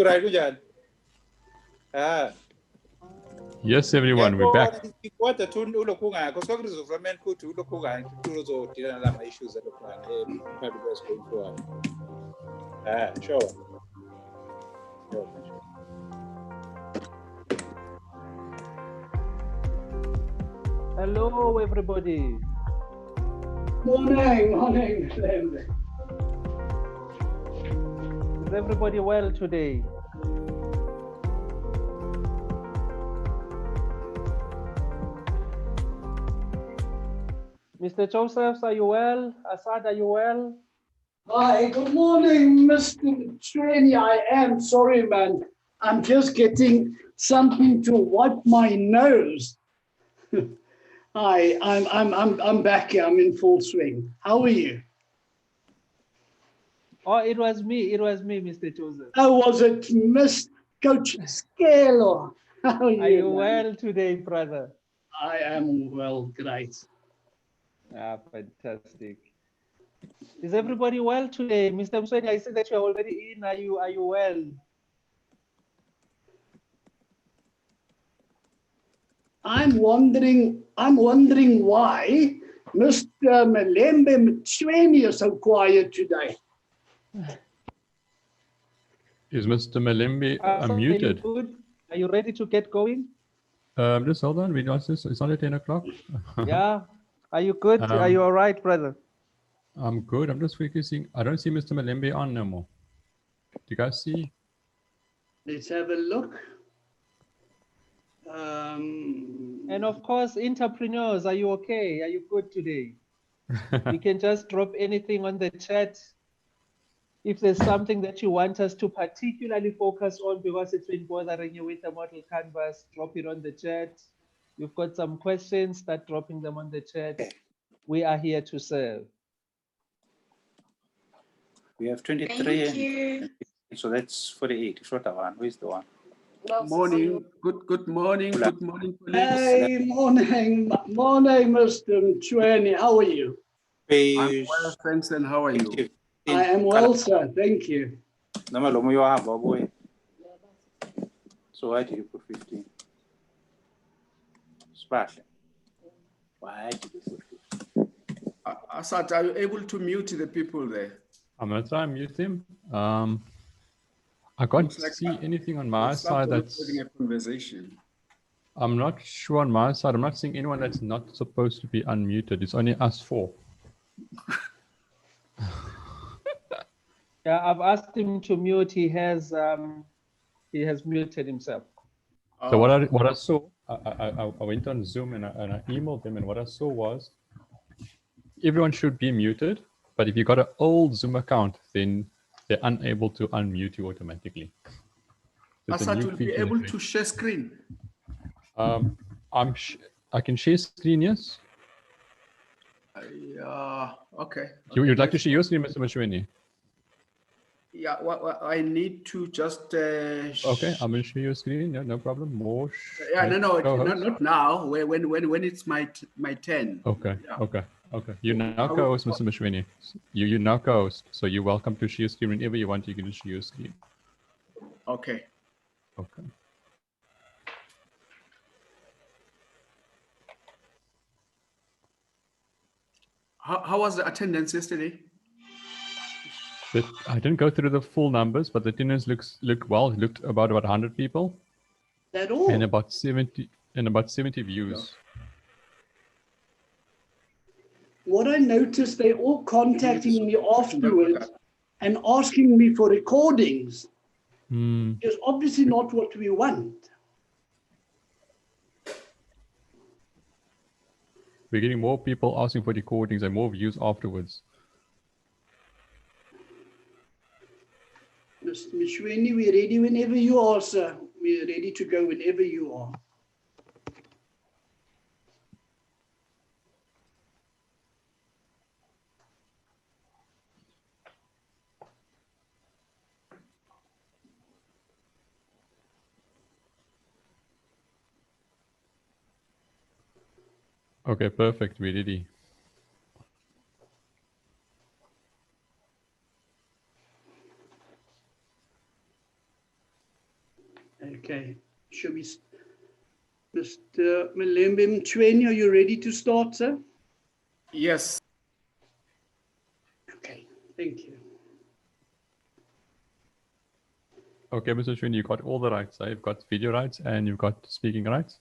Kurairujan. Yes, everyone, we're back. What tun ulo kunga ko so griso from men ku tu ulo kunga tu zo tira na ma issues that plan Fabulous going forward. Sure. Hello, everybody. Morning. Is everybody well today? Mr. Josephs, are you well? Assad, are you well? Hi, good morning, Mr. Trainee. I am sorry, man. I'm just getting something to wipe my nose. Hi, I'm back here. I'm in full swing. How are you? Oh, it was me, Mr. Joseph. Oh, was it Miss Coach Scalo? How Are you well today, brother? I am well, great. Fantastic. Is everybody well today? Mr. Msweni, I see that you're already in. Are you well? I'm wondering why Mr. Malembe Mtsweni is so quiet today. Is Mr. Malembe unmuted? Are you good? Are you ready to get going? Just hold on. It's only 10 o'clock. Yeah. Are you good? Are you all right, brother? I'm good. I'm just focusing. I don't see Mr. Malembe on no more. Do you guys see? Let's have a look. And of course, entrepreneurs, are you okay? Are you good today? You can just drop anything on the chat. If there's something that you want us to particularly focus on because it's been bothering you with the model canvas, drop it on the chat. You've got some questions, start dropping them on the chat. We are here to serve. We have 23. So that's 48. Short one. Where's the one? Morning. Good morning. Good morning, colleagues. Hey, morning, Mr. Mtsweni. How are you? I'm well, thanks. And how are you? I am well, sir. Thank you. So why did you put 15? Splash. Why did you put 15? Asad, are you able to mute the people there? I'm going to try and mute him. I can't see anything on my side that's having a conversation. I'm not sure on my side. I'm not seeing anyone that's not supposed to be unmuted. It's only us four. Yeah, I've asked him to mute. He has muted himself. So what I saw, I went on Zoom and I emailed them, and what I saw was everyone should be muted, but if you got an old Zoom account, then they're unable to unmute you automatically. Asad will be able to share screen. I can share screen, yes. Okay. You'd like to share your screen, Mr. Mtsweni? Yeah, well, I need to just. Okay, I'm going to share your screen. Yeah, no problem. More. Yeah, not now. When it's my turn. Okay, yeah. okay. You now co-host, Mr. Mtsweni. You now co-host, so you're welcome to share screen whenever you want. You can share your screen. Okay. Okay. How was the attendance yesterday? I didn't go through the full numbers, but the attendance looked well. It looked about 100 people. That all? And about 70 views. What I noticed, they all contacting me afterwards and asking me for recordings. It's obviously not what we want. We're getting more people asking for recordings and more views afterwards. Mr. Mtsweni, we're ready whenever you are, sir. We're ready to go whenever you are. Okay, perfect. We're ready. Okay. Should we, Mr. Malembe Mchweni, are you ready to start, sir? Yes. Okay, thank you. Okay, Mr. Shwin, you got all the rights. You've got video rights and you've got speaking rights.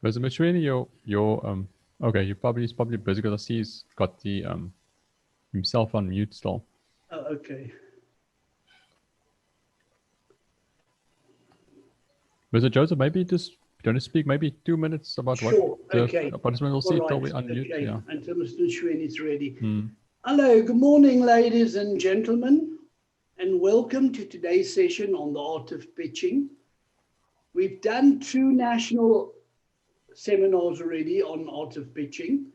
Mr. Machrini, okay, he's probably busy because I see he's got the himself on mute still. Oh, okay. Mr. Joseph, maybe just don't speak maybe 2 minutes about Sure, what the okay. participants will see till we unmute. Okay, Yeah. until Mr. Shweni is ready. Hmm. Hello, good morning, ladies and gentlemen, and welcome to today's session on the art of pitching. We've done 2 national seminars already on art of pitching,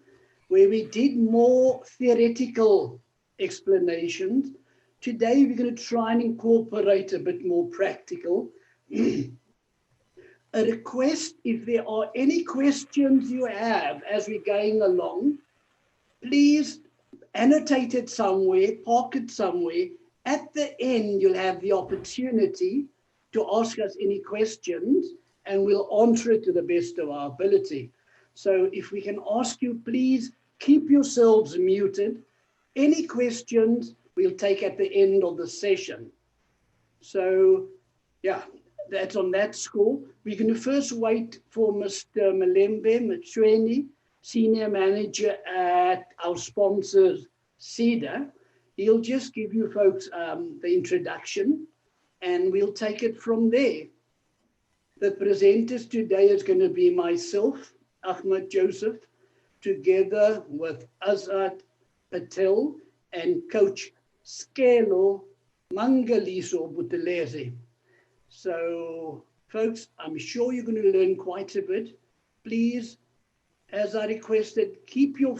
where we did more theoretical explanations. Today, we're going to try and incorporate a bit more practical. A request, if there are any questions you have as we're going along, please annotate it somewhere, park it somewhere. At the end, you'll have the opportunity to ask us any questions and we'll answer it to the best of our ability. So if we can ask you, please keep yourselves muted. Any questions we'll take at the end of the session. So yeah, that's on that score. We're going to first wait for Mr. Malembe Mchweni, Senior Manager at our sponsors, CEDA. He'll just give you folks the introduction and we'll take it from there. The presenters today is going to be myself, Ahmed Joseph, together with Azad Patel and Coach Skelo Mangaliso Buteleze. So, folks, I'm sure you're going to learn quite a bit. Please, as I requested, keep your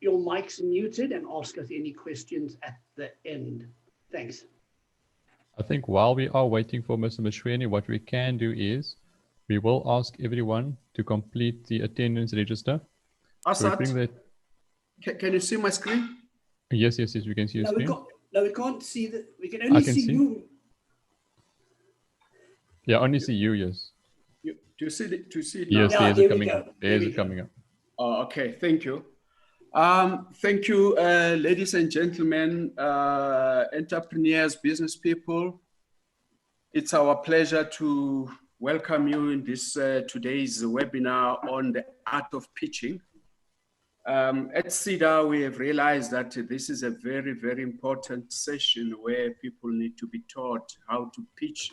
mics muted and ask us any questions at the end. Thanks. I think while we are waiting for Mr. Mashweni, what we can do is we will ask everyone to complete the attendance register. Asad, So can you see my screen? Yes, we can see your screen. No, we can't see that. We can only see you. Yeah, only see you, yes. Do you see it? Yes, now? there's it coming up. There's it coming up. Oh, okay, thank you. Thank you, ladies and gentlemen, entrepreneurs, business people. It's our pleasure to welcome you in this today's webinar on the art of pitching. At CEDA, we have realized that this is a very, very important session where people need to be taught how to pitch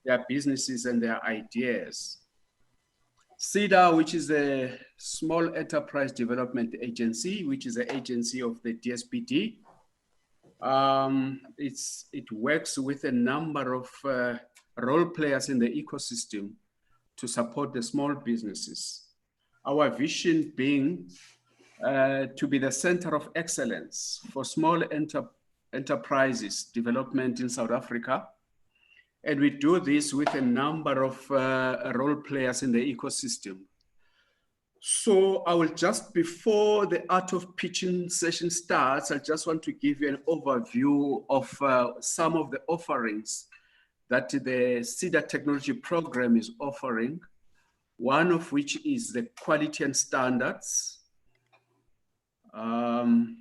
their businesses and their ideas. CEDA, which is a small enterprise development agency, which is an agency of the DSPD. It works with a number of role players in the ecosystem to support the small businesses. Our vision being to be the center of excellence for small enterprises development in South Africa. And we do this with a number of role players in the ecosystem. So I will just, before the art of pitching session starts, I just want to give you an overview of some of the offerings that the CEDA Technology Program is offering, one of which is the quality and standards. And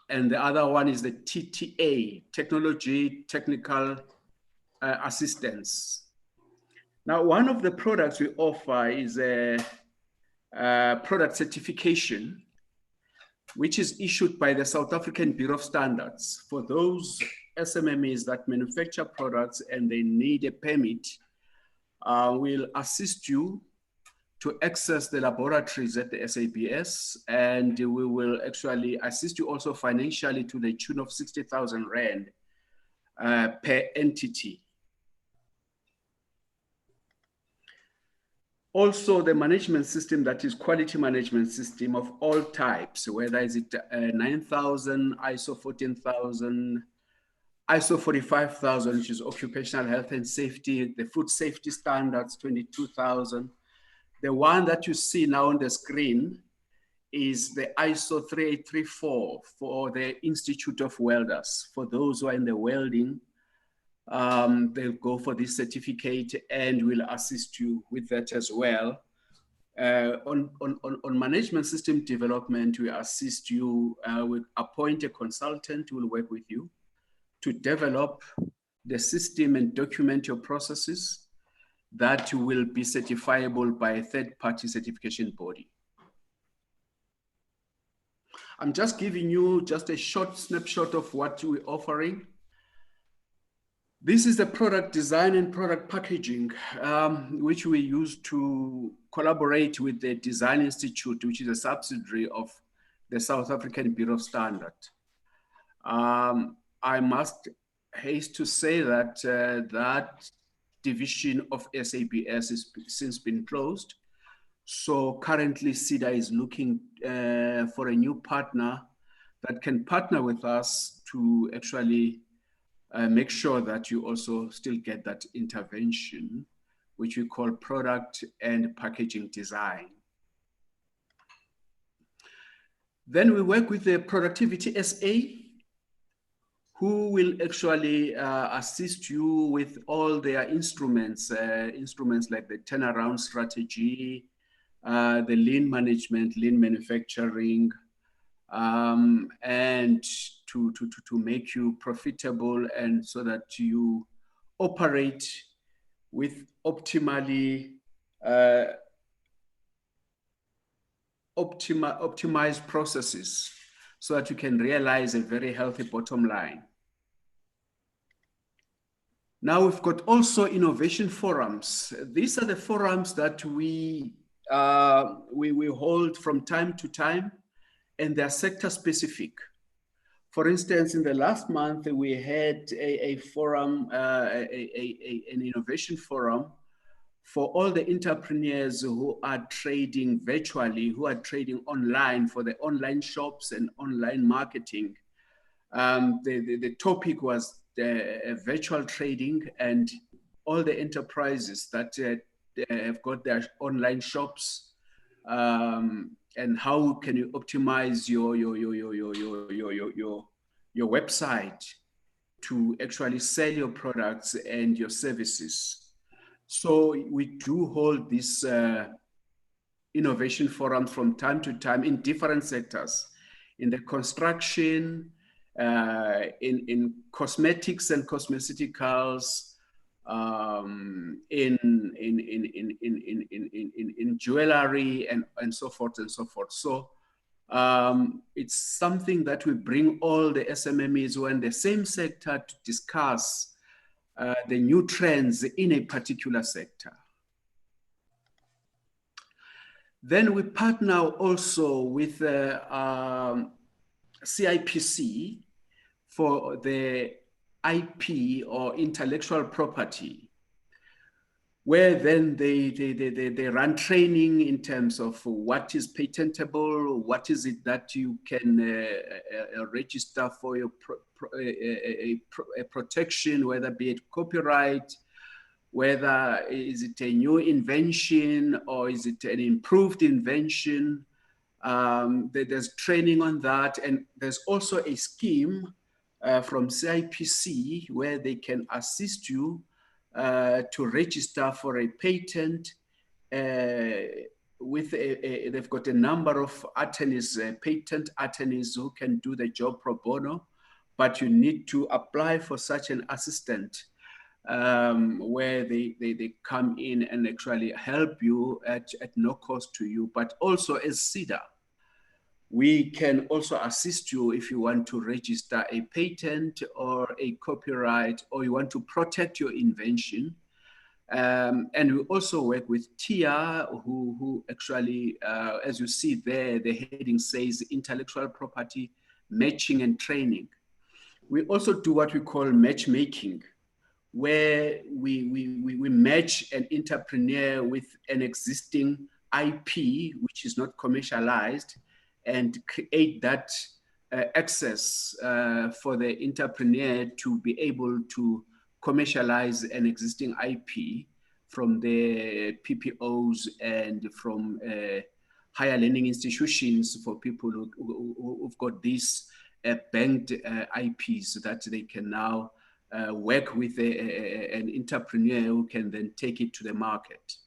the other one is the TTA, Technology Technical Assistance. Now, one of the products we offer is a product certification, which is issued by the South African Bureau of Standards for those SMMEs that manufacture products and they need a permit. We'll assist you to access the laboratories at the SABS, and we will actually assist you also financially to the tune of 60,000 Rand per entity. Also, the management system, that is quality management system of all types, whether is it 9,000, ISO 14,000, ISO 45,000, which is occupational health and safety, the food safety standards 22,000. The one that you see now on the screen is the ISO 3834 for the Institute of Welders. For those who are in the welding, they'll go for this certificate and we'll assist you with that as well. On management system development, we assist you, we appoint a consultant who will work with you to develop the system and document your processes that will be certifiable by a third-party certification body. I'm just giving you just a short snapshot of what we're offering. This is the product design and product packaging, which we use to collaborate with the Design Institute, which is a subsidiary of the South African Bureau of Standards. I must haste to say that that division of SABS has since been closed. So currently SEDA is looking for a new partner that can partner with us to actually make sure that you also still get that intervention, which we call product and packaging design. Then we work with the Productivity SA, who will actually assist you with all their instruments, instruments like the turnaround strategy, the lean management, lean manufacturing, and to make you profitable, and so that you operate with optimized processes, so that you can realize a very healthy bottom line. Now we've got also innovation forums. These are the forums that we hold from time to time, and they're sector specific. For instance, in the last month, we had a forum, an innovation forum for all the entrepreneurs who are trading virtually, who are trading online, for the online shops and online marketing. The topic was virtual trading, and all the enterprises that have got their online shops, and how can you optimize your website to actually sell your products and your services. So we do hold this innovation forum from time to time in different sectors, in the construction, in cosmetics and cosmeceuticals, in jewelry, and so forth and so forth. So it's something that we bring all the SMMEs who are in the same sector to discuss the new trends in a particular sector. Then we partner also with CIPC for the IP, or intellectual property, where then they run training in terms of what is patentable, what is it that you can register for your protection, whether be it copyright, whether is it a new invention or is it an improved invention. There's training on that, and there's also a scheme from CIPC where they can assist you to register for a patent. They've got a number of attorneys, patent attorneys, who can do the job pro bono, but you need to apply for such an assistant, where they come in and actually help you at no cost to you. But also as SEDA, we can also assist you if you want to register a patent or a copyright, or you want to protect your invention. And we also work with TIA, who actually, as you see there, the heading says intellectual property, matching and training. We also do what we call matchmaking, where we match an entrepreneur with an existing IP, which is not commercialized, and create that access for the entrepreneur to be able to commercialize an existing IP from the PPOs and from higher learning institutions for people who've got these banked IPs that they can now work with an entrepreneur who can then take it to the market.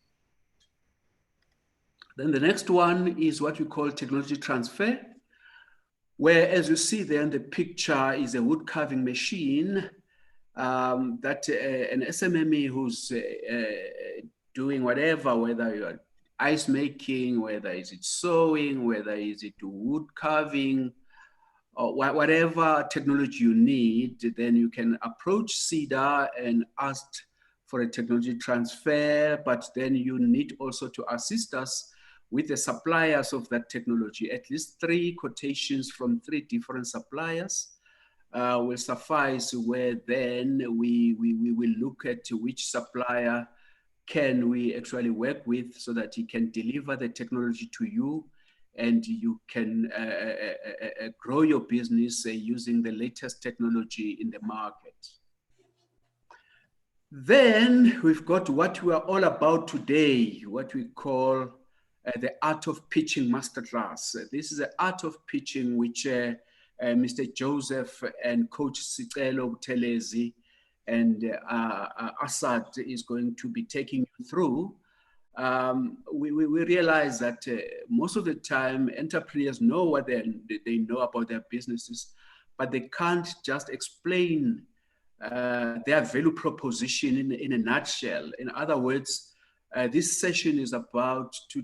Then the next one is what we call technology transfer, where, as you see there in the picture, is a wood carving machine that an SMME who's doing whatever, whether you're ice making, whether is it sewing, whether is it wood carving, or whatever technology you need, then you can approach CEDA and ask for a technology transfer, but then you need also to assist us with the suppliers of that technology. At least 3 quotations from 3 different suppliers will suffice, where then we will look at which supplier can we actually work with so that he can deliver the technology to you and you can grow your business using the latest technology in the market. Then we've got what we are all about today, what we call the Art of Pitching Masterclass. This is the Art of Pitching, which Mr. Joseph and Coach Sicelo Buthelezi and Assad is going to be taking you through. We realize that most of the time entrepreneurs know what they know about their businesses, but they can't just explain their value proposition in a nutshell. In other words, this session is about to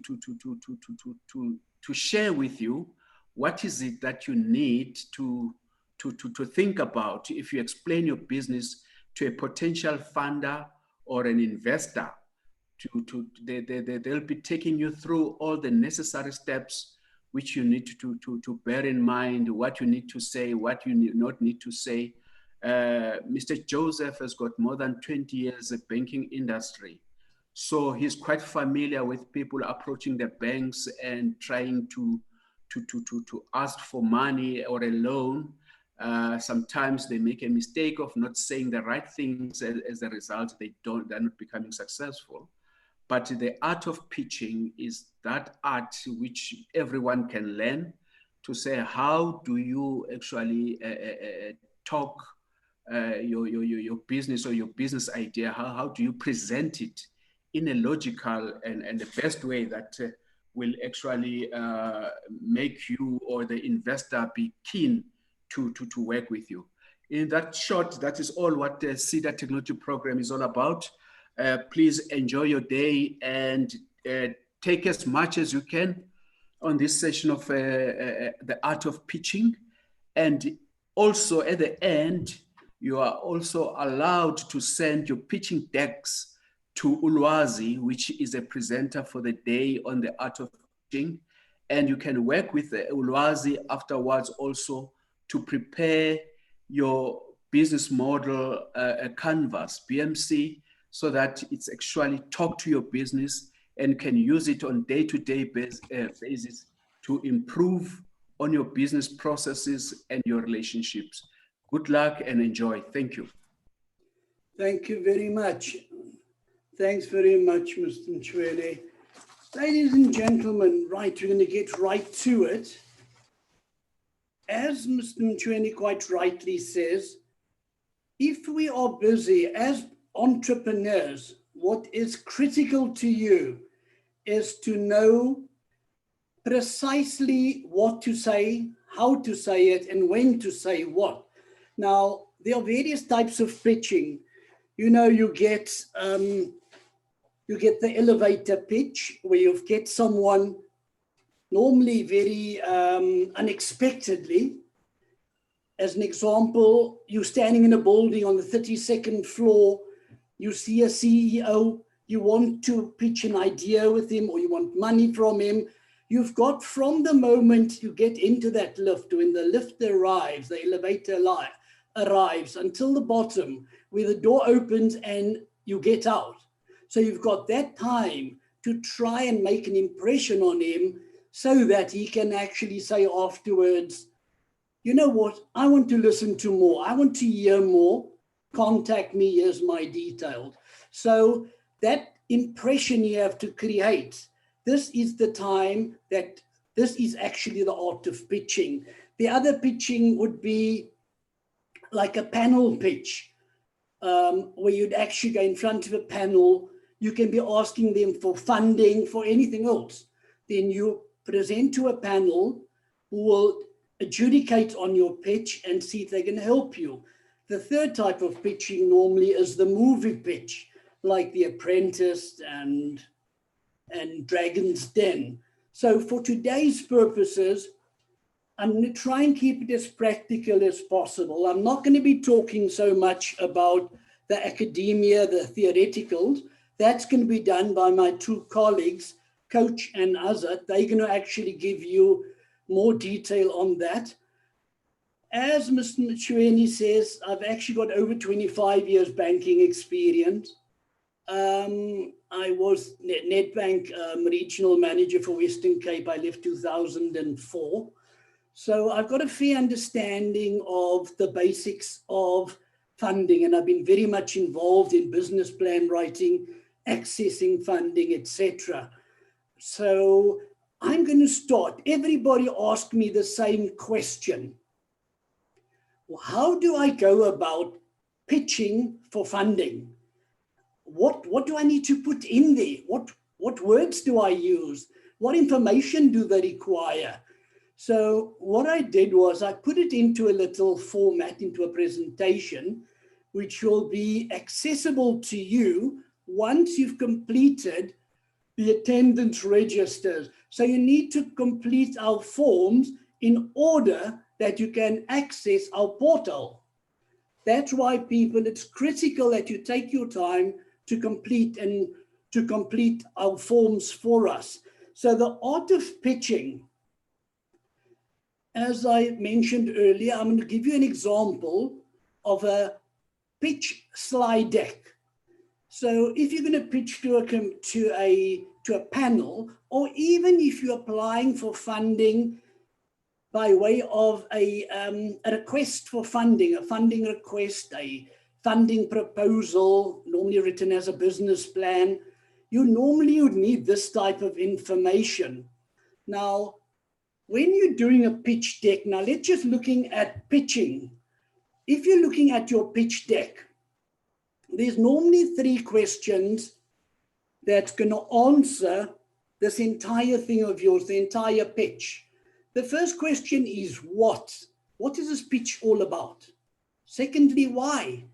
share with you what is it that you need to think about if you explain your business to a potential funder or an investor. They'll be taking you through all the necessary steps which you need to bear in mind, what you need to say, what you not need to say. Mr. Joseph has got more than 20 years of banking industry. So he's quite familiar with people approaching the banks and trying to ask for money or a loan. Sometimes they make a mistake of not saying the right things. As a result, they're not becoming successful. But the art of pitching is that art which everyone can learn to say, how do you actually talk your business or your business idea? How do you present it in a logical and the best way that will actually make you or the investor be keen to work with you. In that short, that is all what the CEDA Technology Program is all about. Please enjoy your day and take as much as you can on this session of the art of pitching. And also at the end, you are also allowed to send your pitching decks to Ulwazi, which is a presenter for the day on the art of pitching. And you can work with Ulwazi afterwards also to prepare your business model canvas, BMC, so that it's actually talk to your business and can use it on day-to-day basis to improve on your business processes and your relationships. Good luck and enjoy. Thank you. Thank you very much. Thanks very much, Mr. Mchwele. Ladies and gentlemen, right, we're going to get right to it. As Mr. Mchwele quite rightly says, if we are busy as entrepreneurs, what is critical to you is to know precisely what to say, how to say it, and when to say what. Now, there are various types of pitching. You know, you get the elevator pitch, where you get someone normally very unexpectedly. As an example, you're standing in a building on the 32nd floor, you see a CEO, you want to pitch an idea with him, or you want money from him, you've got from the moment you get into that lift, when the lift arrives, the elevator arrives, until the bottom where the door opens and you get out. So you've got that time to try and make an impression on him so that he can actually say afterwards, you know what, I want to listen to more. I want to hear more. Contact me, here's my details. So that impression you have to create, this is the time that this is actually the art of pitching. The other pitching would be like a panel pitch, where you'd actually go in front of a panel. You can be asking them for funding, for anything else. Then you present to a panel who will adjudicate on your pitch and see if they can help you. The third type of pitching normally is the movie pitch, like The Apprentice and Dragon's Den. So for today's purposes, I'm going to try and keep it as practical as possible. I'm not going to be talking so much about the academia, the theoreticals. That's going to be done by my two colleagues, Coach and Azad. They're going to actually give you more detail on that. As Mr. Mchweni says, I've actually got over 25 years banking experience. I was Nedbank regional manager for Western Cape. I left 2004. So I've got a fair understanding of the basics of funding, and I've been very much involved in business plan writing, accessing funding, etc. So I'm going to start. Everybody asked me the same question. How do I go about pitching for funding? What do I need to put in there? What words do I use? What information do they require? So what I did was I put it into a little format, into a presentation, which will be accessible to you once you've completed the attendance registers. So you need to complete our forms in order that you can access our portal. That's why, people, it's critical that you take your time to complete our forms for us. So the art of pitching, as I mentioned earlier, I'm going to give you an example of a pitch slide deck. So if you're going to pitch to a panel, or even if you're applying for funding by way of a request for funding, a funding request, a funding proposal, normally written as a business plan, you normally would need this type of information. Now, when you're doing a pitch deck, now let's just looking at pitching. If you're looking at your pitch deck, there's normally 3 questions that's going to answer this entire thing of yours, the entire pitch. The first question is what? What is this pitch all about? Secondly, why?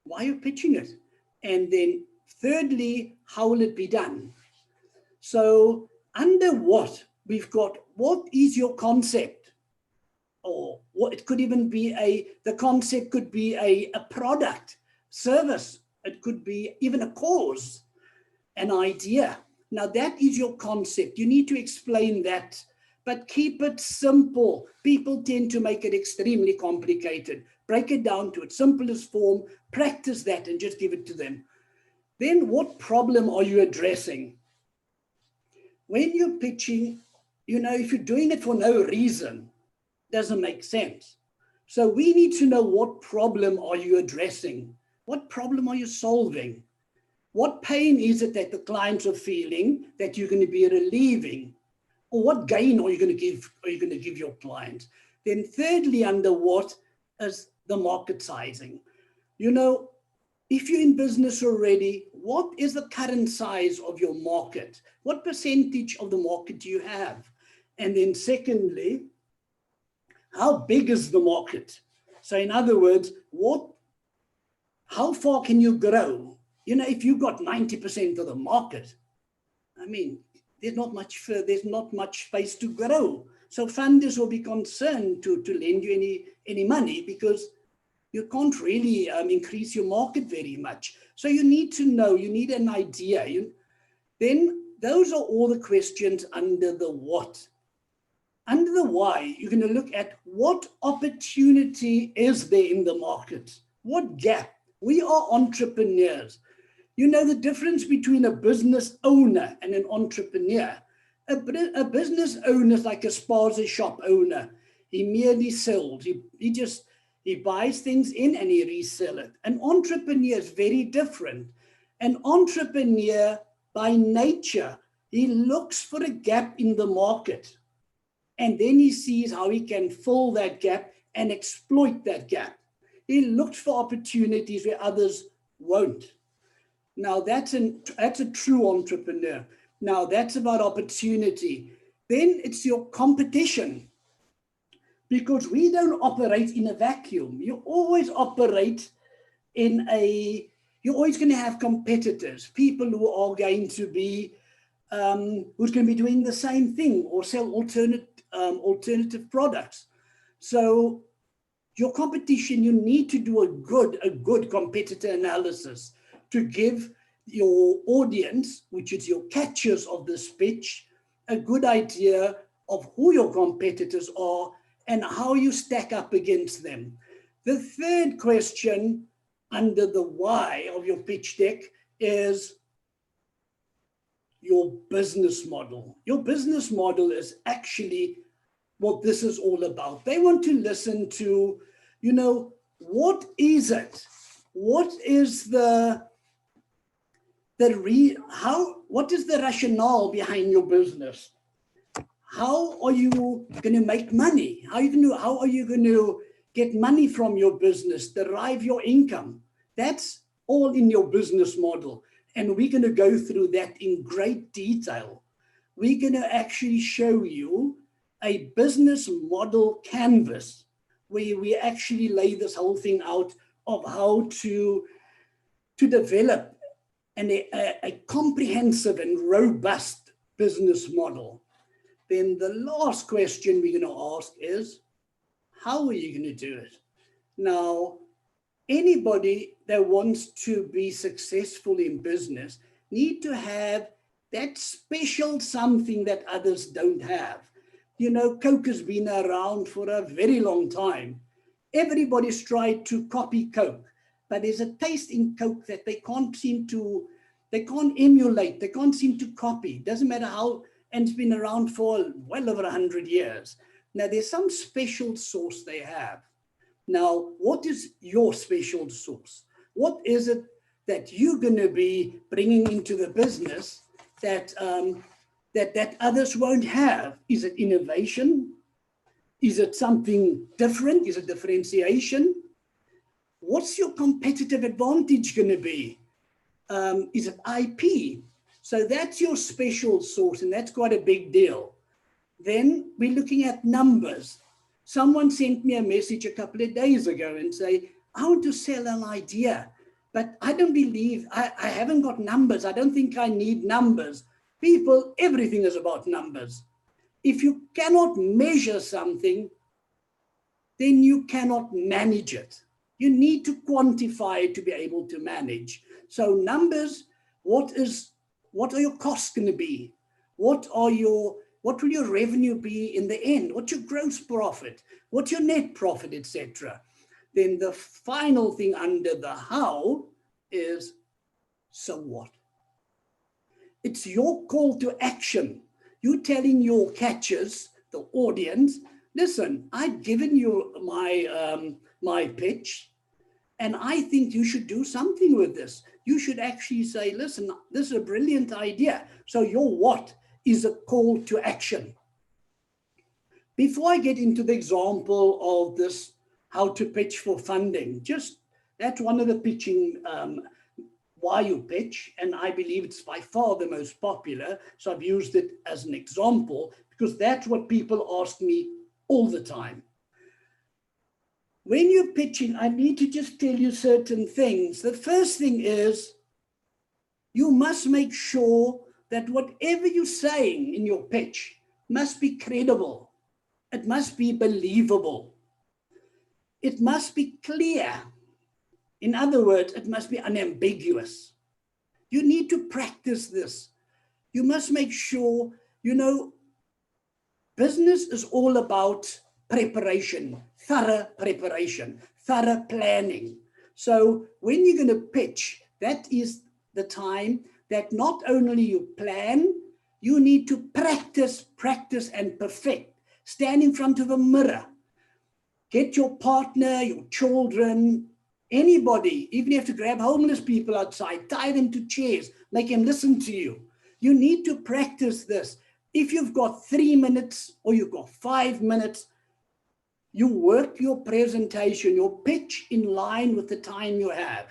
Why are you pitching it? And then thirdly, how will it be done? So under what, we've got what is your concept? Or what it could even be the concept could be a product, service. It could be even a cause, an idea. Now that is your concept. You need to explain that, but keep it simple. People tend to make it extremely complicated. Break it down to its simplest form, practice that and just give it to them. Then what problem are you addressing? When you're pitching, if you're doing it for no reason, doesn't make sense. So we need to know, what problem are you addressing? What problem are you solving? What pain is it that the clients are feeling that you're going to be relieving? Or what gain are you going to give your clients? Then thirdly, under what is the market sizing? If you're in business already, what is the current size of your market? What percentage of the market do you have? And then secondly, how big is the market? So in other words, how far can you grow? If you've got 90% of the market, there's not much space to grow. So funders will be concerned to lend you any money, because you can't really increase your market very much. So you need to know, you need an idea. Then those are all the questions under the what. Under the why, you're going to look at what opportunity is there in the market? What gap? We are entrepreneurs. You know the difference between a business owner and an entrepreneur. A business owner is like a spaza shop owner. He merely sells. He buys things in and he resells it. An entrepreneur is very different. An entrepreneur, by nature, he looks for a gap in the market. And then he sees how he can fill that gap and exploit that gap. He looks for opportunities where others won't. Now, that's a true entrepreneur. Now, that's about opportunity. Then it's your competition. Because we don't operate in a vacuum. You always operate you're always going to have competitors, people who are going to be, who's going to be doing the same thing or sell alternative products. So your competition, you need to do a good competitor analysis to give your audience, which is your catchers of this pitch, a good idea of who your competitors are and how you stack up against them. The third question under the why of your pitch deck is your business model. Your business model is actually what this is all about. They want to listen to, what is it? What is what is the rationale behind your business? How are you going to make money? How are you going to get money from your business, derive your income? That's all in your business model. And we're going to go through that in great detail. We're going to actually show you a business model canvas where we actually lay this whole thing out of how to develop a comprehensive and robust business model. Then the last question we're going to ask is, how are you going to do it? Now, anybody that wants to be successful in business need to have that special something that others don't have. Coke has been around for a very long time. Everybody's tried to copy Coke, but there's a taste in Coke that they can't emulate, they can't seem to copy. Doesn't matter how, and it's been around for well over 100 years. Now, there's some special sauce they have. Now, what is your special sauce? What is it that you're going to be bringing into the business that others won't have? Is it innovation? Is it something different? Is it differentiation? What's your competitive advantage going to be? Is it IP? So that's your special sauce, and that's quite a big deal. Then we're looking at numbers. Someone sent me a message a couple of days ago and say, I want to sell an idea, but I don't believe, I haven't got numbers. I don't think I need numbers. People, everything is about numbers. If you cannot measure something, then you cannot manage it. You need to quantify it to be able to manage. So numbers, what are your costs going to be? What will your revenue be in the end? What's your gross profit? What's your net profit, etc.? Then the final thing under the how is, so what? It's your call to action. You're telling your catchers, the audience, listen, I've given you my pitch, and I think you should do something with this. You should actually say, listen, this is a brilliant idea. So your what is a call to action. Before I get into the example of this, how to pitch for funding, that's one of the pitching, why you pitch, and I believe it's by far the most popular. So I've used it as an example because that's what people ask me all the time. When you're pitching, I need to just tell you certain things. The first thing is you must make sure that whatever you're saying in your pitch must be credible. It must be believable. it must be clear. In other words, it must be unambiguous. You need to practice this. You must make sure, you know, business is all about preparation, thorough planning. So when you're going to pitch, that is the time that not only you plan, you need to practice and perfect. Stand in front of a mirror. Get your partner, your children, anybody, even if you have to grab homeless people outside, tie them to chairs, make them listen to you. You need to practice this. If you've got 3 minutes or you've got 5 minutes, you work your presentation, your pitch in line with the time you have.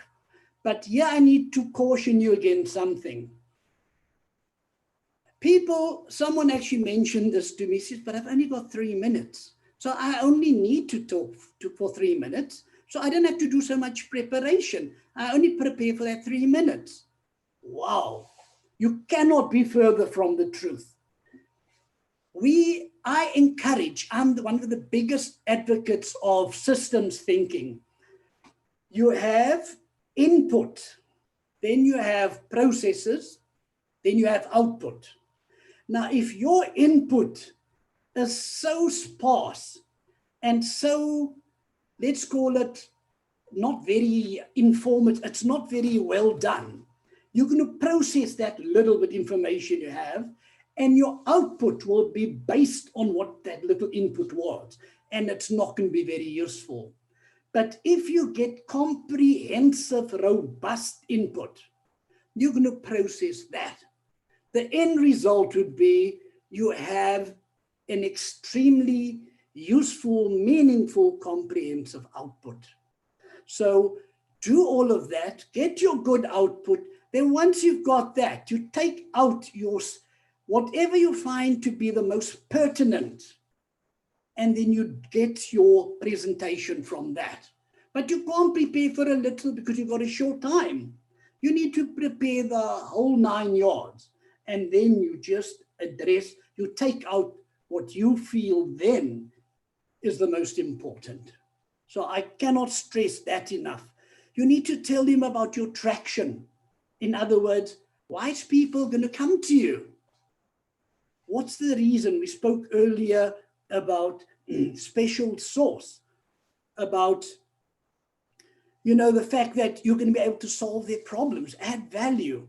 But here I need to caution you against something. Someone actually mentioned this to me, says, but I've only got 3 minutes. So I only need to talk for 3 minutes. So I don't have to do so much preparation. I only prepare for that 3 minutes. Wow, you cannot be further from the truth. I'm one of the biggest advocates of systems thinking. You have input, then you have processes, then you have output. Now, if your input is so sparse and so, let's call it, not very informative, it's not very well done, you're going to process that little bit information you have, and your output will be based on what that little input was, and it's not going to be very useful. But if you get comprehensive, robust input, you're going to process that. The end result would be you have an extremely useful, meaningful, comprehensive output. So do all of that, get your good output. Then once you've got that, you take out whatever you find to be the most pertinent, and then you get your presentation from that. But you can't prepare for a little because you've got a short time. You need to prepare the whole 9 yards, and then you just you take out what you feel then is the most important. So I cannot stress that enough. You need to tell them about your traction. In other words, why is people going to come to you? What's the reason? We spoke earlier about special sauce, about, you know, the fact that you're going to be able to solve their problems, add value.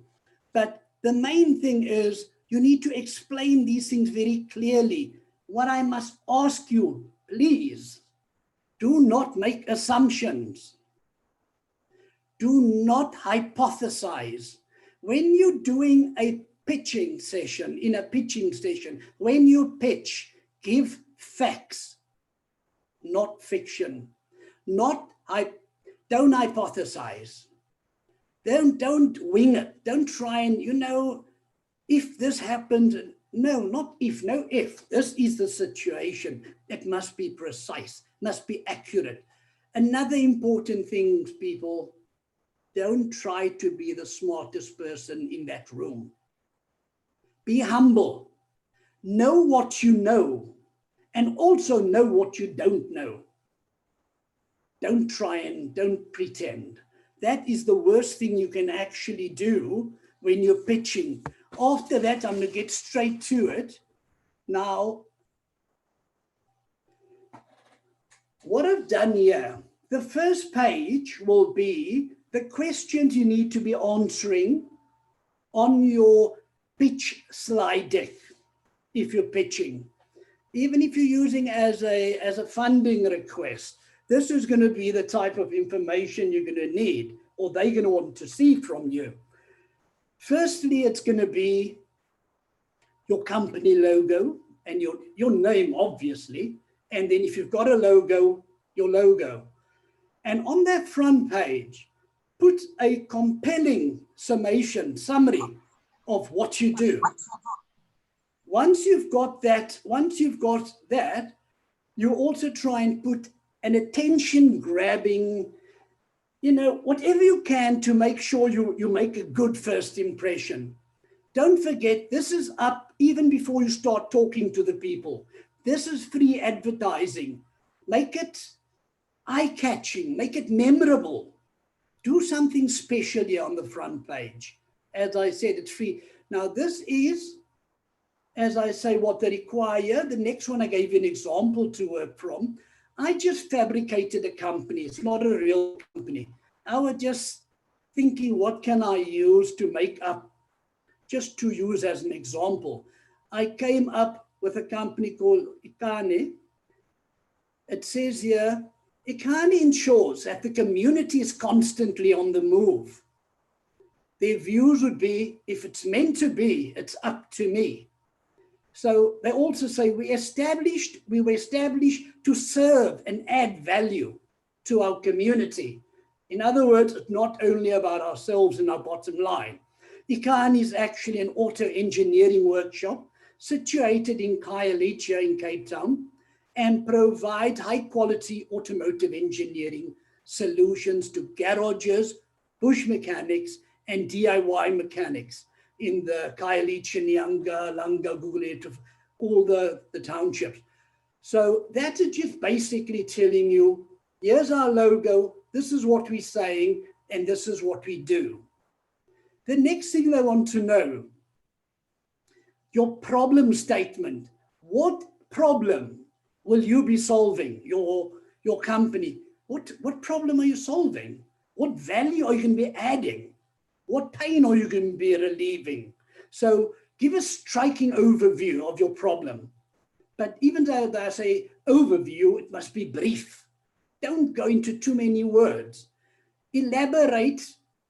But the main thing is you need to explain these things very clearly. What I must ask you, please, do not make assumptions. Do not hypothesize. When you're doing a pitching session, when you pitch, give facts, not fiction. Don't hypothesize. Don't wing it. Don't try and, you know, if this happened, no, not if, no, if. This is the situation. It must be precise, must be accurate. Another important thing, people, don't try to be the smartest person in that room. Be humble. Know what you know, and also know what you don't know. Don't try and don't pretend. That is the worst thing you can actually do when you're pitching. After that, I'm going to get straight to it. Now, what I've done here, the first page will be the questions you need to be answering on your pitch slide deck if you're pitching. Even if you're using as a funding request, this is going to be the type of information you're going to need, or they're going to want to see from you. Firstly, it's going to be your company logo and your name, obviously. And then if you've got a logo, your logo. And on that front page, put a compelling summary of what you do. Once you've got that, you also try and put an attention-grabbing, you know, whatever you can to make sure you make a good first impression. Don't forget, this is up even before you start talking to the people. This is free advertising. Make it eye-catching, make it memorable. Do something special here on the front page. As I said, it's free. Now this is, as I say, what they require. The next one I gave you an example to work from. I just fabricated a company. It's not a real company. I was just thinking, what can I use to make up, just to use as an example. I came up with a company called Ikane. It says here, Ikane ensures that the community is constantly on the move. Their views would be, if it's meant to be, it's up to me. So they also say we were established to serve and add value to our community. In other words, it's not only about ourselves and our bottom line. Ikane is actually an auto engineering workshop situated in Khayelitsha in Cape Town, and provide high quality automotive engineering solutions to garages, bush mechanics, and DIY mechanics in the Khayelitsha, Nyanga, Langa, Gugulethu, all the townships. So that's just basically telling you, here's our logo, this is what we're saying, and this is what we do. The next thing they want to know, your problem statement. What problem will you be solving, your company? What problem are you solving? What value are you going to be adding? What pain are you going to be relieving? So give a striking overview of your problem. But even though I say overview, it must be brief. Don't go into too many words. Elaborate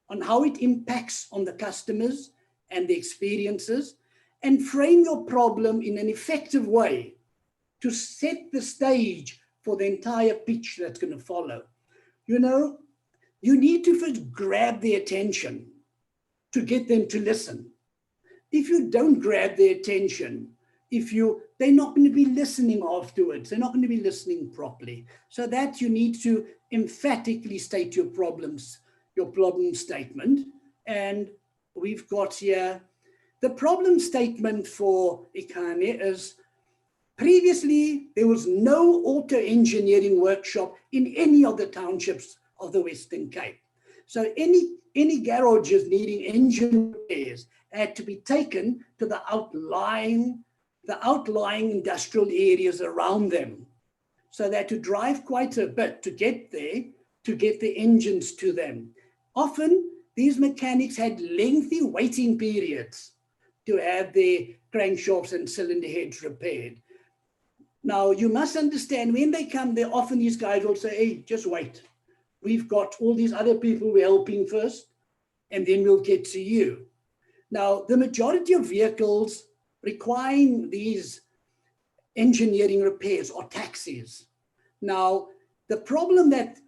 on how it impacts on the customers and the experiences, and frame your problem in an effective way to set the stage for the entire pitch that's going to follow. You know, you need to first grab their attention to get them to listen. If you don't grab their attention, they're not going to be listening afterwards. They're not going to be listening properly. So that you need to emphatically state your problem statement. And we've got here, the problem statement for Ikane is, previously, there was no auto engineering workshop in any of the townships of the Western Cape. So any garages needing engine repairs had to be taken to the outlying industrial areas around them. So they had to drive quite a bit to get there, to get the engines to them. Often, these mechanics had lengthy waiting periods to have their crankshafts and cylinder heads repaired. Now, you must understand, when they come there, often these guys will say, hey, just wait. We've got all these other people we're helping first, and then we'll get to you. Now, the majority of vehicles requiring these engineering repairs are taxis. Now, the problem that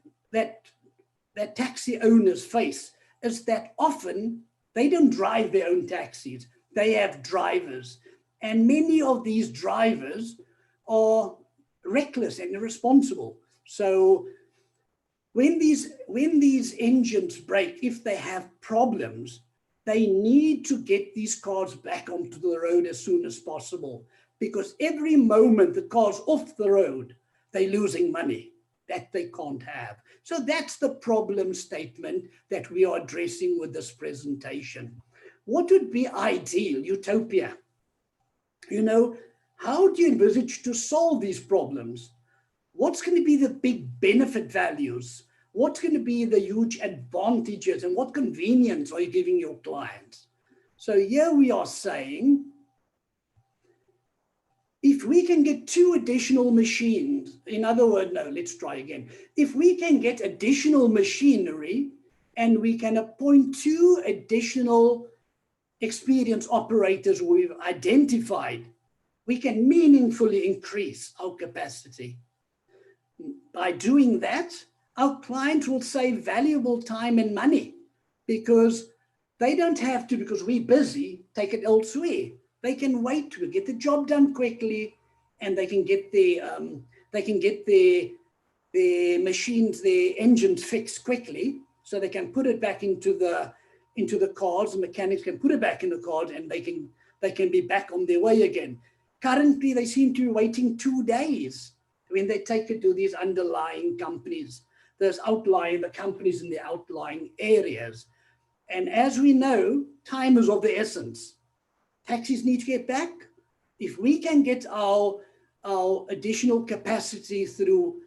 taxi owners face is that often they don't drive their own taxis. They have drivers. And many of these drivers are reckless and irresponsible. So when these engines break, if they have problems, they need to get these cars back onto the road as soon as possible, because every moment the car's off the road, they're losing money that they can't have. So that's the problem statement that we are addressing with this presentation. What would be ideal, utopia? You know, how do you envisage to solve these problems? What's going to be the big benefit values? What's going to be the huge advantages, and what convenience are you giving your clients? So here we are saying, if we can get 2 additional machines, in other words, no, let's try again. If we can get additional machinery and we can appoint 2 additional experienced operators we've identified, we can meaningfully increase our capacity. By doing that, our clients will save valuable time and money, because they don't have to, because we're busy, take it elsewhere. They can wait to get the job done quickly, and they can get their machines, their engines fixed quickly, so they can put it back into the cars. The mechanics can put it back in the cars, and they can be back on their way again. Currently, they seem to be waiting 2 days when they take it to these underlying companies, the companies in the outlying areas. And as we know, time is of the essence. Taxis need to get back. If we can get our additional capacity through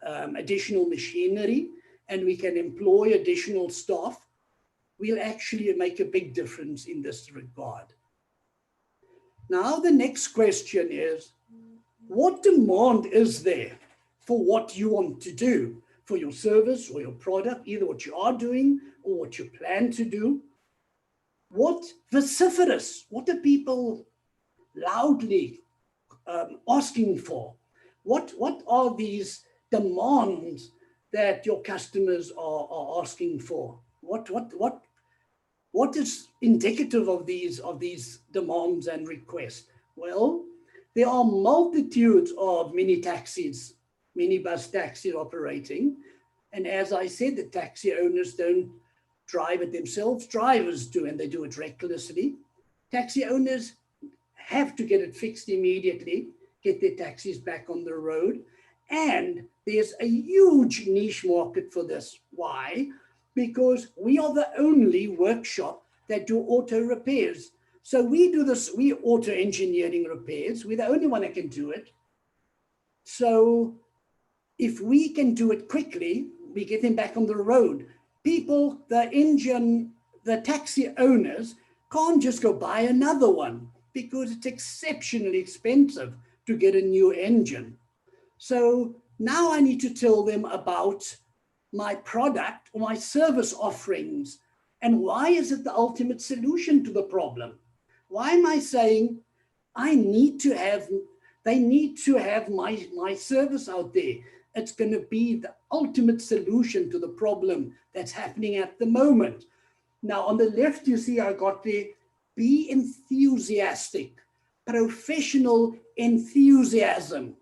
additional machinery, and we can employ additional staff, we'll actually make a big difference in this regard. Now, the next question is, what demand is there for what you want to do, for your service or your product, either what you are doing or what you plan to do? What vociferous, what are people loudly asking for? What are these demands that your customers are asking for? What is indicative of these demands and requests? Well, there are multitudes of mini taxis, minibus taxis operating. And as I said, the taxi owners don't drive it themselves, drivers do, and they do it recklessly. Taxi owners have to get it fixed immediately, get their taxis back on the road. And there's a huge niche market for this. Why? Because we are the only workshop that do auto repairs. So we do this, we auto engineering repairs. We're the only one that can do it. So if we can do it quickly, we get them back on the road. People, the taxi owners can't just go buy another one because it's exceptionally expensive to get a new engine. So now I need to tell them about my product or my service offerings and why is it the ultimate solution to the problem? Why am I saying they need to have my service out there? It's going to be the ultimate solution to the problem that's happening at the moment. Now, on the left, you see I got there, be enthusiastic, professional enthusiasm.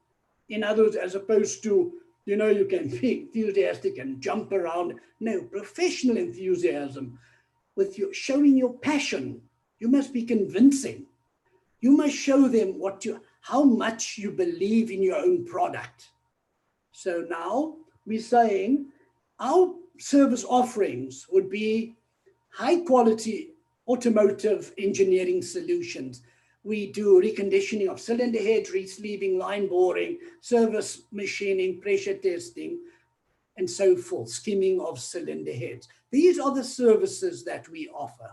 In other words, as opposed to, you can be enthusiastic and jump around. No, professional enthusiasm with showing your passion. You must be convincing. You must show them how much you believe in your own product. So now we're saying our service offerings would be high quality automotive engineering solutions. We do reconditioning of cylinder heads, resleeving, line boring, service machining, pressure testing, and so forth, skimming of cylinder heads. These are the services that we offer.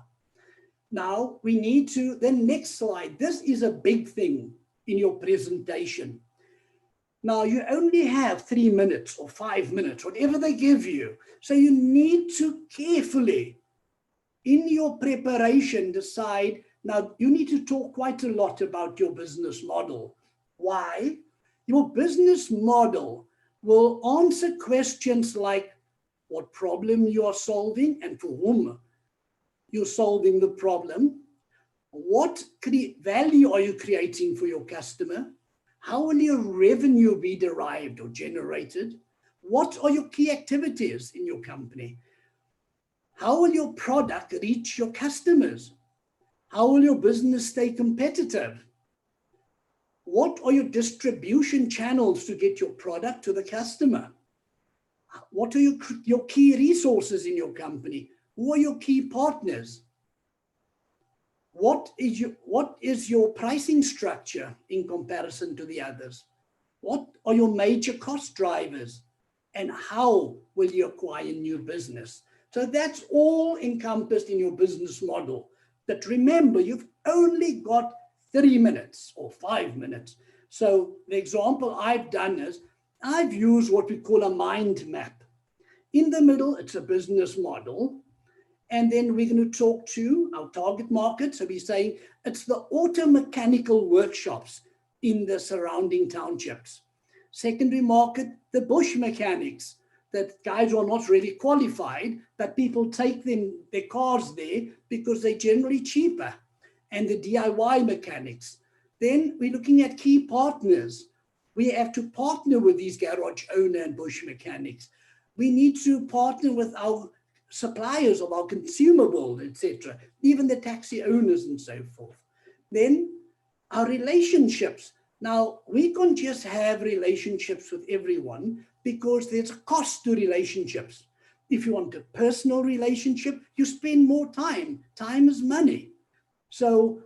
Now we need to, the next slide, this is a big thing in your presentation. Now you only have 3 minutes or 5 minutes, whatever they give you. So you need to carefully, in your preparation, decide. Now, you need to talk quite a lot about your business model. Why? Your business model will answer questions like what problem you are solving and for whom you're solving the problem. What value are you creating for your customer? How will your revenue be derived or generated? What are your key activities in your company? How will your product reach your customers? How will your business stay competitive? What are your distribution channels to get your product to the customer? What are your key resources in your company? Who are your key partners? What is your pricing structure in comparison to the others? What are your major cost drivers? And how will you acquire new business? So that's all encompassed in your business model. But remember, you've only got 3 minutes or 5 minutes. So the example I've done is I've used what we call a mind map. In the middle, it's a business model. And then we're going to talk to our target market. So we're saying it's the auto mechanical workshops in the surrounding townships. Secondary market, the bush mechanics, that guys are not really qualified, but people take their cars there because they're generally cheaper. And the DIY mechanics. Then we're looking at key partners. We have to partner with these garage owner and bush mechanics. We need to partner with our suppliers of our consumables, etc., even the taxi owners and so forth. Then our relationships. Now, we can't just have relationships with everyone because there's a cost to relationships. If you want a personal relationship, you spend more time. Time is money. So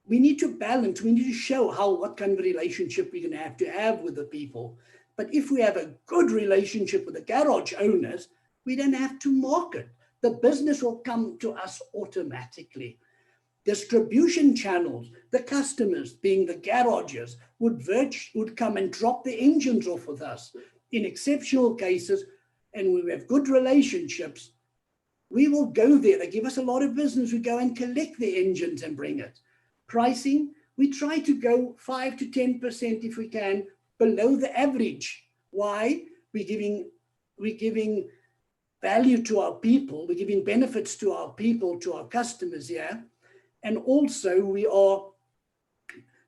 we need to balance, we need to show what kind of relationship we're going to have with the people. But if we have a good relationship with the garage owners, we don't have to market. The business will come to us automatically. Distribution channels, the customers, being the garages, would come and drop the engines off with us. In exceptional cases, and we have good relationships, we will go there. They give us a lot of business. We go and collect the engines and bring it. Pricing, we try to go 5 to 10% if we can below the average. Why? We're giving value to our people. We're giving benefits to our people, to our customers here. And also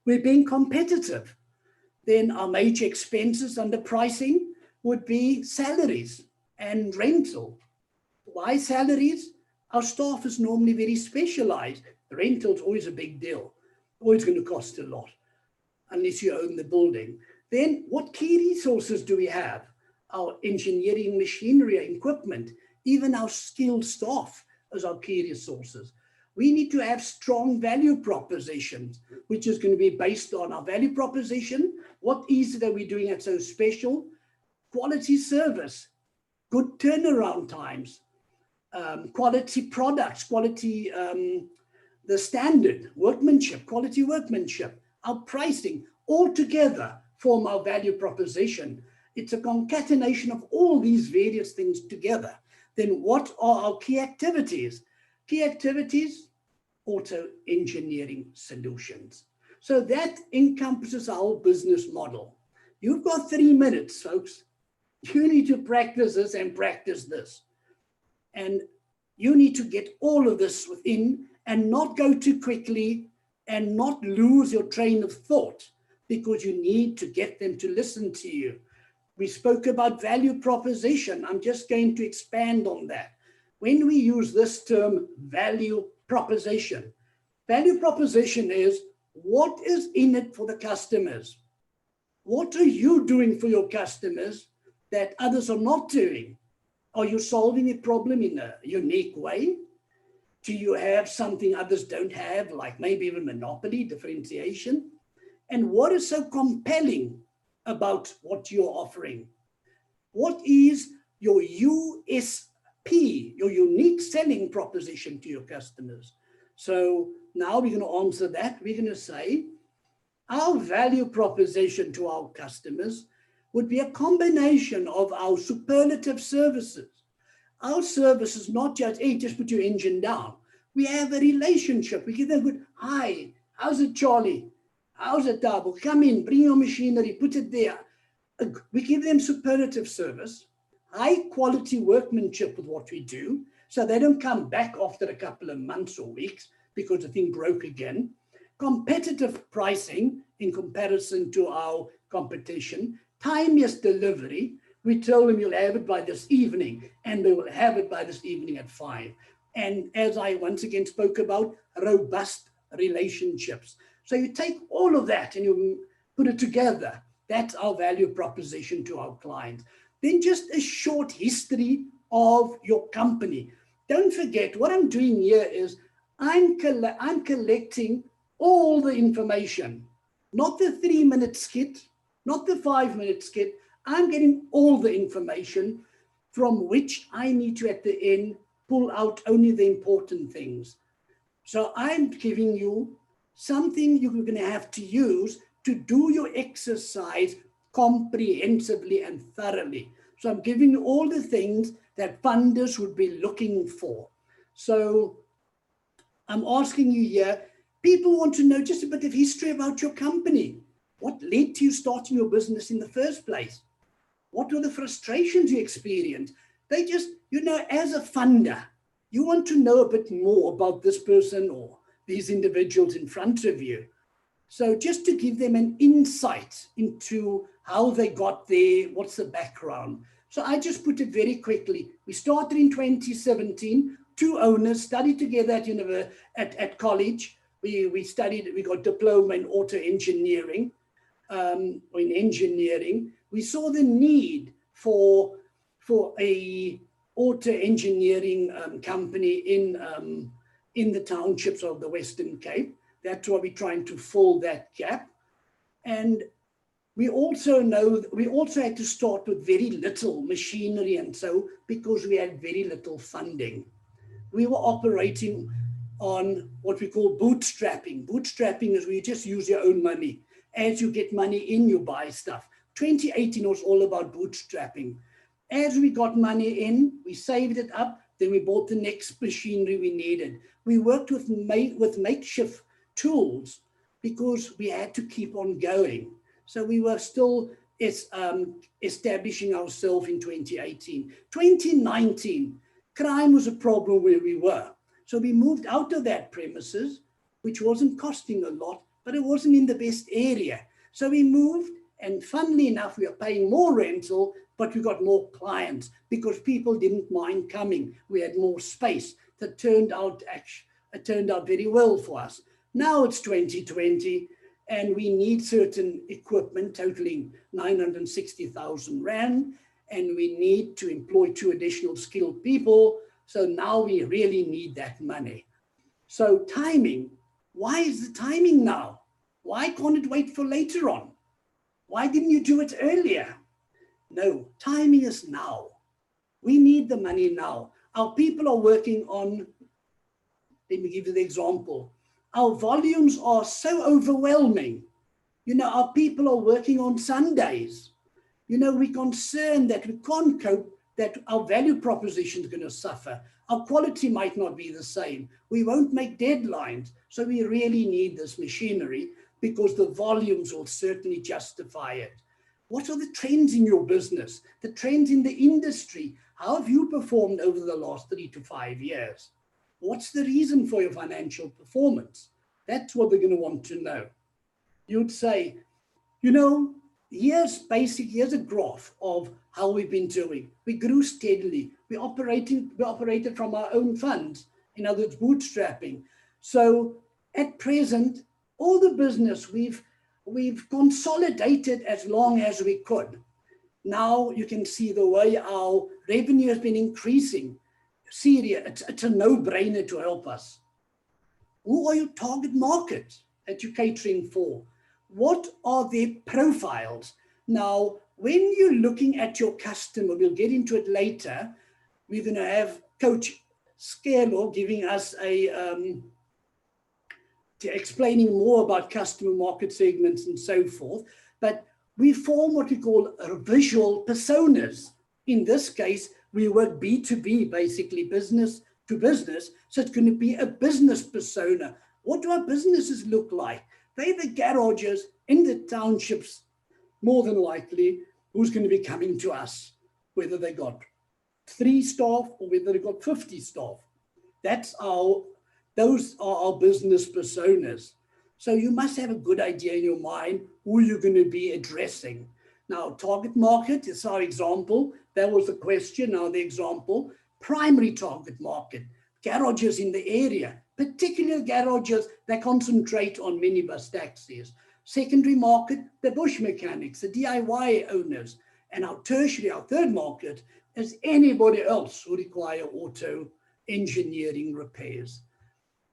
we're being competitive. Then our major expenses under pricing would be salaries and rental. Why salaries? Our staff is normally very specialized. The rental is always a big deal, always going to cost a lot, unless you own the building. Then what key resources do we have? Our engineering, machinery, equipment, even our skilled staff as our key resources. We need to have strong value propositions, which is going to be based on our value proposition. What is it that we're doing that's so special? Quality service, good turnaround times, quality products, quality, the standard, workmanship, quality workmanship, our pricing, all together form our value proposition. It's a concatenation of all these various things together. Then what are our key activities? Key activities, auto engineering solutions. So that encompasses our business model. You've got 3 minutes, folks. You need to practice this and practice this. And you need to get all of this within and not go too quickly and not lose your train of thought, because you need to get them to listen to you. We spoke about value proposition. I'm just going to expand on that. When we use this term value proposition is what is in it for the customers? What are you doing for your customers that others are not doing? Are you solving a problem in a unique way? Do you have something others don't have, like maybe even monopoly, differentiation? And what is so compelling about what you're offering? What is your USP, your unique selling proposition to your customers? So now we're going to answer that. We're going to say our value proposition to our customers would be a combination of our superlative services. Our service is not just, hey, just put your engine down. We have a relationship. We give them good, hi, how's it, Charlie? How's it, Tabo? Come in, bring your machinery, put it there. We give them superlative service, high quality workmanship with what we do, so they don't come back after a couple of months or weeks because the thing broke again. Competitive pricing in comparison to our competition. Timeous delivery. We tell them you'll have it by this evening, and they will have it by this evening at 5. And as I once again spoke about, robust relationships. So you take all of that and you put it together. That's our value proposition to our clients. Then just a short history of your company. Don't forget, what I'm doing here is I'm collecting all the information, not the 3-minute skit, not the 5-minute skit. I'm getting all the information from which I need to, at the end, pull out only the important things. So I'm giving you something you're going to have to use to do your exercise comprehensively and thoroughly. So I'm giving you all the things that funders would be looking for. So I'm asking you here, people want to know just a bit of history about your company. What led to you starting your business in the first place? What were the frustrations you experienced? They just, as a funder, you want to know a bit more about this person or these individuals in front of you. So just to give them an insight into how they got there, what's the background. So I just put it very quickly. We started in 2017, 2 owners studied together at college. We got diploma in auto engineering. or in engineering, we saw the need for a auto engineering company in the townships of the Western Cape. That's why we're trying to fill that gap. And we also had to start with very little machinery, and so because we had very little funding. We were operating on what we call bootstrapping. Bootstrapping is where you just use your own money. As you get money in, you buy stuff. 2018 was all about bootstrapping. As we got money in, we saved it up, then we bought the next machinery we needed. We worked with makeshift tools because we had to keep on going. So we were still establishing ourselves in 2018. 2019, crime was a problem where we were. So we moved out of that premises, which wasn't costing a lot, but it wasn't in the best area. So we moved, and funnily enough, we are paying more rental, but we got more clients because people didn't mind coming. We had more space. That turned out very well for us. Now it's 2020, and we need certain equipment totaling 960,000 Rand, and we need to employ 2 additional skilled people. So now we really need that money. So timing, why is the timing now? Why can't it wait for later on? Why didn't you do it earlier? No, timing is now. We need the money now. Our people are working on, let me give you the example. Our volumes are so overwhelming. You know, our people are working on Sundays. You know, we're concerned that we can't cope, that our value proposition is going to suffer. Our quality might not be the same. We won't make deadlines. So we really need this machinery because the volumes will certainly justify it. What are the trends in your business? The trends in the industry? How have you performed over the last 3 to 5 years? What's the reason for your financial performance? That's what they're going to want to know. You'd say, you know, here's a graph of how we've been doing. We grew steadily. We operated from our own funds, in other words, bootstrapping. So at present, all the business we've consolidated as long as we could. Now you can see the way our revenue has been increasing. Serious, it's a no-brainer to help us. Who are your target markets that you're catering for? What are their profiles? Now, when you're looking at your customer, we'll get into it later. We're going to have Coach Skelo giving us explaining more about customer market segments and so forth. But we form what we call visual personas. In this case, we work B2B, basically business to business. So it's going to be a business persona. What do our businesses look like? They're the garages in the townships, more than likely, who's going to be coming to us, whether they got 3 staff or whether they got 50 staff. Those are our business personas. So you must have a good idea in your mind who you're going to be addressing. Now, target market is our example. That was the question, now the example. Primary target market, garages in the area, particular garages that concentrate on minibus taxis. Secondary market, the bush mechanics, the DIY owners. And our tertiary, our third market, is anybody else who require auto engineering repairs.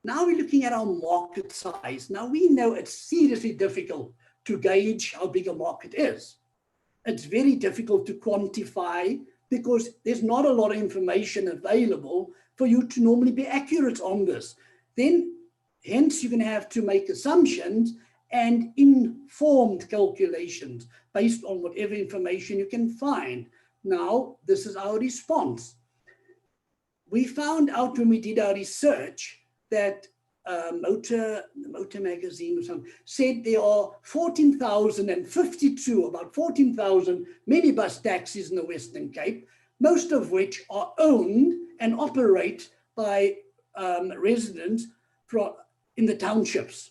Now we're looking at our market size. Now we know it's seriously difficult to gauge how big a market is. It's very difficult to quantify because there's not a lot of information available for you to normally be accurate on this. Then, hence, you're going to have to make assumptions and informed calculations based on whatever information you can find. Now, this is our response. We found out when we did our research that Motor Magazine or something said there are 14,052, about 14,000 minibus taxis in the Western Cape, most of which are owned and operate by residents in the townships.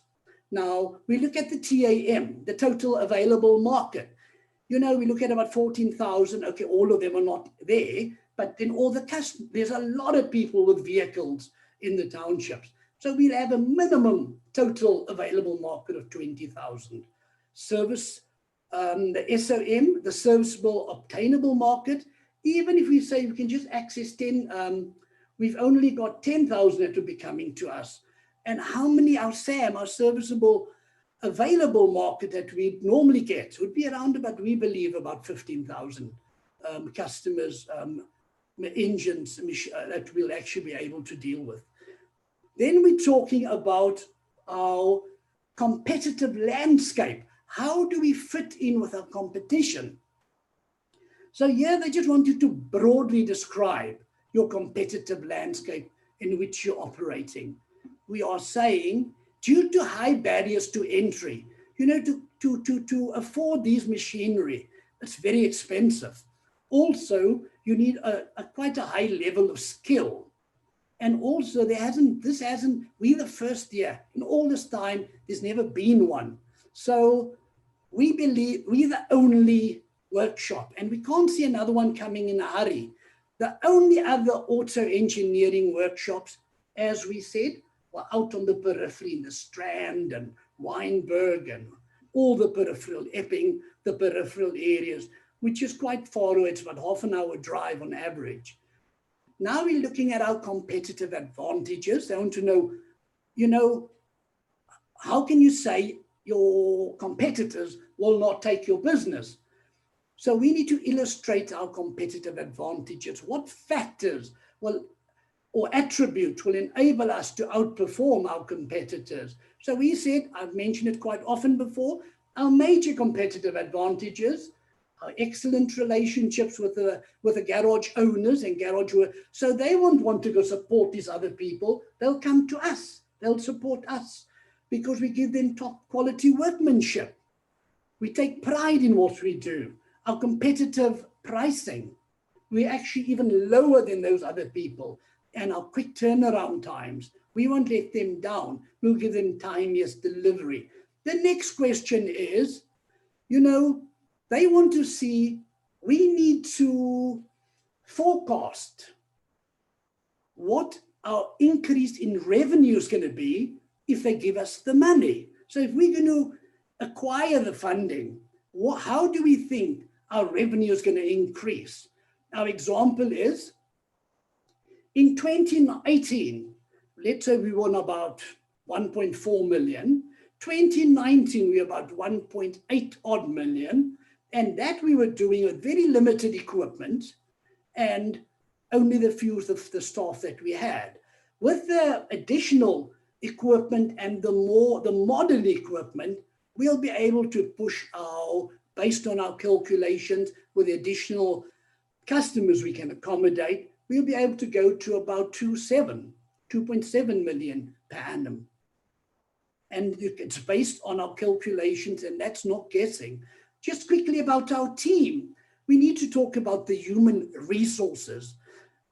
Now, we look at the TAM, the total available market. You know, we look at about 14,000. Okay, all of them are not there, but then all the customers, there's a lot of people with vehicles in the townships. So we'll have a minimum total available market of 20,000. Service the SOM, the serviceable obtainable market. Even if we say we can just access 10, we've only got 10,000 that will be coming to us. And how many our SAM, our serviceable available market that we normally get would be around about, we believe, about 15,000 customers, engines that we'll actually be able to deal with. Then we're talking about our competitive landscape. How do we fit in with our competition? So here they just want you to broadly describe your competitive landscape in which you're operating. We are saying, due to high barriers to entry, you know, to afford these machinery, it's very expensive. Also, you need quite a high level of skill. And also we're the first year. In all this time, there's never been one. So we believe we're the only workshop, and we can't see another one coming in a hurry. The only other auto engineering workshops, as we said, were out on the periphery in the Strand and Wynberg and all the peripheral, Epping, the peripheral areas, which is quite far away. It's about half an hour drive on average. Now we're looking at our competitive advantages. They want to know, you know, how can you say your competitors will not take your business? So we need to illustrate our competitive advantages. What factors or attributes will enable us to outperform our competitors? So we said, I've mentioned it quite often before, our major competitive advantages are excellent relationships with the garage owners and garage workers. So they won't want to go support these other people. They'll come to us. They'll support us because we give them top quality workmanship. We take pride in what we do. Our competitive pricing, we're actually even lower than those other people. And our quick turnaround times, we won't let them down. We'll give them timeliest delivery. The next question is, you know, they want to see, we need to forecast what our increase in revenue is going to be if they give us the money. So if we're going to acquire the funding, how do we think our revenue is going to increase? Our example is, in 2018, let's say we won about 1.4 million. 2019, we were about 1.8 odd million. And that we were doing with very limited equipment and only the few of the staff that we had. With the additional equipment and the modern equipment, we'll be able to push based on our calculations with the additional customers we can accommodate, we'll be able to go to about 2.7 million per annum. And it's based on our calculations, and that's not guessing. Just quickly about our team, we need to talk about the human resources.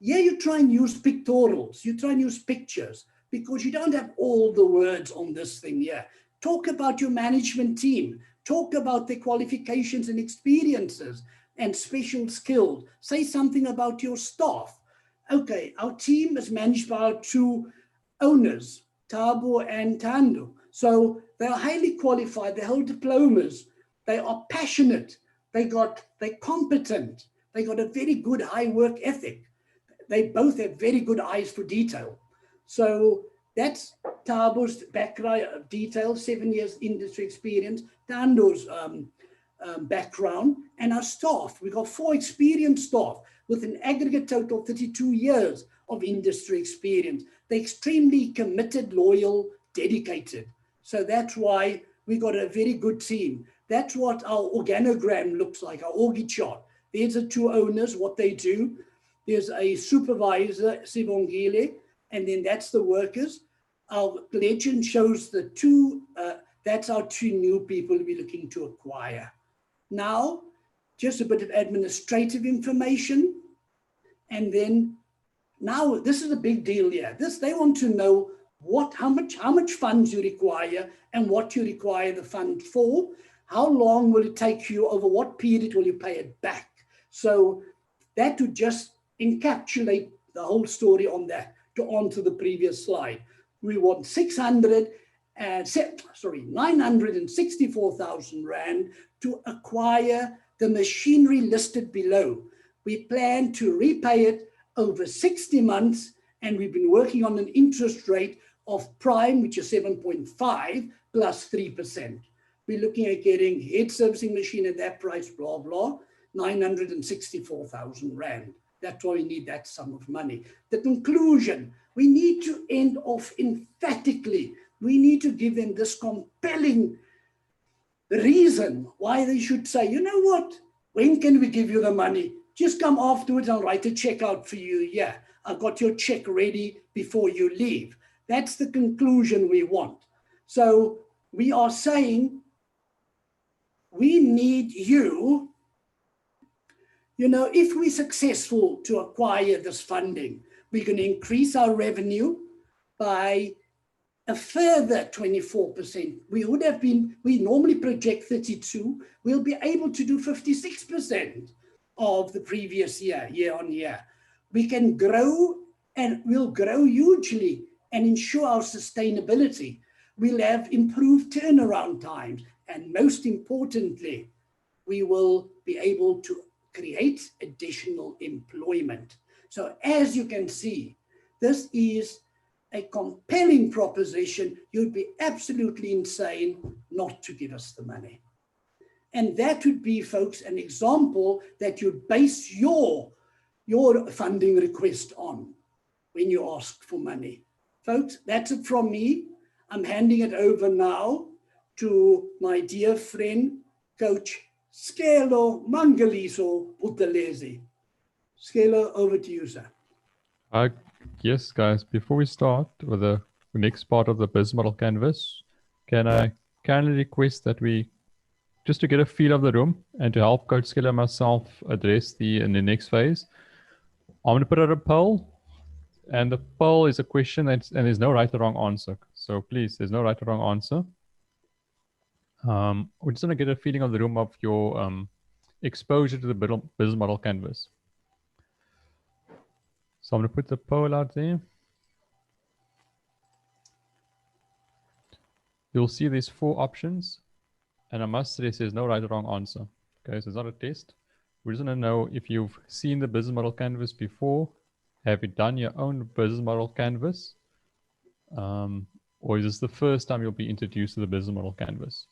Yeah, you try and use pictorials, you try and use pictures, because you don't have all the words on this thing here. Talk about your management team, talk about their qualifications and experiences and special skills. Say something about your staff. Okay, our team is managed by our two owners, Thabo and Thando. So they are highly qualified, they hold diplomas, they are passionate, they're competent, they got a very good high work ethic. They both have very good eyes for detail. So that's Thabo's background of detail, 7 years industry experience, Thando's background, and our staff. We've got 4 experienced staff with an aggregate total of 32 years of industry experience. They're extremely committed, loyal, dedicated. So that's why we got a very good team. That's what our organogram looks like, our org chart. There's the 2 owners, what they do. There's a supervisor, Sibongile, and then that's the workers. Our legend shows the 2, that's our 2 new people we're looking to acquire. Now, just a bit of administrative information. And then now this is a big deal here. They want to know how much funds you require and what you require the fund for. How long will it take you? Over what period will you pay it back? So that would just encapsulate the whole story on that. To onto the previous slide, we want 964,000 Rand to acquire the machinery listed below. We plan to repay it over 60 months, and we've been working on an interest rate of prime, which is 7.5 plus 3%. We're looking at getting head servicing machine at that price, blah, blah, 964,000 Rand. That's why we need that sum of money. The conclusion, we need to end off emphatically. We need to give them this compelling reason why they should say, you know what, when can we give you the money? Just come afterwards, I'll write a check out for you. Yeah, I've got your check ready before you leave. That's the conclusion we want. So we are saying we need you. You know, if we're successful to acquire this funding, we're going to increase our revenue by a further 24%. We normally project 32. We'll be able to do 56% of the previous year, year on year. We can grow, and we'll grow hugely and ensure our sustainability. We'll have improved turnaround times. And most importantly, we will be able to create additional employment. So as you can see, this is a compelling proposition. You'd be absolutely insane not to give us the money. And that would be, folks, an example that you'd base your funding request on when you ask for money. Folks, that's it from me. I'm handing it over now to my dear friend, Coach Skelo Mangaliso Buthelezi. Skelo, over to you, sir. Yes, guys, before we start with the next part of the business model canvas, can I kindly request that we, just to get a feel of the room and to help Coach Skelo and myself address in the next phase, I'm going to put out a poll, and the poll is a question and there's no right or wrong answer. So please, there's no right or wrong answer. We're just going to get a feeling of the room of your exposure to the business model canvas. So I'm going to put the poll out there. You'll see there's 4 options, and I must stress there's no right or wrong answer. Okay, so it's not a test. We're just going to know if you've seen the business model canvas before. Have you done your own business model canvas? Or is this the first time you'll be introduced to the business model canvas?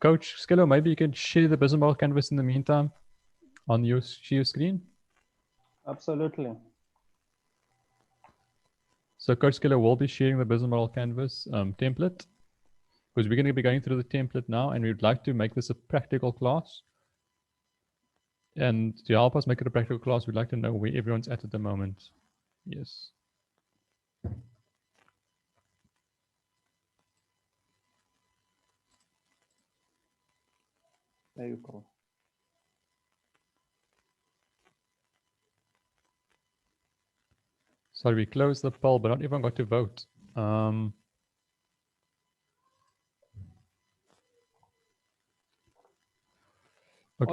Coach Skelo, maybe you can share the business model canvas in the meantime on your screen. Absolutely. So Coach Skelo will be sharing the business model canvas template, because we're going to be going through the template now, and we'd like to make this a practical class. And to help us make it a practical class, we'd like to know where everyone's at the moment. Yes. There you go. Sorry, we closed the poll, but not everyone got to vote. Okay,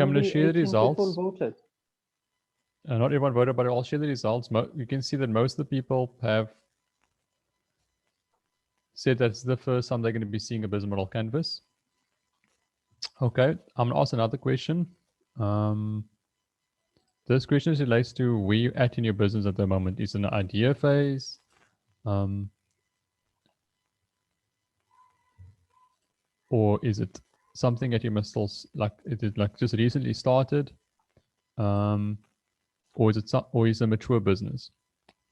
I'm going to share the results. People voted. Not everyone voted, but I'll share the results. You can see that most of the people have said that's the first time they're going to be seeing a business model canvas. Okay, I'm going to ask another question. This question relates to where you're at in your business at the moment. Is it an idea phase? Or is it something that you must still, like, it is like just recently started? Or is it a mature business?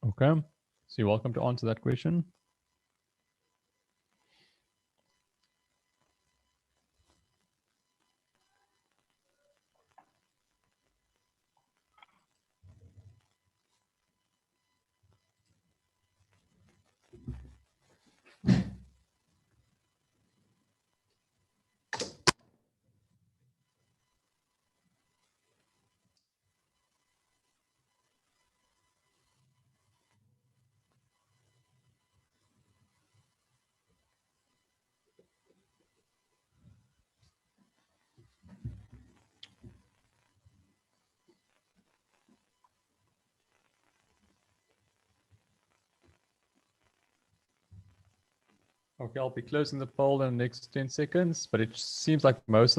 Okay, so you're welcome to answer that question. Okay, I'll be closing the poll in the next 10 seconds, but it seems like most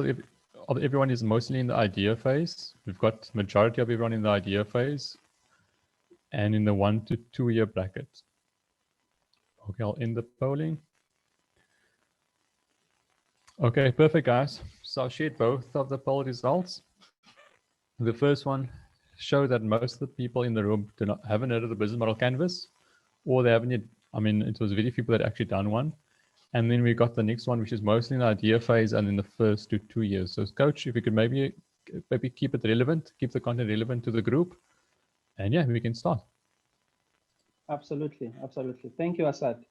everyone is mostly in the idea phase. We've got majority of everyone in the idea phase and in the 1 to 2 year bracket. Okay, I'll end the polling. Okay, perfect, guys. So I'll share both of the poll results. The first one showed that most of the people in the room haven't heard of the business model canvas, or they haven't yet. I mean, it was very few people that actually done one. And then we got the next one, which is mostly in the idea phase and in the first to 2 years. So coach, if you could maybe keep it relevant, keep the content relevant to the group. And yeah, we can start. Absolutely, absolutely. Thank you, Asad.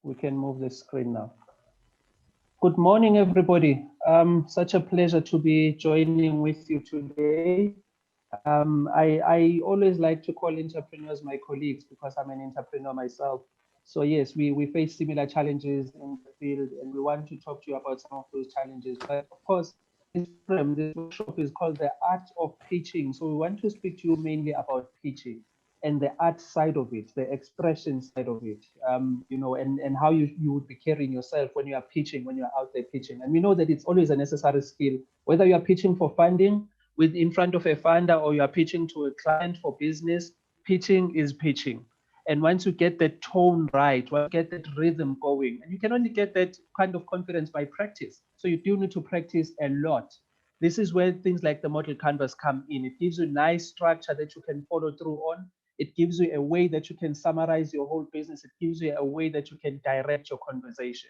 We can move the screen now. Good morning, everybody. Such a pleasure to be joining with you today. I always like to call entrepreneurs my colleagues because I'm an entrepreneur myself. So yes, we face similar challenges in the field, and we want to talk to you about some of those challenges. But of course, this workshop is called the Art of Pitching. So we want to speak to you mainly about pitching and the art side of it, the expression side of it, you know, and how you would be carrying yourself when you are pitching, when you're out there pitching. And we know that it's always a necessary skill, whether you are pitching for funding in front of a funder or you are pitching to a client for business. Pitching is pitching. And once you get that tone right, once you get that rhythm going, and you can only get that kind of confidence by practice. So you do need to practice a lot. This is where things like the model canvas come in. It gives you nice structure that you can follow through on. It gives you a way that you can summarize your whole business. It gives you a way that you can direct your conversation.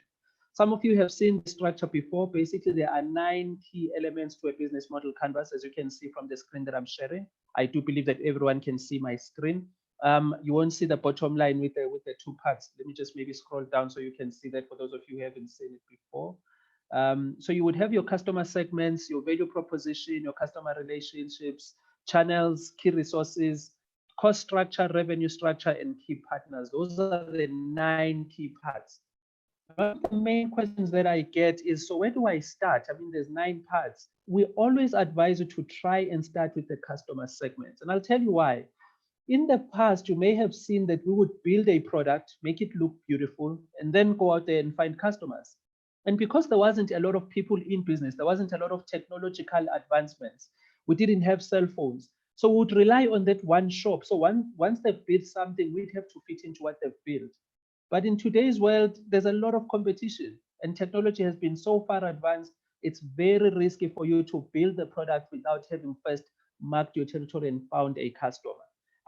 Some of you have seen the structure before. Basically, there are 9 key elements to a business model canvas, as you can see from the screen that I'm sharing. I do believe that everyone can see my screen. You won't see the bottom line with the 2 parts. Let me just maybe scroll down so you can see that for those of you who haven't seen it before. So you would have your customer segments, your value proposition, your customer relationships, channels, key resources, cost structure, revenue structure, and key partners. Those are the 9 key parts. One of the main questions that I get is, so where do I start? I mean, there's 9 parts. We always advise you to try and start with the customer segments. And I'll tell you why. In the past, you may have seen that we would build a product, make it look beautiful, and then go out there and find customers. And because there wasn't a lot of people in business, there wasn't a lot of technological advancements, we didn't have cell phones. So we would rely on that one shop. So once they've built something, we'd have to fit into what they've built. But in today's world, there's a lot of competition and technology has been so far advanced, it's very risky for you to build the product without having first marked your territory and found a customer.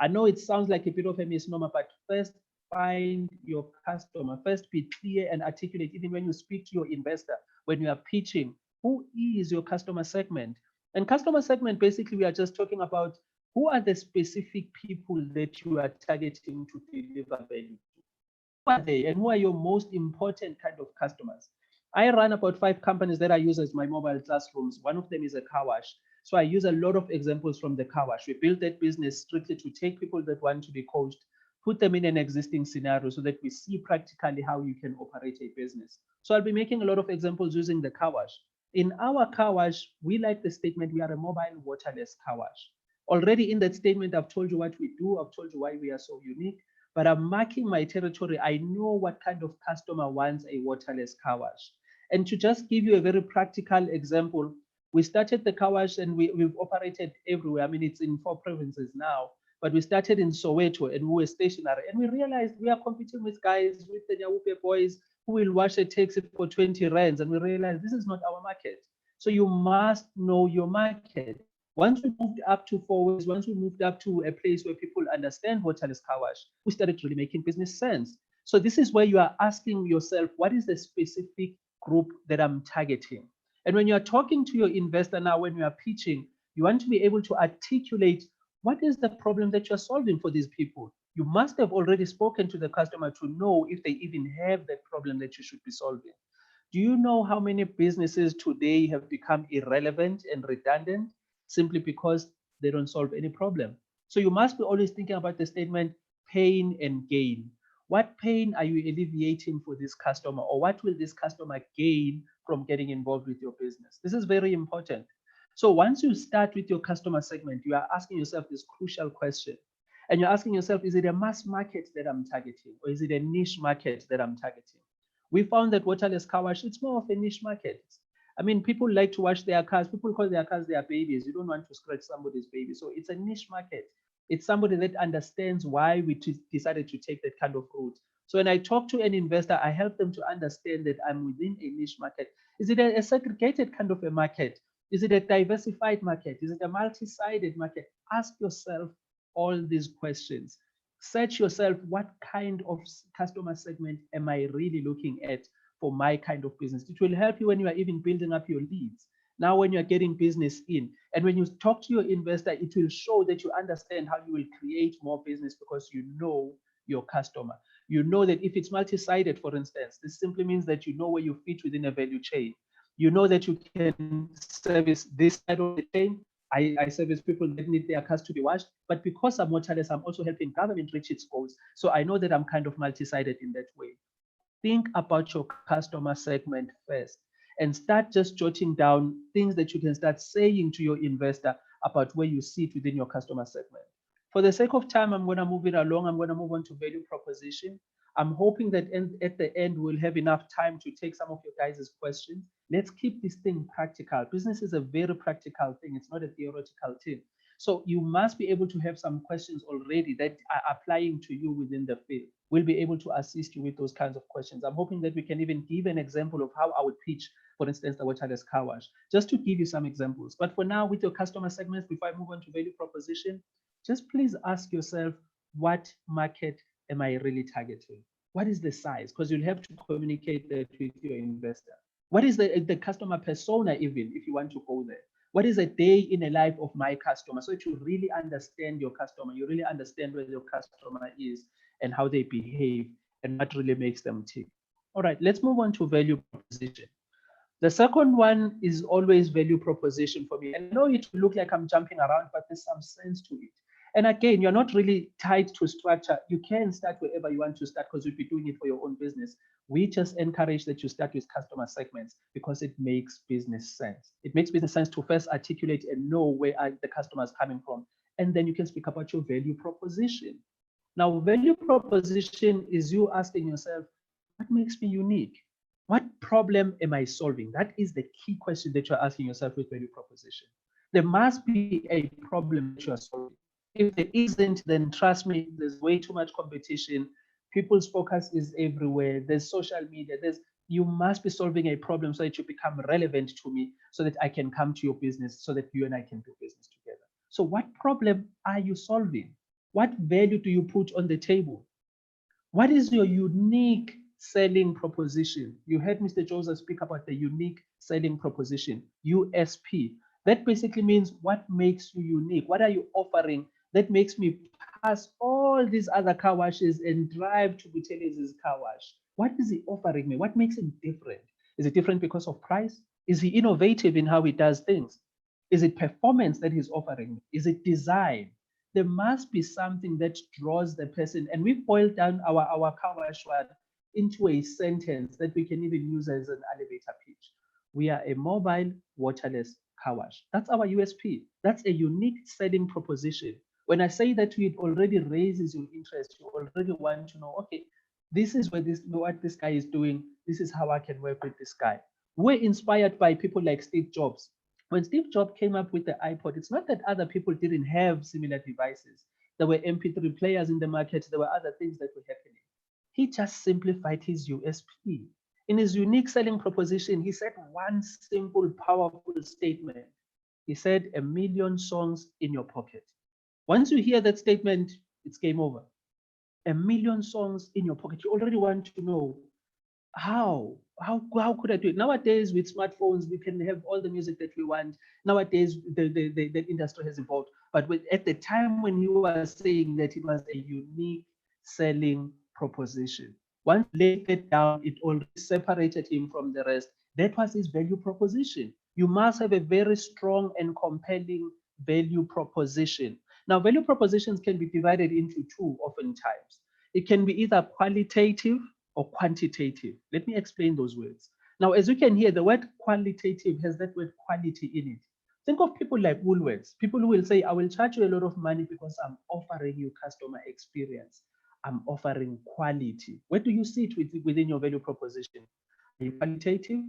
I know it sounds like a bit of a misnomer, but first find your customer. First be clear and articulate, even when you speak to your investor, when you are pitching, who is your customer segment? And customer segment, basically, we are just talking about who are the specific people that you are targeting to deliver value to. Who are they and who are your most important kind of customers? I run about 5 companies that I use as my mobile classrooms. One of them is a car wash. So I use a lot of examples from the car wash. We built that business strictly to take people that want to be coached, put them in an existing scenario so that we see practically how you can operate a business. So I'll be making a lot of examples using the car wash. In our car wash, we like the statement, we are a mobile waterless car wash. Already in that statement, I've told you what we do. I've told you why we are so unique, but I'm marking my territory. I know what kind of customer wants a waterless car wash. And to just give you a very practical example, we started the car wash and we've operated everywhere. I mean, it's in 4 provinces now, but we started in Soweto and we were stationary. And we realized we are competing with guys, with the Nyawupe boys who will wash a taxi for 20 rands. And we realized this is not our market. So you must know your market. Once we moved up to 4 ways, once we moved up to a place where people understand waterless car wash, we started really making business sense. So this is where you are asking yourself, what is the specific group that I'm targeting? And when you are talking to your investor now, when you are pitching, you want to be able to articulate what is the problem that you're solving for these people. You must have already spoken to the customer to know if they even have that problem that you should be solving. Do you know how many businesses today have become irrelevant and redundant simply because they don't solve any problem? So you must be always thinking about the statement, pain and gain. What pain are you alleviating for this customer, or what will this customer gain from getting involved with your business? This is very important. So once you start with your customer segment, you are asking yourself this crucial question. And you're asking yourself, is it a mass market that I'm targeting, or is it a niche market that I'm targeting? We found that waterless car wash, it's more of a niche market. I mean, people like to wash their cars. People call their cars their babies. You don't want to scratch somebody's baby. So it's a niche market. It's somebody that understands why we decided to take that kind of route. So when I talk to an investor, I help them to understand that I'm within a niche market. Is it a segregated kind of a market? Is it a diversified market? Is it a multi-sided market? Ask yourself all these questions. Search yourself, what kind of customer segment am I really looking at for my kind of business? It will help you when you are even building up your leads. Now, when you're getting business in, and when you talk to your investor, it will show that you understand how you will create more business because you know your customer. You know that if it's multi-sided, for instance, this simply means that you know where you fit within a value chain. You know that you can service this side of the chain. I service people that need their cars to be washed, but because I'm Waterless, I'm also helping government reach its goals. So I know that I'm kind of multi-sided in that way. Think about your customer segment first and start just jotting down things that you can start saying to your investor about where you sit within your customer segment. For the sake of time, I'm going to move it along. I'm going to move on to value proposition. I'm hoping that at the end, we'll have enough time to take some of your guys' questions. Let's keep this thing practical. Business is a very practical thing. It's not a theoretical thing. So you must be able to have some questions already that are applying to you within the field. We'll be able to assist you with those kinds of questions. I'm hoping that we can even give an example of how I would pitch, for instance, the Waterless Car Wash, just to give you some examples. But for now, with your customer segments, before I move on to value proposition, just please ask yourself, what market am I really targeting? What is the size? Because you'll have to communicate that with your investor. What is the customer persona, even if you want to go there? What is a day in a life of my customer? So that you really understand your customer, you really understand where your customer is and how they behave and what really makes them tick. All right, let's move on to value proposition. The second one is always value proposition for me. I know it will look like I'm jumping around, but there's some sense to it. And again, you're not really tied to structure. You can start wherever you want to start because you'll be doing it for your own business. We just encourage that you start with customer segments because it makes business sense. It makes business sense to first articulate and know where the customer is coming from. And then you can speak about your value proposition. Now, value proposition is you asking yourself, what makes me unique? What problem am I solving? That is the key question that you're asking yourself with value proposition. There must be a problem that you are solving. If there isn't, then trust me, there's way too much competition. People's focus is everywhere. There's social media. You must be solving a problem so that you become relevant to me, so that I can come to your business, so that you and I can do business together. So what problem are you solving? What value do you put on the table? What is your unique selling proposition? You heard Mr. Joseph speak about the unique selling proposition, USP. That basically means what makes you unique? What are you offering that makes me pass all these other car washes and drive to Buthelez's car wash? What is he offering me? What makes him different? Is it different because of price? Is he innovative in how he does things? Is it performance that he's offering me? Is it design? There must be something that draws the person. And we've boiled down our car wash one into a sentence that we can even use as an elevator pitch. We are a mobile waterless car wash. That's our USP. That's a unique selling proposition. When I say that, it already raises your interest. You already want to know, okay, this is what this guy is doing. This is how I can work with this guy. We're inspired by people like Steve Jobs. When Steve Jobs came up with the iPod, it's not that other people didn't have similar devices. There were MP3 players in the market. There were other things that were happening. He just simplified his USP. In his unique selling proposition, he said one simple, powerful statement. He said, 1 million songs in your pocket. Once you hear that statement, it's game over. 1 million songs in your pocket. You already want to know how could I do it? Nowadays, with smartphones, we can have all the music that we want. Nowadays, the industry has evolved. But at the time when he was saying that, it was a unique selling proposition. Once he laid it down, it already separated him from the rest. That was his value proposition. You must have a very strong and compelling value proposition. Now, value propositions can be divided into two oftentimes. It can be either qualitative or quantitative. Let me explain those words. Now, as you can hear, the word qualitative has that word quality in it. Think of people like Woolworths. People who will say, I will charge you a lot of money because I'm offering you customer experience. I'm offering quality. Where do you sit within your value proposition? Are you qualitative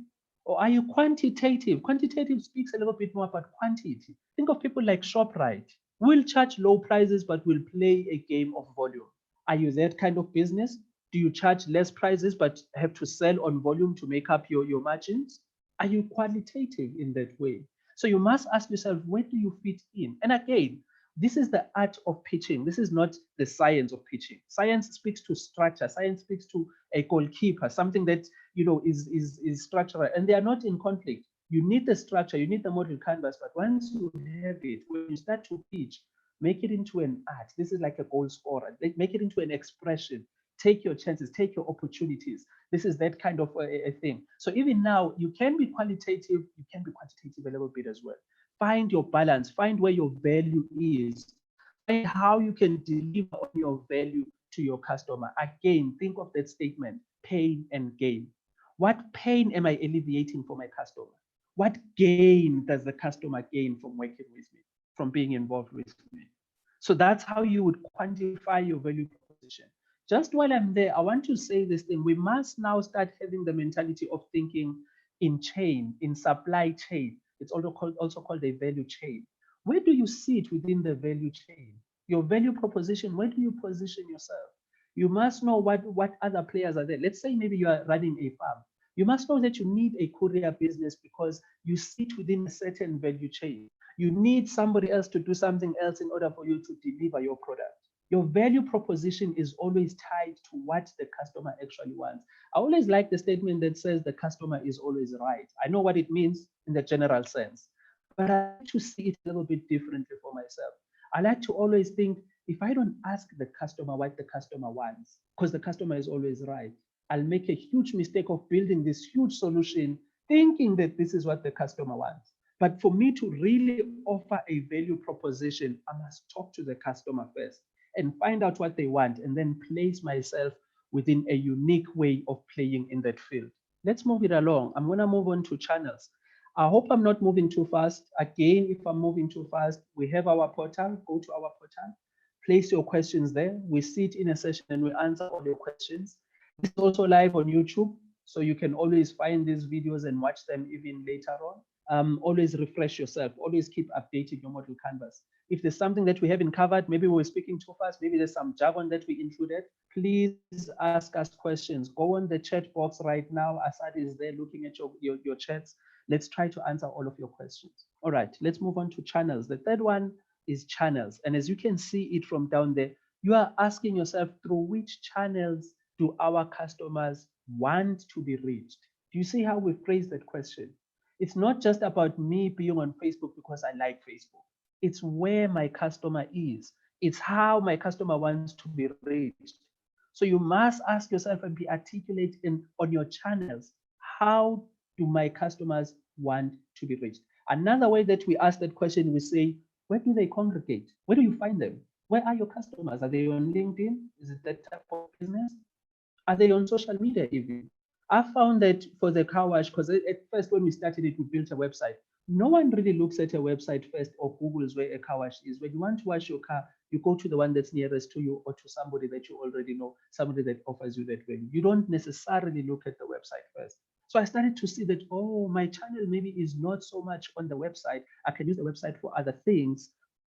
Or are you quantitative? Quantitative speaks a little bit more about quantity. Think of people like ShopRite. We'll charge low prices, but we'll play a game of volume. Are you that kind of business? Do you charge less prices, but have to sell on volume to make up your margins? Are you qualitative in that way? So you must ask yourself, where do you fit in? And again, this is the art of pitching. This is not the science of pitching. Science speaks to structure. Science speaks to a goalkeeper, something that is structural, and they are not in conflict. You need the structure, you need the model canvas, but once you have it, when you start to pitch, make it into an art. This is like a goal scorer. Make it into an expression. Take your chances, take your opportunities. This is that kind of a thing. So even now, you can be qualitative, you can be quantitative a little bit as well. Find your balance, find where your value is, find how you can deliver on your value to your customer. Again, think of that statement, pain and gain. What pain am I alleviating for my customer? What gain does the customer gain from working with me, from being involved with me? So that's how you would quantify your value proposition. Just while I'm there, I want to say this thing. We must now start having the mentality of thinking in chain, in supply chain. It's also called a value chain. Where do you sit within the value chain? Your value proposition, where do you position yourself? You must know what other players are there. Let's say maybe you are running a farm. You must know that you need a courier business because you sit within a certain value chain. You need somebody else to do something else in order for you to deliver your product. Your value proposition is always tied to what the customer actually wants. I always like the statement that says the customer is always right. I know what it means in the general sense, but I like to see it a little bit differently for myself. I like to always think, if I don't ask the customer what the customer wants, because the customer is always right, I'll make a huge mistake of building this huge solution thinking that this is what the customer wants. But for me to really offer a value proposition, I must talk to the customer first and find out what they want, and then place myself within a unique way of playing in that field. Let's move it along. I'm gonna move on to channels. I hope I'm not moving too fast. Again, if I'm moving too fast, we have our portal. Go to our portal, place your questions there. We sit in a session and we answer all your questions. This is also live on YouTube, so you can always find these videos and watch them even later on. Always refresh yourself, always keep updating your model canvas. If there's something that we haven't covered, maybe we're speaking too fast, maybe there's some jargon that we included, please ask us questions. Go on the chat box right now. Asad is there looking at your chats. Let's try to answer all of your questions. All right, let's move on to channels. The third one is channels. And as you can see it from down there, you are asking yourself, through which channels do our customers want to be reached? Do you see how we phrase that question? It's not just about me being on Facebook because I like Facebook. It's where my customer is. It's how my customer wants to be reached. So you must ask yourself and be articulate on your channels. How do my customers want to be reached? Another way that we ask that question, we say, where do they congregate? Where do you find them? Where are your customers? Are they on LinkedIn? Is it that type of business? Are they on social media even? I found that for the car wash, because at first when we started it, we built a website. No one really looks at a website first or Googles where a car wash is. When you want to wash your car, you go to the one that's nearest to you or to somebody that you already know, somebody that offers you that value. You don't necessarily look at the website first. So I started to see that, oh, my channel maybe is not so much on the website. I can use the website for other things,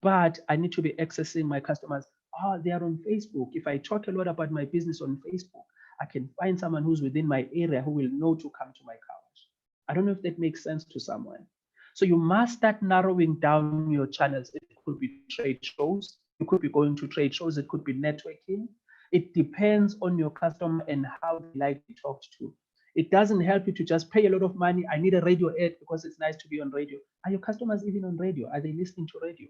but I need to be accessing my customers. Oh, they are on Facebook. If I talk a lot about my business on Facebook, I can find someone who's within my area who will know to come to my car wash. I don't know if that makes sense to someone. So you must start narrowing down your channels. It could be trade shows. You could be going to trade shows. It could be networking. It depends on your customer and how they like to be talked to. It doesn't help you to just pay a lot of money. I need a radio ad because it's nice to be on radio. Are your customers even on radio? Are they listening to radio?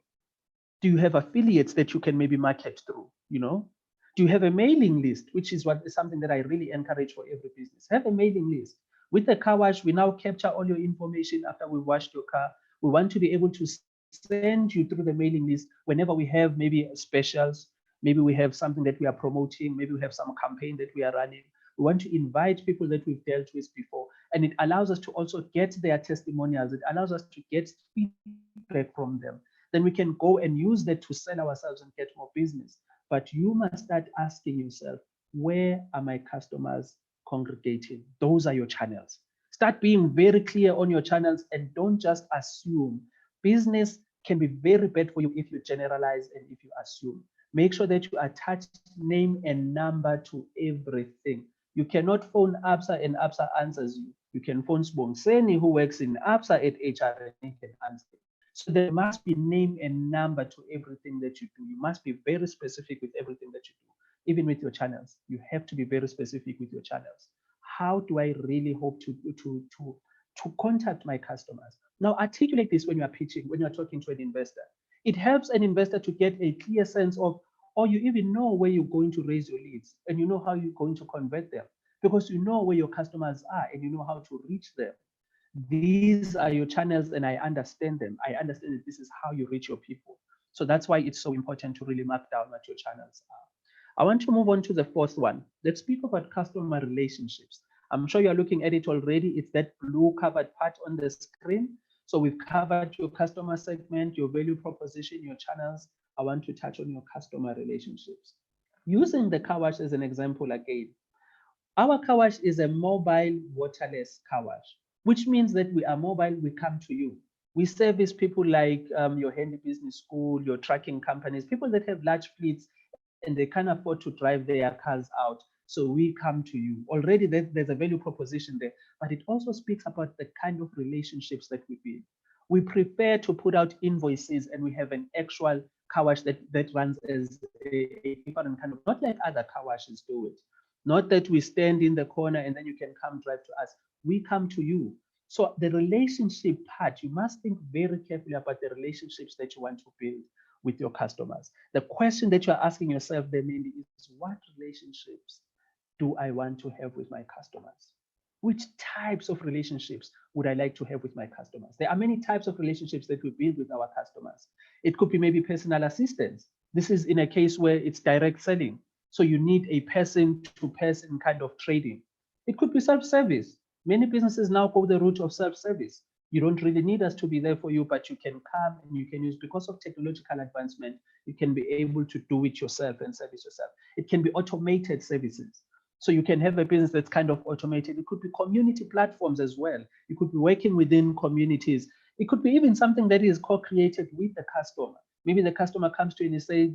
Do you have affiliates that you can maybe market through? Do you have a mailing list, which is something that I really encourage for every business? Have a mailing list. With the car wash, we now capture all your information after we washed your car. We want to be able to send you through the mailing list whenever we have maybe specials, maybe we have something that we are promoting, maybe we have some campaign that we are running. We want to invite people that we've dealt with before. And it allows us to also get their testimonials. It allows us to get feedback from them. Then we can go and use that to sell ourselves and get more business. But you must start asking yourself, where are my customers congregating? Those are your channels. Start being very clear on your channels and don't just assume. Business can be very bad for you if you generalize and if you assume. Make sure that you attach name and number to everything. You cannot phone ABSA and ABSA answers you. You can phone Sbongiseni, who works in ABSA at HR, and he can answer. So there must be name and number to everything that you do. You must be very specific with everything that you do, even with your channels. You have to be very specific with your channels. How do I really hope to contact my customers? Now, articulate this when you are pitching, when you are talking to an investor. It helps an investor to get a clear sense of, or you even know where you're going to raise your leads and you know how you're going to convert them because you know where your customers are and you know how to reach them. These are your channels and I understand them. I understand that this is how you reach your people. So that's why it's so important to really mark down what your channels are. I want to move on to the fourth one. Let's speak about customer relationships. I'm sure you're looking at it already. It's that blue covered part on the screen. So we've covered your customer segment, your value proposition, your channels. I want to touch on your customer relationships. Using the car wash as an example again, our car wash is a mobile waterless car wash, which means that we are mobile, we come to you. We service people like your handy business school, your trucking companies, people that have large fleets and they can't afford to drive their cars out. So we come to you. Already there's a value proposition there, but it also speaks about the kind of relationships that we build. We prefer to put out invoices and we have an actual car wash that runs as a different kind of, not like other car washes do it. Not that we stand in the corner and then you can come drive to us. We come to you. So the relationship part, you must think very carefully about the relationships that you want to build with your customers. The question that you're asking yourself then is, what relationships do I want to have with my customers? Which types of relationships would I like to have with my customers? There are many types of relationships that we build with our customers. It could be maybe personal assistance. This is in a case where it's direct selling. So you need a person-to-person kind of trading. It could be self-service. Many businesses now go the route of self-service. You don't really need us to be there for you, but you can come and you can use, because of technological advancement, you can be able to do it yourself and service yourself. It can be automated services. So you can have a business that's kind of automated. It could be community platforms as well. You could be working within communities. It could be even something that is co-created with the customer. Maybe the customer comes to you and you say,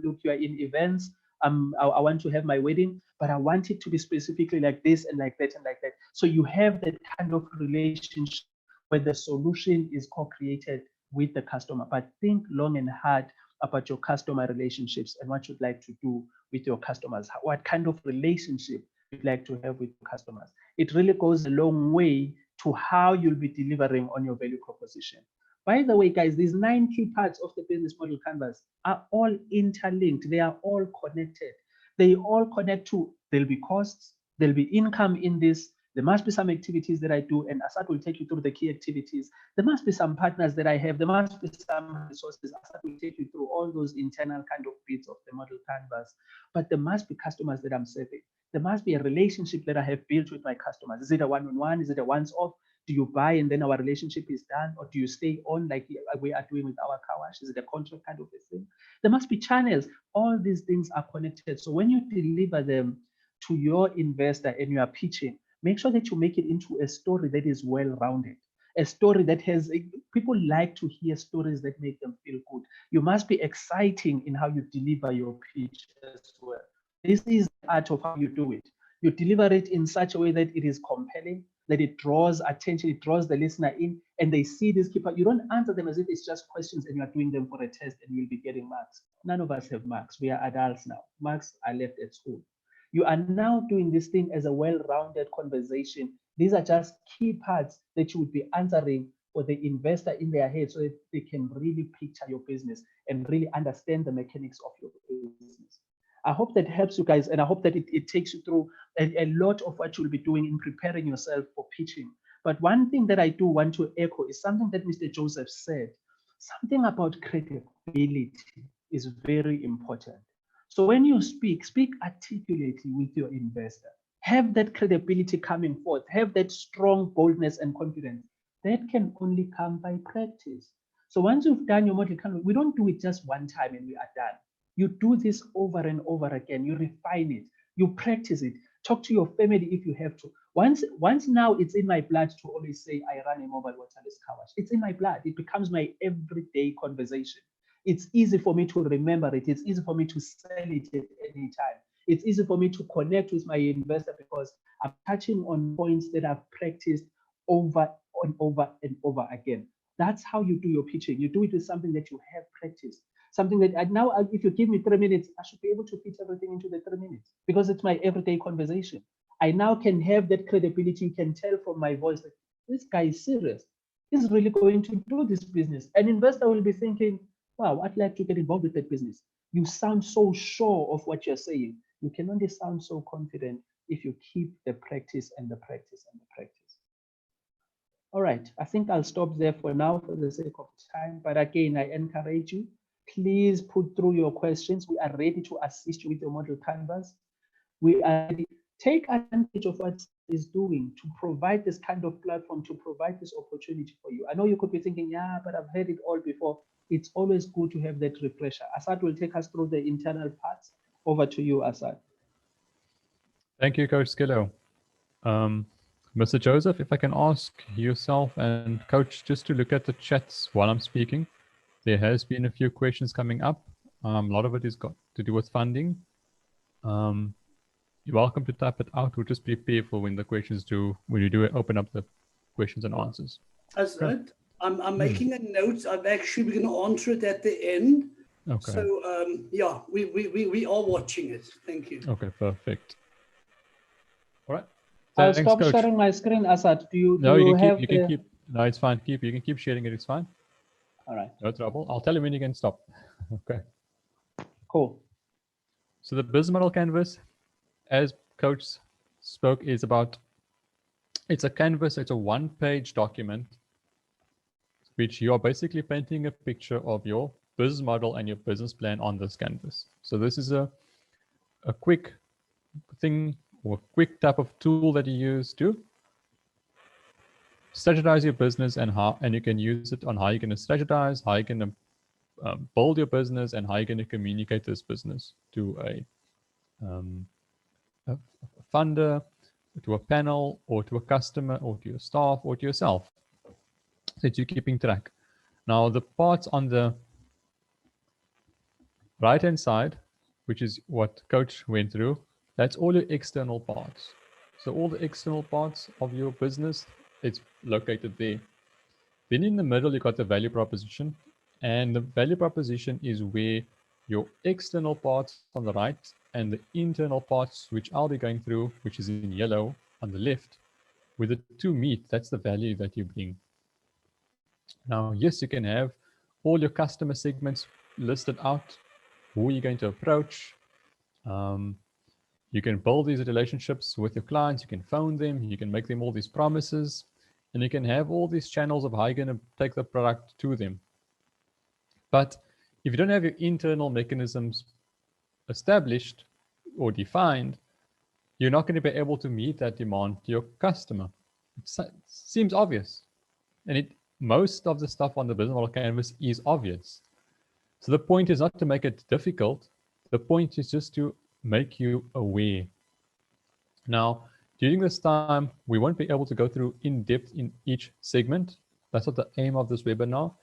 look, you are in events. I want to have my wedding, but I want it to be specifically like this and like that and like that. So you have that kind of relationship where the solution is co-created with the customer. But think long and hard about your customer relationships and what you'd like to do with your customers. What kind of relationship you'd like to have with your customers. It really goes a long way to how you'll be delivering on your value proposition. By the way, guys, these 9 key parts of the business model canvas are all interlinked. They are all connected. They all connect to, there'll be costs, there'll be income in this. There must be some activities that I do, and Asad will take you through the key activities. There must be some partners that I have. There must be some resources. Asad will take you through all those internal kind of bits of the model canvas. But there must be customers that I'm serving. There must be a relationship that I have built with my customers. Is it a one-on-one? Is it a once-off? Do you buy and then our relationship is done? Or do you stay on like we are doing with our car wash? Is it a contract kind of a thing? There must be channels. All these things are connected. So when you deliver them to your investor and you are pitching, make sure that you make it into a story that is well-rounded. A story that has, people like to hear stories that make them feel good. You must be exciting in how you deliver your pitch as well. This is the art of how you do it. You deliver it in such a way that it is compelling, that it draws attention, it draws the listener in, and they see this keeper. You don't answer them as if it's just questions and you are doing them for a test and you'll be getting marks. None of us have marks. We are adults now. Marks are left at school. You are now doing this thing as a well-rounded conversation. These are just key parts that you would be answering for the investor in their head so that they can really picture your business and really understand the mechanics of your business. I hope that helps you guys, and I hope that it takes you through a lot of what you'll be doing in preparing yourself for pitching. But one thing that I do want to echo is something that Mr. Joseph said. Something about credibility is very important. So when you speak articulately with your investor. Have that credibility coming forth. Have that strong boldness and confidence. That can only come by practice. So once you've done your model canvas, we don't do it just one time and we are done. You do this over and over again. You refine it. You practice it. Talk to your family if you have to. Once now it's in my blood to always say I run a mobile waterless car wash. It's in my blood. It becomes my everyday conversation. It's easy for me to remember it. It's easy for me to sell it at any time. It's easy for me to connect with my investor because I'm touching on points that I've practiced over and over and over again. That's how you do your pitching. You do it with something that you have practiced. Something that now, if you give me 3 minutes, I should be able to fit everything into the 3 minutes because it's my everyday conversation. I now can have that credibility. You can tell from my voice that this guy is serious. He's really going to do this business. An investor will be thinking, wow, I'd like to get involved with that business. You sound so sure of what you're saying. You can only sound so confident if you keep the practice and the practice and the practice. All right, I think I'll stop there for now for the sake of time. But again, I encourage you, please put through your questions. We are ready to assist you with your model canvas. We are ready. Take advantage of what is doing to provide this kind of platform, to provide this opportunity for you. I know you could be thinking, yeah, but I've heard it all before. It's always good to have that refresher. Asad will take us through the internal parts. Over to you, Asad. Thank you, Coach Skillo. Mr. Joseph, if I can ask yourself and Coach just to look at the chats while I'm speaking. There has been a few questions coming up. A lot of it has got to do with funding. You're welcome to type it out. We'll just prepare for when the questions when you do open up the questions and answers. Asad, I'm making a note. I'm actually going to answer it at the end. Okay. So yeah, we are watching it. Thank you. Okay, perfect. All right. I'll Thanks, stop Coach. sharing my screen, Asad. No, you can keep. No, it's fine. You can keep sharing it. It's fine. All right. No trouble. I'll tell you when you can stop. Okay. Cool. So the business model canvas, as Coach spoke, is about. It's a canvas. It's a one-page document, which you are basically painting a picture of your business model and your business plan on this canvas. So this is a quick thing or a quick type of tool that you use to strategize your business and you can use it on how you're going to strategize, how you're going to build your business, and how you're going to communicate this business to a funder, to a panel, or to a customer, or to your staff, or to yourself, so that you're keeping track. Now, the parts on the right-hand side, which is what Coach went through, that's all your external parts. So all the external parts of your business, it's located there. Then in the middle, you got the value proposition. And the value proposition is where your external parts on the right and the internal parts, which I'll be going through, which is in yellow on the left, where the two meet, that's the value that you bring. Now, yes, you can have all your customer segments listed out, who you're going to approach. You can build these relationships with your clients. You can phone them. You can make them all these promises. And you can have all these channels of how you're going to take the product to them. But if you don't have your internal mechanisms established or defined, you're not going to be able to meet that demand to your customer. It seems obvious. And most of the stuff on the business model canvas is obvious. So the point is not to make it difficult. The point is just to make you aware. Now, during this time, we won't be able to go through in depth in each segment. That's not the aim of this webinar.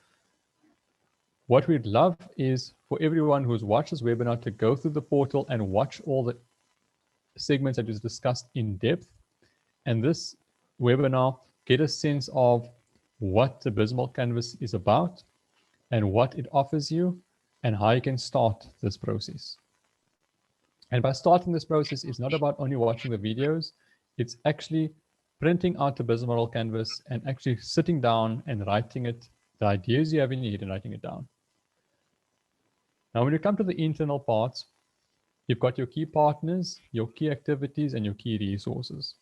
What we'd love is for everyone who's watched this webinar to go through the portal and watch all the segments that is discussed in depth. And this webinar, get a sense of what the business model canvas is about and what it offers you and how you can start this process. And by starting this process, it's not about only watching the videos. It's actually printing out the business model canvas and actually sitting down and writing it, the ideas you have in your head, and writing it down. Now, when you come to the internal parts, you've got your key partners, your key activities, and your key resources.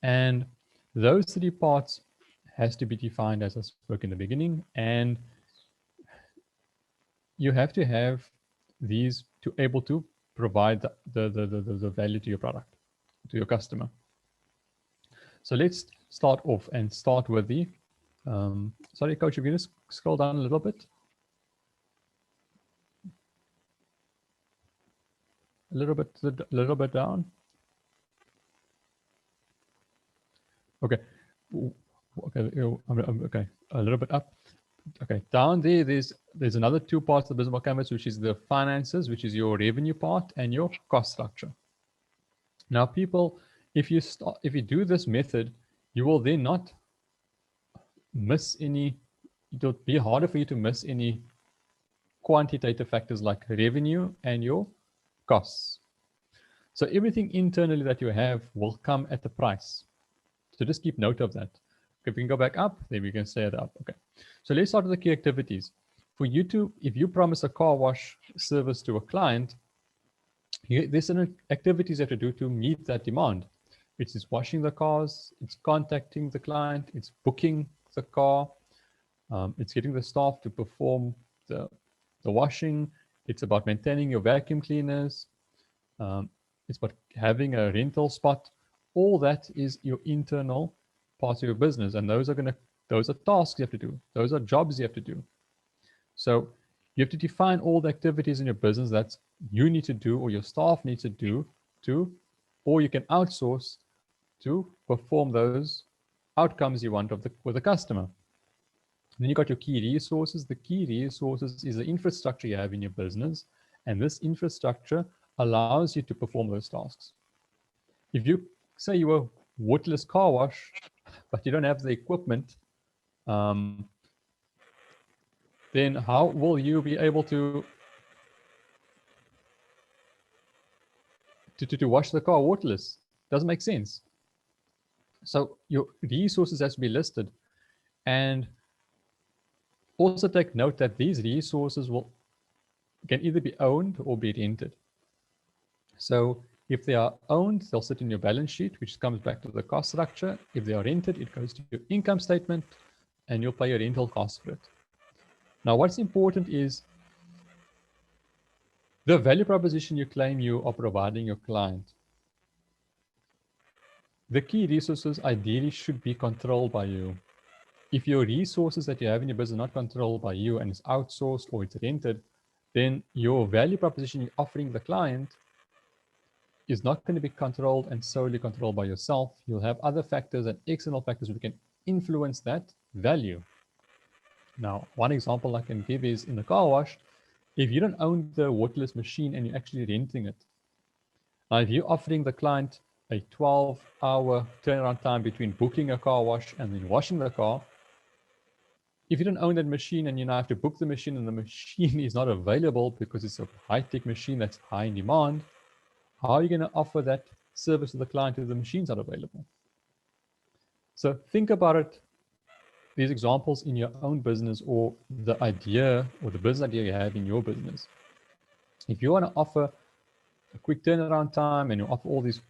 And those three parts has to be defined, as I spoke in the beginning, and you have to have these to able to provide the value to your product, to your customer. So let's start off and start with the, sorry, Coach, if you just scroll down a little bit. A little bit down. Okay. Okay. Okay. A little bit up. Okay. Down there, there's another two parts of the business model canvas, which is the finances, which is your revenue part, and your cost structure. Now, people, if you do this method, you will then not miss any. It'll be harder for you to miss any quantitative factors like revenue and your costs. So everything internally that you have will come at a price. So just keep note of that. If we can go back up, then we can say it up. Okay. So let's start with the key activities. For you to, if you promise a car wash service to a client, there's certain activities you have to do to meet that demand. It's washing the cars, it's contacting the client, it's booking the car, it's getting the staff to perform the washing, it's about maintaining your vacuum cleaners, it's about having a rental spot. All that is your internal parts of your business, and those are tasks you have to do. Those are jobs you have to do. So you have to define all the activities in your business that you need to do or your staff needs to do or you can outsource to perform those outcomes you want with the customer. Then you got your key resources. The key resources is the infrastructure you have in your business, and this infrastructure allows you to perform those tasks. If you say you're a waterless car wash, but you don't have the equipment, then how will you be able to wash the car waterless? Doesn't make sense. So your resources has to be listed, and also take note that these resources can either be owned or be rented. So if they are owned, they'll sit in your balance sheet, which comes back to the cost structure. If they are rented, it goes to your income statement, and you'll pay a rental cost for it. Now, what's important is the value proposition you claim you are providing your client. The key resources ideally should be controlled by you. If your resources that you have in your business are not controlled by you and it's outsourced or it's rented, then your value proposition you're offering the client is not going to be controlled and solely controlled by yourself. You'll have other factors and external factors which can influence that value. Now, one example I can give is in the car wash, if you don't own the waterless machine and you're actually renting it. Now, if you're offering the client a 12-hour turnaround time between booking a car wash and then washing the car, if you don't own that machine and you now have to book the machine and the machine is not available because it's a high-tech machine that's high in demand, how are you going to offer that service to the client if the machine's not available? So think about it, these examples in your own business or the idea or the business idea you have in your business. If you want to offer a quick turnaround time and you offer all these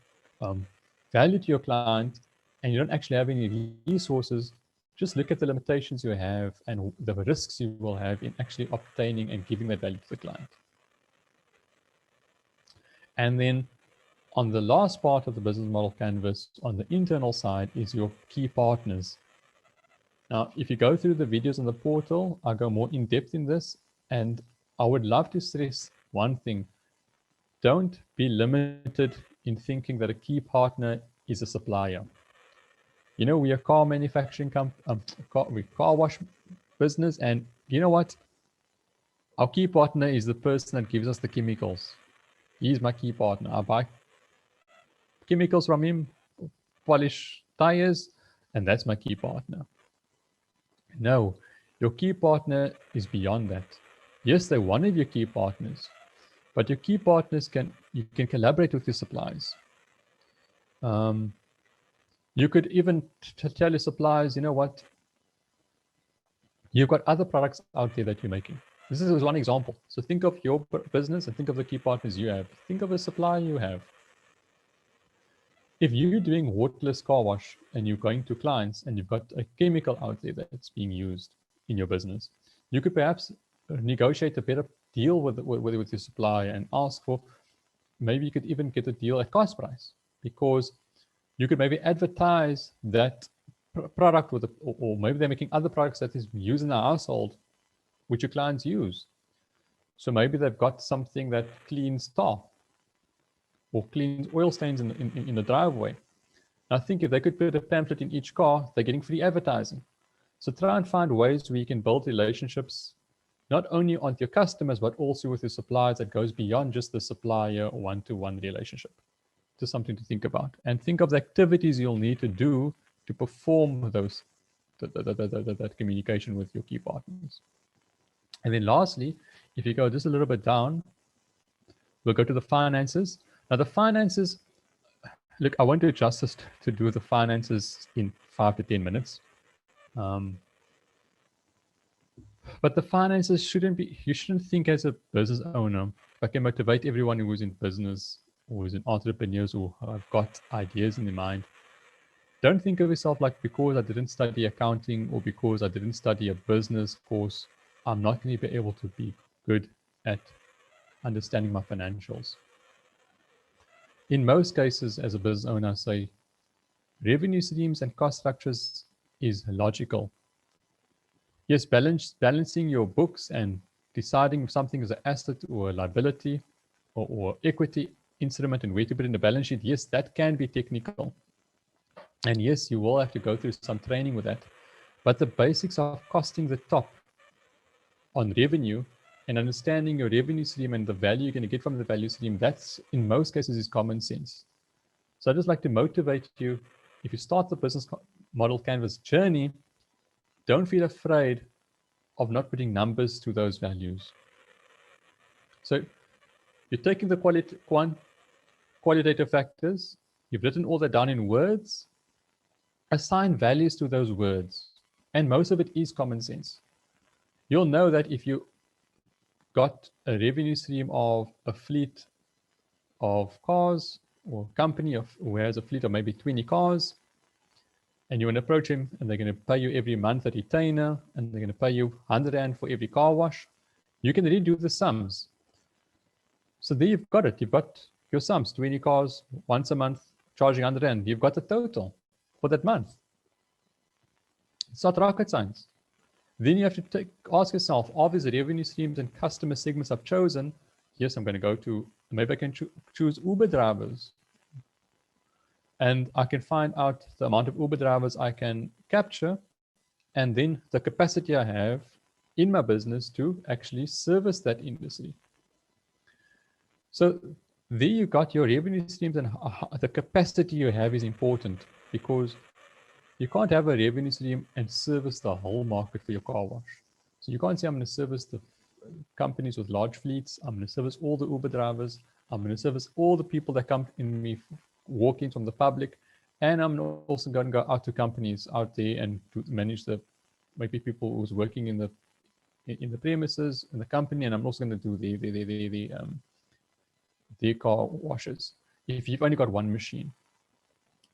value to your client and you don't actually have any resources, just look at the limitations you have and the risks you will have in actually obtaining and giving that value to the client. And then on the last part of the business model canvas, on the internal side, is your key partners. Now, if you go through the videos on the portal, I'll go more in depth in this. And I would love to stress one thing. Don't be limited in thinking that a key partner is a supplier. You know, we are a car manufacturing car wash business, and you know what? Our key partner is the person that gives us the chemicals. He's my key partner. I buy chemicals from him, polish tires, and that's my key partner. No, your key partner is beyond that. Yes, they're one of your key partners, but your key partners you can collaborate with your suppliers. You could even tell your suppliers, you know what? You've got other products out there that you're making. This is one example. So think of your business and think of the key partners you have. Think of a supplier you have. If you're doing waterless car wash and you're going to clients and you've got a chemical out there that's being used in your business, you could perhaps negotiate a better deal with your supplier and ask for, maybe you could even get a deal at cost price, because you could maybe advertise that product with, or maybe they're making other products that is used in the household, which your clients use. So maybe they've got something that cleans tar or cleans oil stains in the driveway. I think if they could put a pamphlet in each car, they're getting free advertising. So try and find ways where you can build relationships, not only on your customers, but also with your suppliers that goes beyond just the supplier one-to-one relationship. Just something to think about. And think of the activities you'll need to do to perform those that communication with your key partners. And then lastly, if you go just a little bit down, we'll go to the finances. Now the finances, look, I won't do justice to do the finances in 5 to 10 minutes. But the finances shouldn't be, you shouldn't think as a business owner, if I can motivate everyone who is in business or who's an entrepreneurs who have got ideas in their mind. Don't think of yourself like, because I didn't study accounting or because I didn't study a business course, I'm not going to be able to be good at understanding my financials. In most cases, as a business owner, I say revenue streams and cost structures is logical. Yes, balancing your books and deciding if something is an asset or a liability or equity instrument and where to put it in the balance sheet, yes, that can be technical. And yes, you will have to go through some training with that. But the basics of costing the top on revenue and understanding your revenue stream and the value you're going to get from the value stream, that's in most cases is common sense. So I'd just like to motivate you, if you start the business model canvas journey, don't feel afraid of not putting numbers to those values. So you're taking the qualitative factors, you've written all that down in words, assign values to those words, and most of it is common sense. You'll know that if you got a revenue stream of a fleet of cars or company who has a fleet of maybe 20 cars, and you want to approach him and they're going to pay you every month a retainer and they're going to pay you 100 Rand for every car wash, you can really do the sums. So there you've got it. You've got your sums, 20 cars once a month, charging 100 Rand. You've got the total for that month. It's not rocket science. Then you have to ask yourself, are these revenue streams and customer segments I've chosen? Yes, I'm going to go to, maybe I can choose Uber drivers. And I can find out the amount of Uber drivers I can capture, and then the capacity I have in my business to actually service that industry. So there you got your revenue streams, and the capacity you have is important, because you can't have a revenue stream and service the whole market for your car wash. So you can't say, I'm going to service the companies with large fleets, I'm going to service all the Uber drivers, I'm going to service all the people that come in me walk-ins from the public, and I'm also going to go out to companies out there and to manage the maybe people who's working in the premises in the company, and I'm also going to do the car washes if you've only got one machine.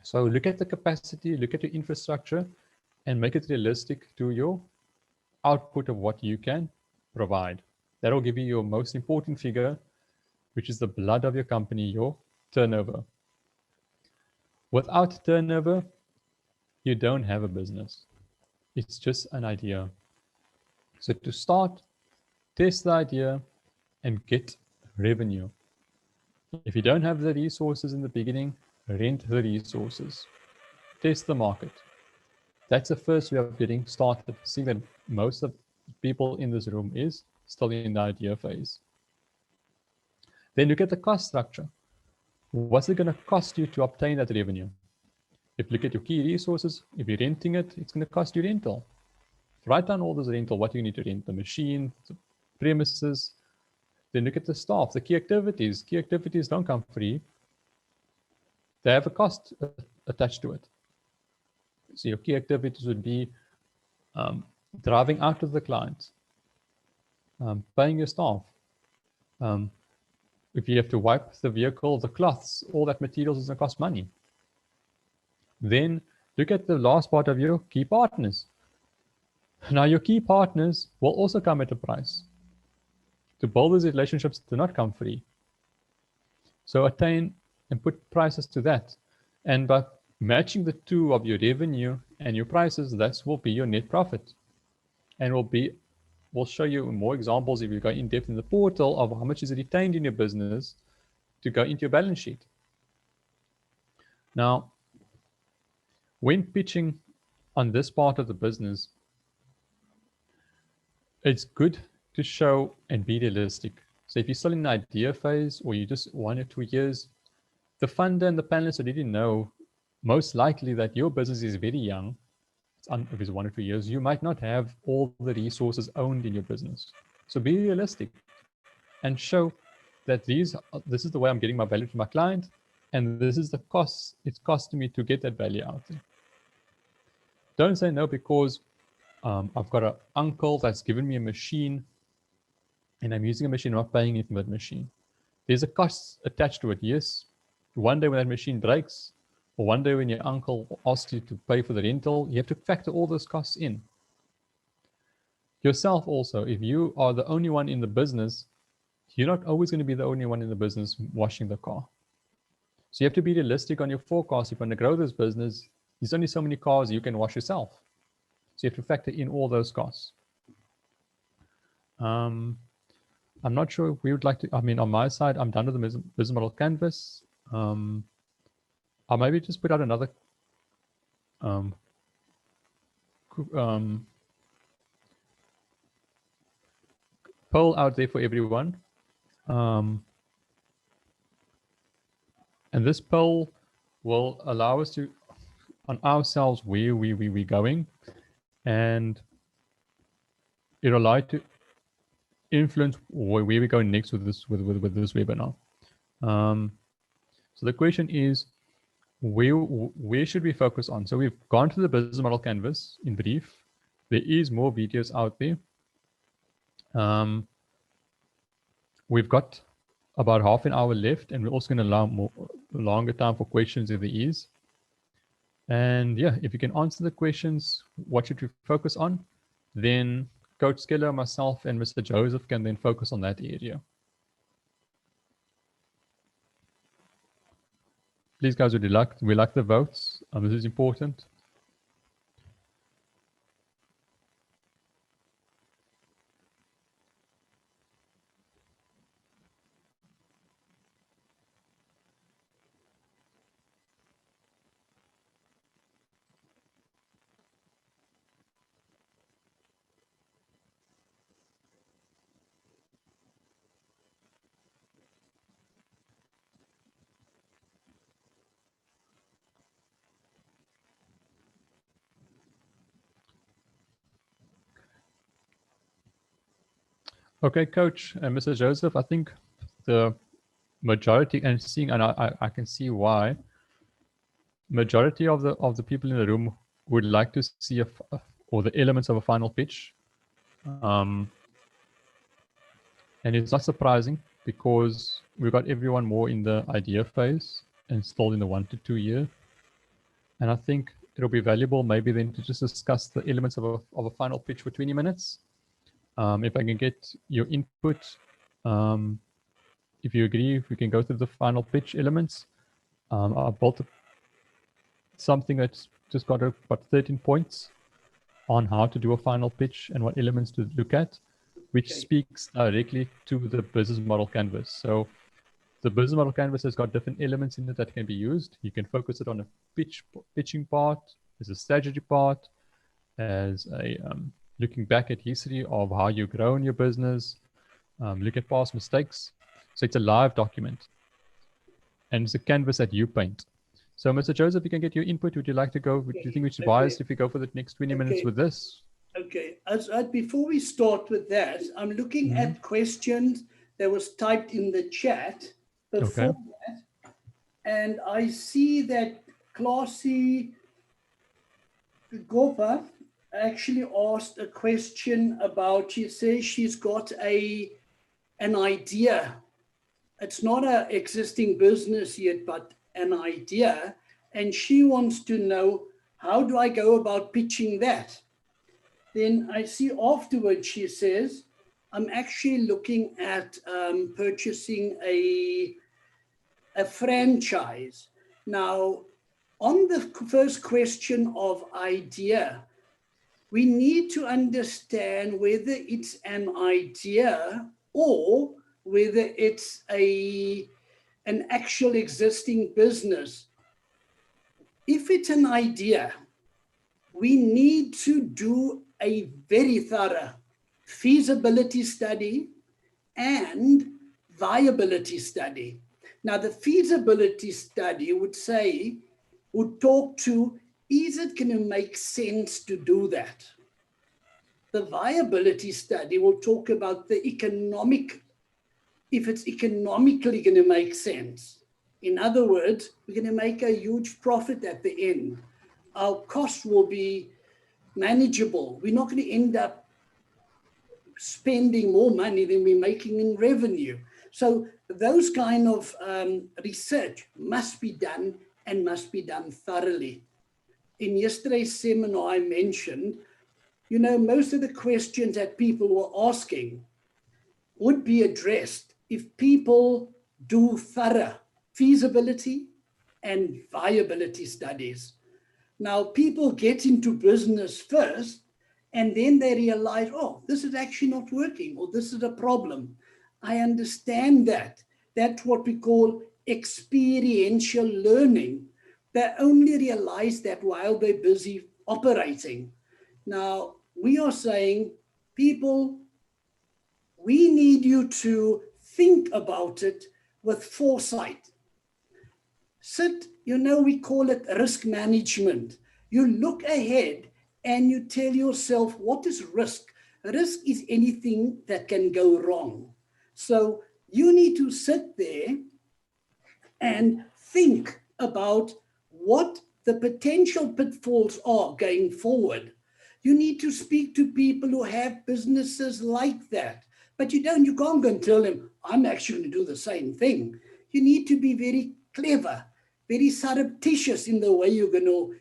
So look at the capacity, look at your infrastructure, and make it realistic to your output of what you can provide. That will give you your most important figure, which is the blood of your company, your turnover. Without turnover, you don't have a business. It's just an idea. So to start, test the idea and get revenue. If you don't have the resources in the beginning, rent the resources. Test the market. That's the first way of getting started. See that most of the people in this room is still in the idea phase. Then look at the cost structure. What's it going to cost you to obtain that revenue? If you look at your key resources, if you're renting it, it's going to cost you rental. Write down all those rental, what you need to rent, the machine, the premises. Then look at the staff, the key activities. Key activities don't come free. They have a cost attached to it. So your key activities would be driving out to the clients, paying your staff. If you have to wipe the vehicle, the cloths, all that materials is going to cost money. Then look at the last part of your key partners. Now your key partners will also come at a price. To build these relationships do not come free. So attain and put prices to that. And by matching the two of your revenue and your prices, that will be your net profit. And we'll show you more examples if you go in depth in the portal of how much is retained in your business to go into your balance sheet. Now, when pitching on this part of the business, it's good to show and be realistic. So if you're still in the idea phase or you just 1 or 2 years, the funder and the panelists already know most likely that your business is very young. If it's 1 or 2 years, you might not have all the resources owned in your business. So be realistic and show that this is the way I'm getting my value to my client, and this is the cost it's costing me to get that value out there. Don't say no because I've got an uncle that's given me a machine and I'm using a machine, I'm not paying anything for that machine. There's a cost attached to it, yes. One day when that machine breaks, or one day when your uncle asks you to pay for the rental, you have to factor all those costs in. Yourself also, if you are the only one in the business, you're not always going to be the only one in the business washing the car. So you have to be realistic on your forecast. If you want to grow this business, there's only so many cars you can wash yourself. So you have to factor in all those costs. I'm not sure if we would like to, on my side, I'm done with the business model canvas. I'll maybe just put out another poll out there for everyone. And this poll will allow us to, on ourselves, where we're going, and it'll allow you to influence where we go next with this webinar. So the question is, where should we focus on? So we've gone to the business model canvas in brief. There is more videos out there. We've got about half an hour left, and we're also going to allow longer time for questions if there is. And yeah, if you can answer the questions, what should we focus on? Then Coach Skeller, myself, and Mr. Joseph can then focus on that area. Please, guys, we like the votes. This is important. Okay, Coach and Mr. Joseph, I think the majority, and I can see why, majority of the people in the room would like to see or the elements of a final pitch. And it's not surprising because we've got everyone more in the idea phase and still in the 1 to 2 year. And I think it'll be valuable maybe then to just discuss the elements of a final pitch for 20 minutes. If I can get your input, if you agree, if we can go through the final pitch elements. I built something that's just got about 13 points on how to do a final pitch and what elements to look at, which speaks directly to the business model canvas. So the business model canvas has got different elements in it that can be used. You can focus it on a pitching part, as a strategy part, as a looking back at history of how you've grown your business, look at past mistakes. So it's a live document, and it's a canvas that you paint. So Mr. Joseph, you can get your input. Would you like to go? Do you think we should advise if we go for the next 20 minutes with this? Okay, before we start with that, I'm looking at questions that was typed in the chat before that. And I see that Classy Gopa actually asked a question about, she says she's got an idea. It's not an existing business yet, but an idea. And she wants to know, how do I go about pitching that? Then I see afterwards, she says, I'm actually looking at purchasing a franchise. Now, on the first question of idea, we need to understand whether it's an idea or whether it's an actual existing business. if it's an idea, we need to do a very thorough feasibility study and viability study. Now, the feasibility study would talk to, is it going to make sense to do that? The viability study will talk about the economic, if it's economically going to make sense. In other words, we're going to make a huge profit at the end. Our cost will be manageable. We're not going to end up spending more money than we're making in revenue. So those kind of research must be done and must be done thoroughly. In yesterday's seminar, I mentioned, you know, most of the questions that people were asking would be addressed if people do thorough feasibility and viability studies. Now, people get into business first, and then they realize, oh, this is actually not working, or this is a problem. I understand that. That's what we call experiential learning. They only realize that while they're busy operating. Now, we are saying, people, we need you to think about it with foresight. Sit, you know, we call it risk management. You look ahead and you tell yourself, what is risk? Risk is anything that can go wrong. So you need to sit there and think about what the potential pitfalls are going forward. You need to speak to people who have businesses like that. But you can't go and tell them, I'm actually going to do the same thing. You need to be very clever, very surreptitious in the way you're going to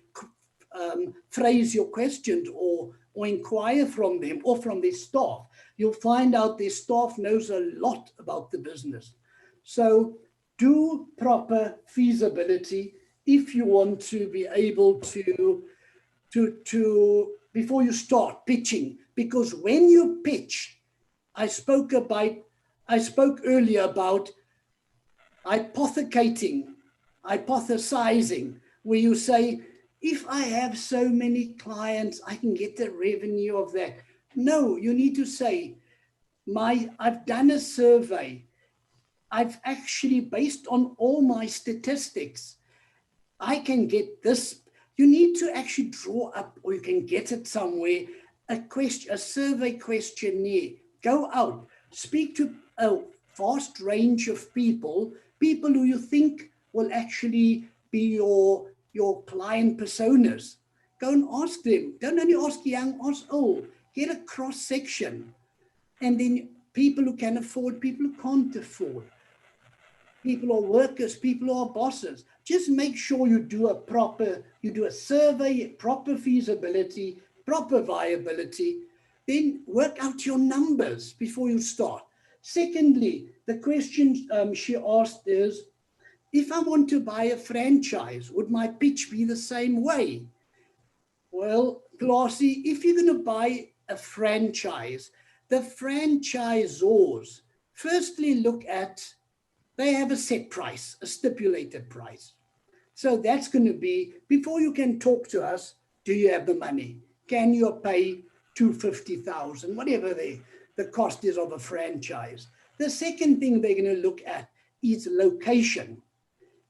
phrase your questions or inquire from them or from their staff. You'll find out their staff knows a lot about the business. So do proper feasibility if you want to be able to before you start pitching, because when you pitch, I spoke earlier about hypothesizing, where you say, if I have so many clients, I can get the revenue of that. No, you need to say, I've done a survey. I've actually, based on all my statistics, I can get this. You need to actually draw up, or you can get it somewhere, a survey questionnaire. Go out, speak to a vast range of people who you think will actually be your client personas. Go and ask them. Don't only ask young, ask old. Get a cross section. And then people who can afford, people who can't afford. People who are workers, people who are bosses. Just make sure you do a survey, proper feasibility, proper viability. Then work out your numbers before you start. Secondly, the question she asked is, if I want to buy a franchise, would my pitch be the same way? Well, Classy, if you're going to buy a franchise, the franchisors firstly look at, they have a set price, a stipulated price. So that's going to be, before you can talk to us, do you have the money? Can you pay $250,000, whatever the cost is of a franchise? The second thing they're going to look at is location.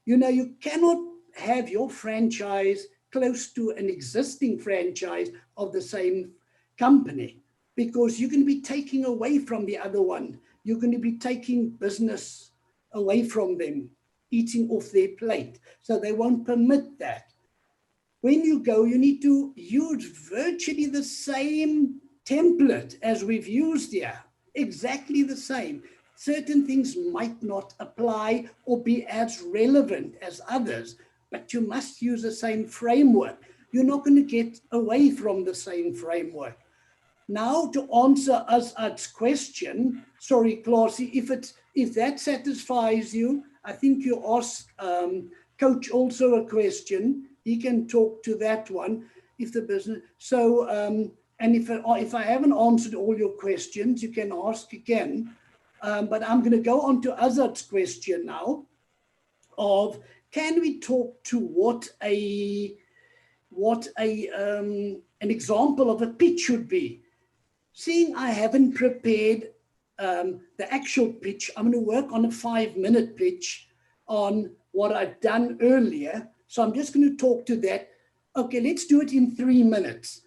You know, you cannot have your franchise close to an existing franchise of the same company, because you're going to be taking away from the other one. You're going to be taking business away from them, eating off their plate. So they won't permit that. When you go, you need to use virtually the same template as we've used here, exactly the same. Certain things might not apply or be as relevant as others, but you must use the same framework. You're not going to get away from the same framework. Now, to answer Azad's question, sorry, Classy, if that satisfies you, I think you asked Coach also a question. He can talk to that one. If the business, so and if I haven't answered all your questions, you can ask again. But I'm going to go on to Azad's question now of, can we talk to what an example of a pitch should be? Seeing I haven't prepared the actual pitch, I'm going to work on a 5-minute pitch on what I've done earlier. So I'm just going to talk to that. Okay, let's do it in 3 minutes.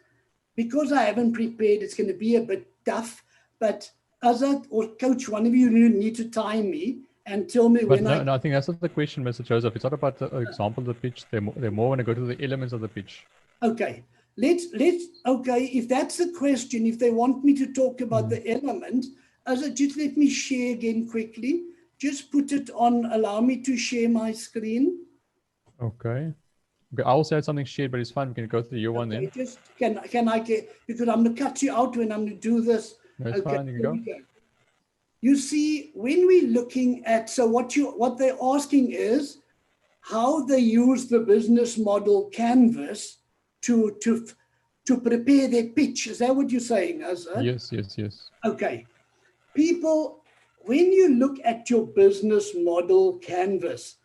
Because I haven't prepared, it's going to be a bit tough. But Azad or Coach, one of you need to time me and tell me But when no, I think that's not the question, Mr. Joseph. It's not about the example of the pitch. They more want to go to the elements of the pitch. Okay, okay, if that's the question, if they want me to talk about the element, Azad, just let me share again quickly. Just put it on, allow me to share my screen. Okay. I also had something shared, but it's fine. We can go through your one then. Just can I get, because I'm going to cut you out when I'm going to do this. No, it's fine. You can go. You see, when we're looking at, so what they're asking is how they use the business model canvas to prepare their pitch. Is that what you're saying, Azad? Yes. Okay. People, when you look at your business model canvas,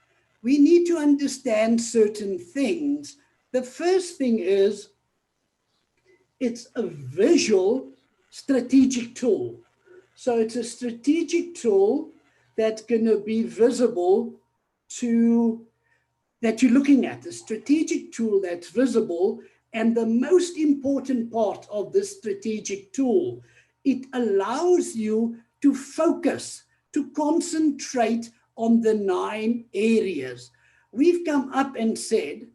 we need to understand certain things. The first thing is it's a visual strategic tool. So it's a strategic tool that's going to be visible to, that you're looking at, a strategic tool that's visible. And the most important part of this strategic tool, it allows you to focus, to concentrate on the 9 areas. We've come up and said,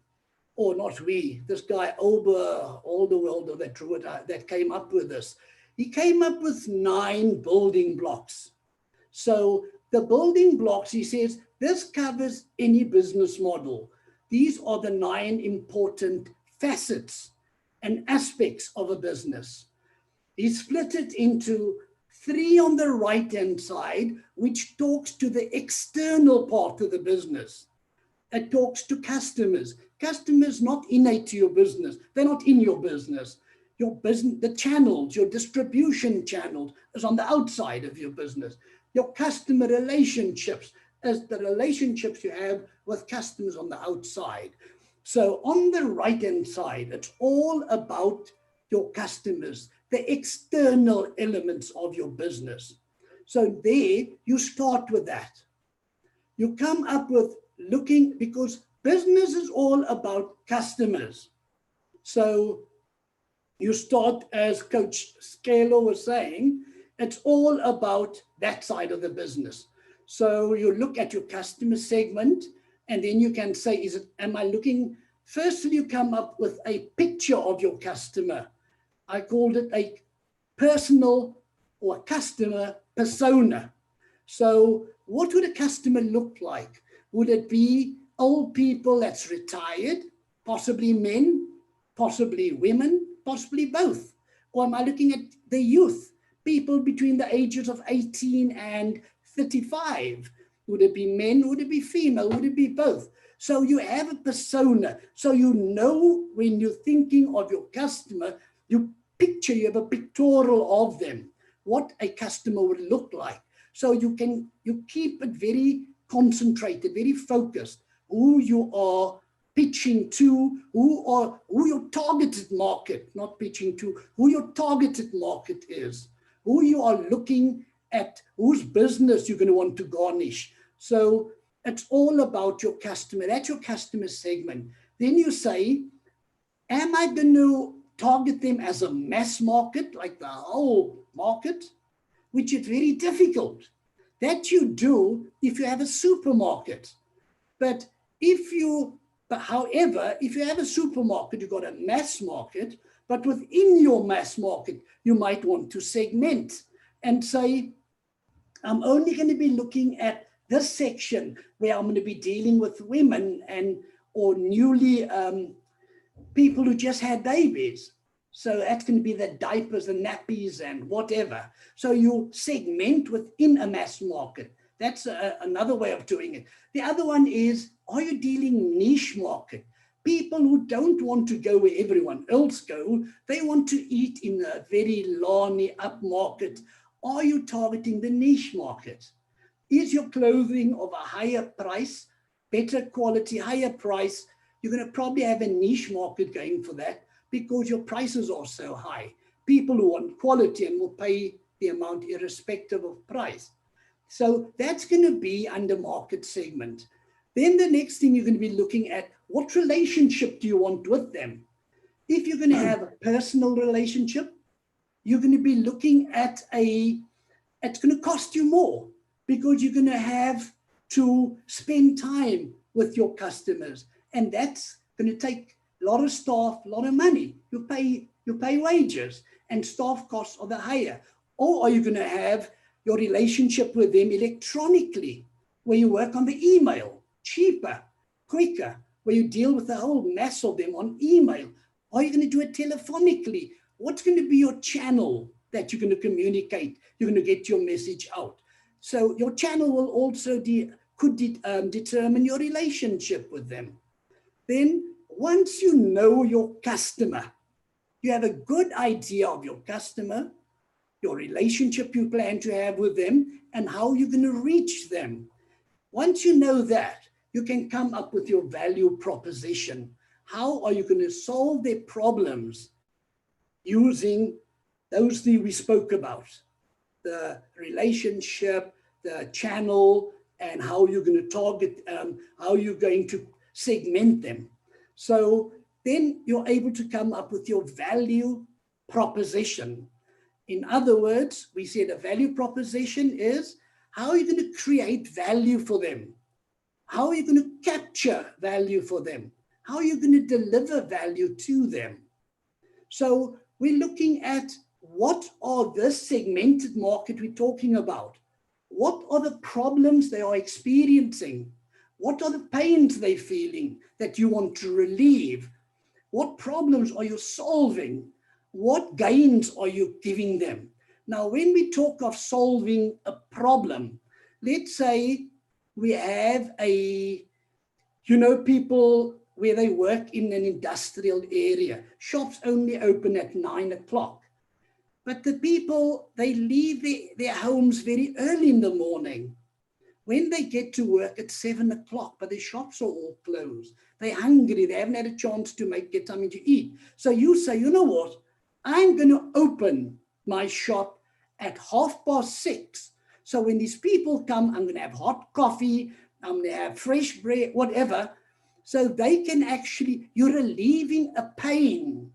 or not we, this guy Alderweireld that came up with this, he came up with 9 building blocks. So the building blocks, he says, this covers any business model. These are the 9 important facets and aspects of a business. He split it into 3 on the right-hand side, which talks to the external part of the business. It talks to customers. Customers not innate to your business. They're not in your business. Your business, the channels, your distribution channels is on the outside of your business. Your customer relationships is the relationships you have with customers on the outside. So on the right-hand side, it's all about your customers, the external elements of your business. So there, you start with that. You come up with looking, because business is all about customers. So you start, as Coach Scalo was saying, it's all about that side of the business. So you look at your customer segment, and then you can say, am I looking, firstly you come up with a picture of your customer. I called it a personal or customer persona. So what would a customer look like? Would it be old people that's retired, possibly men, possibly women, possibly both? Or am I looking at the youth, people between the ages of 18 and 35? Would it be men? Would it be female? Would it be both? So you have a persona. So you know when you're thinking of your customer, you have a pictorial of them, what a customer would look like. So you keep it very concentrated, very focused, who you are pitching to, who your targeted market, not pitching to, who your targeted market is, who you are looking at, whose business you're going to want to garnish. So it's all about your customer. That's your customer segment. Then you say, am I going to target them as a mass market, like the whole market, which is very difficult. That you do if you have a supermarket. But however, if you have a supermarket, you've got a mass market, but within your mass market, you might want to segment and say, I'm only going to be looking at this section where I'm going to be dealing with women or newly people who just had babies. So that's going to be the diapers and nappies and whatever. So you segment within a mass market. That's another way of doing it. The other one is, are you dealing niche market? People who don't want to go where everyone else go, they want to eat in a very larny upmarket. Are you targeting the niche market? Is your clothing of a higher price? better quality, higher price, you're going to probably have a niche market going for that because your prices are so high. People who want quality and will pay the amount irrespective of price. So that's going to be under market segment. Then the next thing you're going to be looking at, what relationship do you want with them? If you're going to have a personal relationship, you're going to be looking at it's going to cost you more because you're going to have to spend time with your customers. And that's going to take a lot of staff, a lot of money. You pay wages and staff costs are the higher. Or are you going to have your relationship with them electronically, where you work on the email, cheaper, quicker, where you deal with the whole mass of them on email? Are you going to do it telephonically? What's going to be your channel that you're going to communicate? You're going to get your message out. So your channel will also determine your relationship with them. Then once you know your customer, you have a good idea of your customer, your relationship you plan to have with them, and how you're going to reach them. Once you know that, you can come up with your value proposition. How are you going to solve their problems using those that we spoke about? The relationship, the channel, and how you're going to target, how you're going to segment them. So then you're able to come up with your value proposition. In other words, we said a value proposition is how are you going to create value for them? How are you going to capture value for them? How are you going to deliver value to them? So we're looking at what are this segmented market we're talking about? What are the problems they are experiencing? What are the pains they're feeling that you want to relieve? What problems are you solving? What gains are you giving them? Now, when we talk of solving a problem, let's say we have people where they work in an industrial area. Shops only open at 9 o'clock. But the people, they leave their homes very early in the morning. When they get to work at 7 o'clock, but the shops are all closed. They're hungry. They haven't had a chance to get something to eat. So you say, you know what? I'm going to open my shop at 6:30. So when these people come, I'm going to have hot coffee. I'm going to have fresh bread, whatever. So they can actually, you're relieving a pain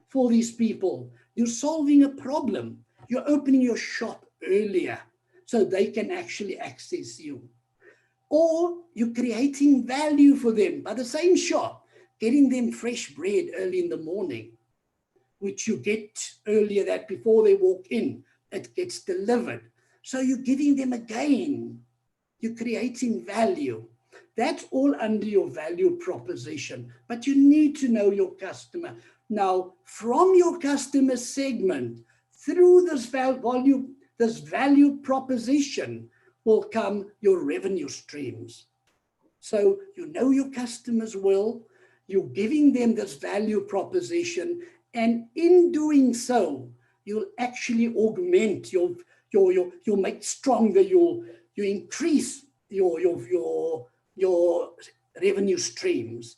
for these people. You're solving a problem. You're opening your shop earlier so they can actually access you. Or you're creating value for them by the same shop, getting them fresh bread early in the morning, which you get earlier that before they walk in, it gets delivered. So you're giving them a gain. You're creating value. That's all under your value proposition, but you need to know your customer. Now, from your customer segment, through this value proposition will come your revenue streams. So you know your customers well, you're giving them this value proposition, and in doing so, you'll actually augment you'll make stronger, you increase your revenue streams.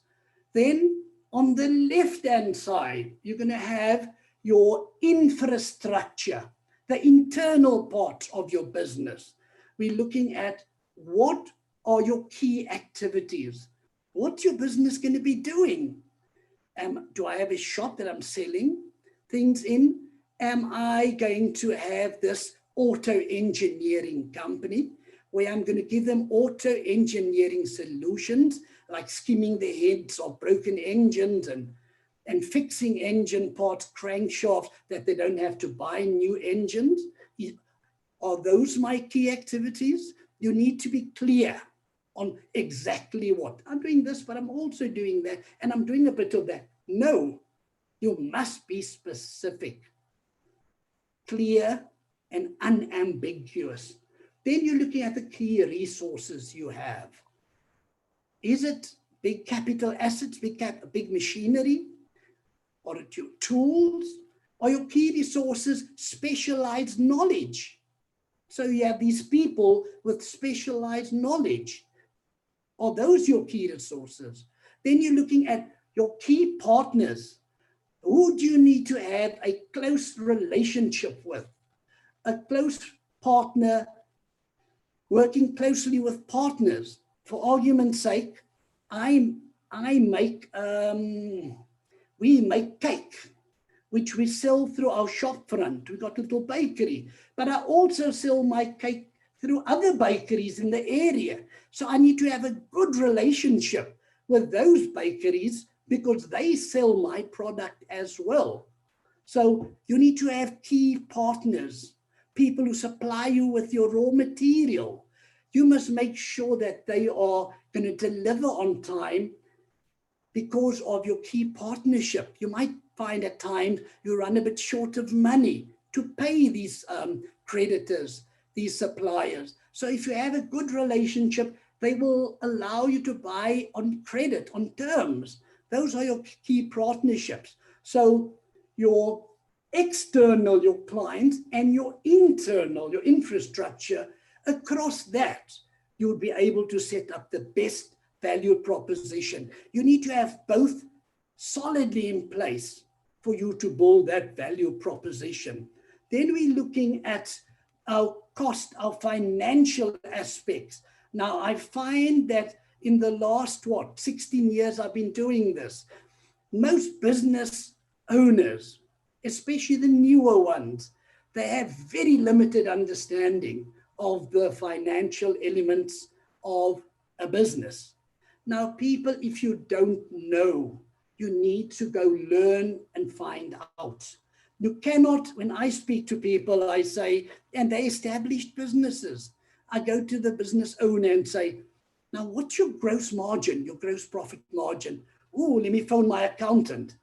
Then on the left-hand side, you're going to have your infrastructure, the internal part of your business. We're looking at what are your key activities? What's your business going to be doing? Do I have a shop that I'm selling things in? Am I going to have this auto engineering company where I'm going to give them auto engineering solutions, like skimming the heads of broken engines and fixing engine parts, crankshafts, that they don't have to buy new engines? Are those my key activities? You need to be clear on exactly what. I'm doing this, but I'm also doing that, and I'm doing a bit of that. No, you must be specific, clear, and unambiguous. Then you're looking at the key resources you have. Is it big capital assets, big machinery? Or it your tools? Are your key resources specialized knowledge? So you have these people with specialized knowledge. Are those your key resources? Then you're looking at your key partners. Who do you need to have a close relationship with? A close partner, working closely with partners. For argument's sake, we make cake, which we sell through our shop front. We've got a little bakery, but I also sell my cake through other bakeries in the area. So I need to have a good relationship with those bakeries because they sell my product as well. So you need to have key partners, people who supply you with your raw material. You must make sure that they are going to deliver on time because of your key partnership. You might find at times you run a bit short of money to pay these creditors, these suppliers. So if you have a good relationship, they will allow you to buy on credit, on terms. Those are your key partnerships. So your external, your clients, and your internal, your infrastructure, across that, you'll be able to set up the best value proposition. You need to have both solidly in place for you to build that value proposition. Then we're looking at our cost, our financial aspects. Now, I find that in the last, 16 years I've been doing this, most business owners, especially the newer ones, they have very limited understanding of the financial elements of a business. Now, people, if you don't know, you need to go learn and find out. You cannot, when I speak to people, I say, and they established businesses, I go to the business owner and say, now, what's your gross margin, your gross profit margin? Oh, let me phone my accountant.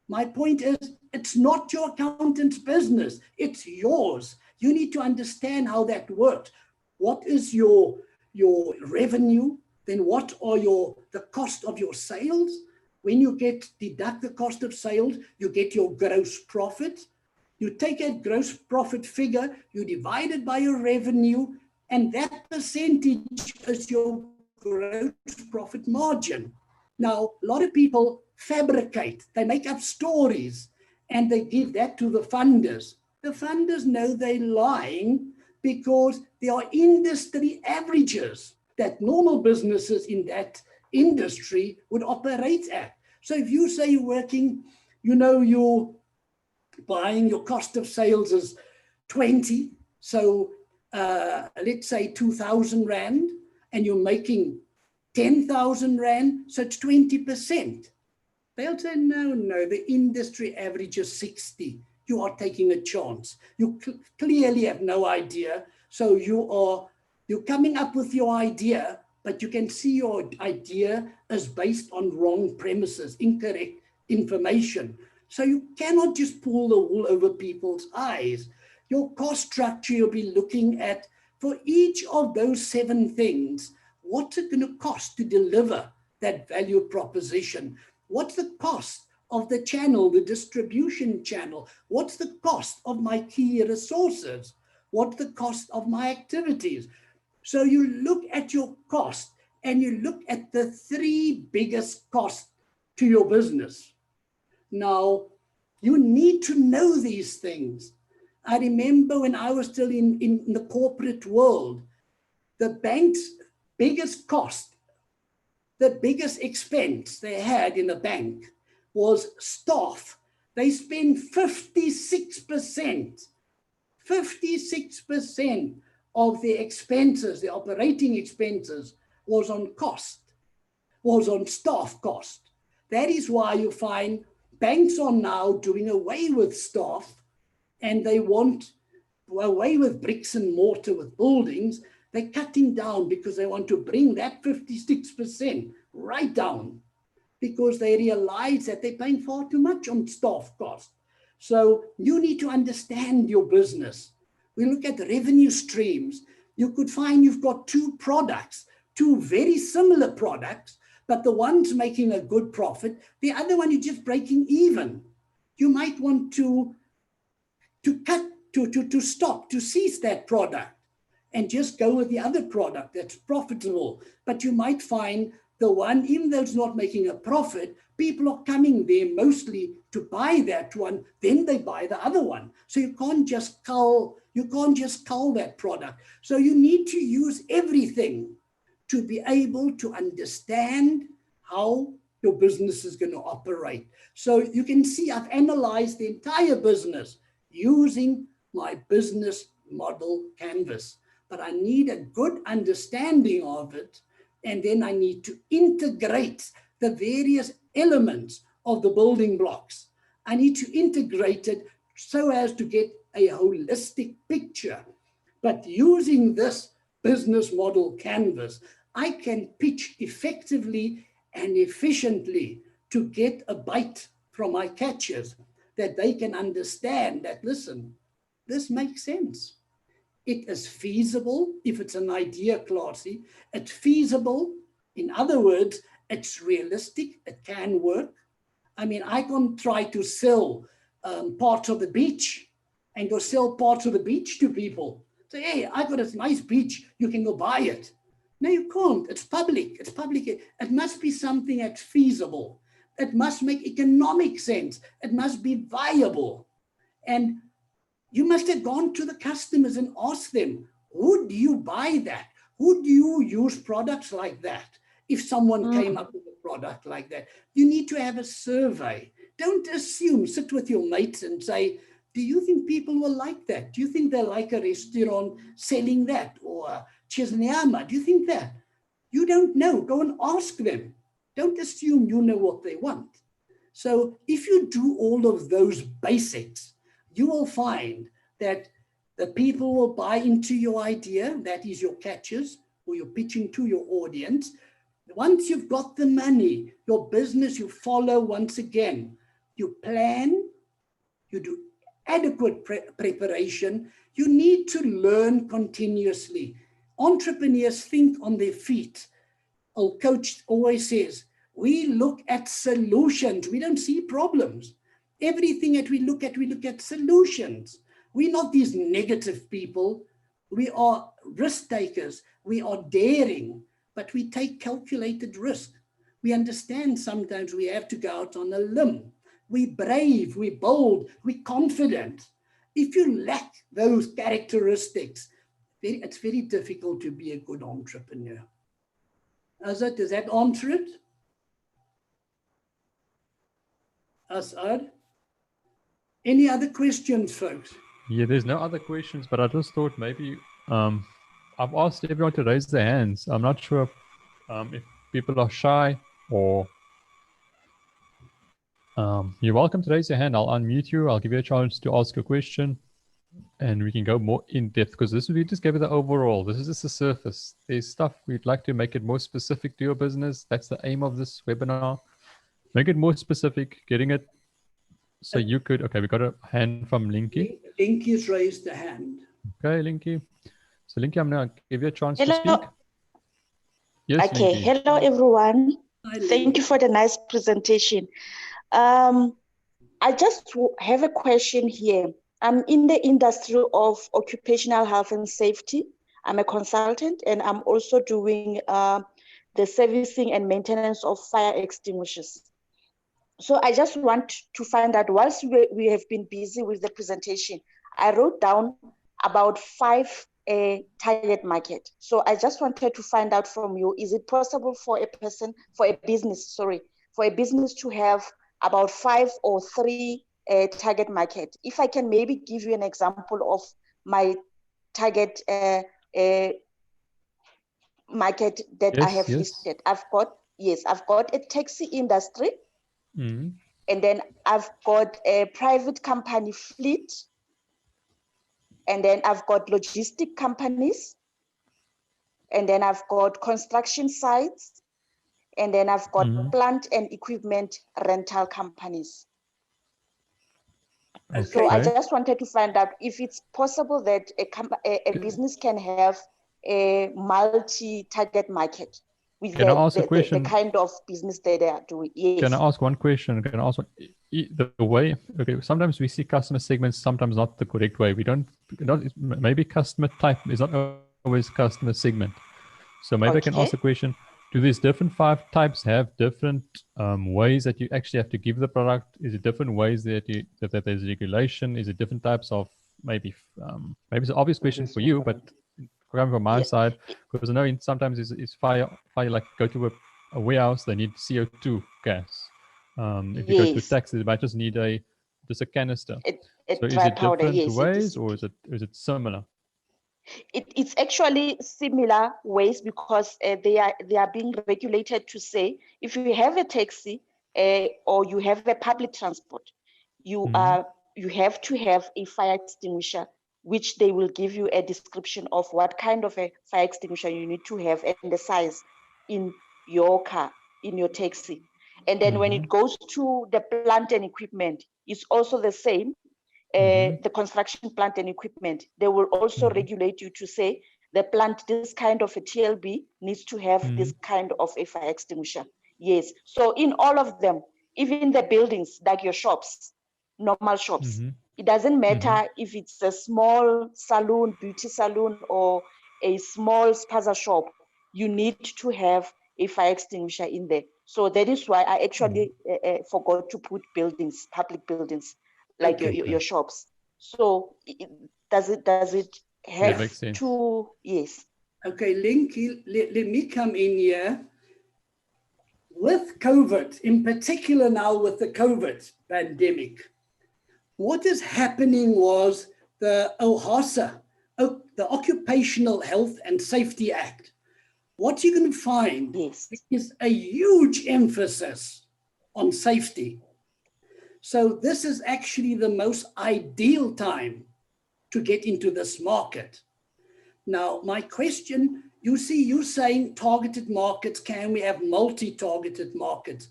My point is, it's not your accountant's business, it's yours. You need to understand how that works. What is your revenue? Then what are the cost of your sales? When you deduct the cost of sales, you get your gross profit. You take a gross profit figure, you divide it by your revenue, and that percentage is your gross profit margin. Now, a lot of people fabricate, they make up stories, and they give that to the funders. The funders know they're lying because there are industry averages that normal businesses in that industry would operate at. So if you say you're working, you're buying, your cost of sales is 20, so let's say 2,000 Rand, and you're making 10,000 Rand, so it's 20%. They'll say, no, the industry average is 60. You are taking a chance. You clearly have no idea. So you're coming up with your idea, but you can see your idea is based on wrong premises, incorrect information. So you cannot just pull the wool over people's eyes. Your cost structure, you'll be looking at for each of those 7 things, what's it going to cost to deliver that value proposition? What's the cost of the channel, the distribution channel? What's the cost of my key resources? What's the cost of my activities? So you look at your cost and you look at the 3 biggest costs to your business. Now, you need to know these things. I remember when I was still in the corporate world, the bank's biggest cost, the biggest expense they had in a bank was staff. They spend 56% of their expenses, the operating expenses, was on staff cost. That is why you find banks are now doing away with staff, and they want away with bricks and mortar, with buildings. They're cutting down because they want to bring that 56% right down, because they realize that they're paying far too much on staff cost. So you need to understand your business. We look at revenue streams. You could find you've got 2 products, 2 very similar products, but the one's making a good profit, the other one is just breaking even. You might want to cut, to stop, to cease that product. and just go with the other product that's profitable. But you might find the one, even though it's not making a profit, people are coming there mostly to buy that one, then they buy the other one. So you can't just cull that product. So you need to use everything to be able to understand how your business is going to operate. So you can see I've analyzed the entire business using my business model canvas, but I need a good understanding of it. And then I need to integrate the various elements of the building blocks. I need to integrate it so as to get a holistic picture. But using this business model canvas, I can pitch effectively and efficiently to get a bite from my catchers, that they can understand that, listen, this makes sense. It is feasible if it's an idea, Classy. It's feasible. In other words, it's realistic. It can work. I mean, I can try to sell parts of the beach and go sell parts of the beach to people. Say, hey, I got this nice beach. You can go buy it. No, you can't. It's public. It's public. It must be something that's feasible. It must make economic sense. It must be viable. And you must have gone to the customers and asked them, would you buy that? Would you use products like that? If someone came up with a product like that, you need to have a survey. Don't assume, sit with your mates and say, do you think people will like that? Do you think they like a restaurant selling that, or Chisnyama? Do you think that? You don't know. Go and ask them. Don't assume you know what they want. So if you do all of those basics, you will find that the people will buy into your idea. That is your catches, or you're pitching to your audience. Once you've got the money, your business, you follow once again. You plan, you do adequate preparation. You need to learn continuously. Entrepreneurs think on their feet. Our coach always says, we look at solutions. We don't see problems. Everything that we look at solutions. We're not these negative people. We are risk takers. We are daring, but we take calculated risk. We understand sometimes we have to go out on a limb. We're brave, we're bold, we're confident. If you lack those characteristics, it's very difficult to be a good entrepreneur. Azad, does that answer it? Asad? Any other questions, folks? Yeah, there's no other questions, but I just thought maybe I've asked everyone to raise their hands. I'm not sure if people are shy or you're welcome to raise your hand. I'll unmute you. I'll give you a chance to ask a question and we can go more in depth, because we just gave it the overall. This is just the surface. There's stuff we'd like to make it more specific to your business. That's the aim of this webinar. Make it more specific, getting it so you could, okay, we got a hand from Linky. Linky's raised a hand. Okay, Linky. So Linky, I'm going to give you a chance to speak. Yes, okay, Linky. Hello everyone. Hi, Thank you for the nice presentation. I just have a question here. I'm in the industry of occupational health and safety. I'm a consultant, and I'm also doing the servicing and maintenance of fire extinguishers. So I just want to find out, whilst we have been busy with the presentation, I wrote down about 5 target market. So I just wanted to find out from you, is it possible for a business to have about 5 or 3 target market? If I can maybe give you an example of my target market that I have listed. I've got a taxi industry, and then I've got a private company fleet, and then I've got logistic companies, and then I've got construction sites, and then I've got plant and equipment rental companies. Okay. So I just wanted to find out if it's possible that a business can have a multi-target market with the kind of business that they are doing. Yes. Can I ask one question? Can I ask one? The way, okay, sometimes we see customer segments, sometimes not the correct way. Maybe customer type is not lowest customer segment. So maybe I can ask the question, do these different 5 types have different ways that you actually have to give the product? Is it different ways that that there's regulation? Is it different types of maybe it's an obvious question for you, but coming from my side, because I know sometimes it's fire like go to a warehouse, they need CO2 gas. If you go to taxi, they might just need just a canister. So is it different ways, or is it similar? It's actually similar ways, because they are being regulated to say, if you have a taxi or you have a public transport, you have to have a fire extinguisher, which they will give you a description of what kind of a fire extinguisher you need to have and the size in your car, in your taxi. And then when it goes to the plant and equipment, it's also the same. The construction plant and equipment, they will also regulate you to say the plant, this kind of a TLB needs to have this kind of a fire extinguisher. Yes. So in all of them, even the buildings, like your shops, normal shops, it doesn't matter if it's a small salon, beauty salon, or a small spaza shop, you need to have a fire extinguisher in there. So that is why I actually forgot to put buildings, public buildings, like your shops. So does it have to? Yes. Okay, Linky, let me come in here. With COVID, in particular now with the COVID pandemic, what is happening was the OHSA, the Occupational Health and Safety Act. What you're going to find is a huge emphasis on safety. So this is actually the most ideal time to get into this market. Now, my question, you're saying targeted markets, can we have multi-targeted markets?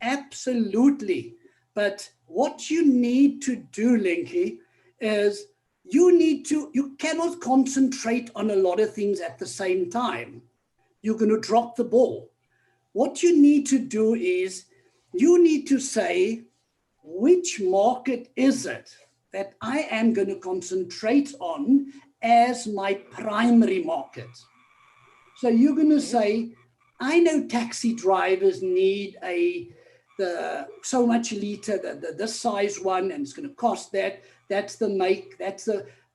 Absolutely. But what you need to do, Linky, is you cannot concentrate on a lot of things at the same time. You're going to drop the ball. What you need to do is you need to say, which market is it that I am going to concentrate on as my primary market? So you're going to say, I know taxi drivers need the so much liter, this size one, and it's going to cost that. That's the make.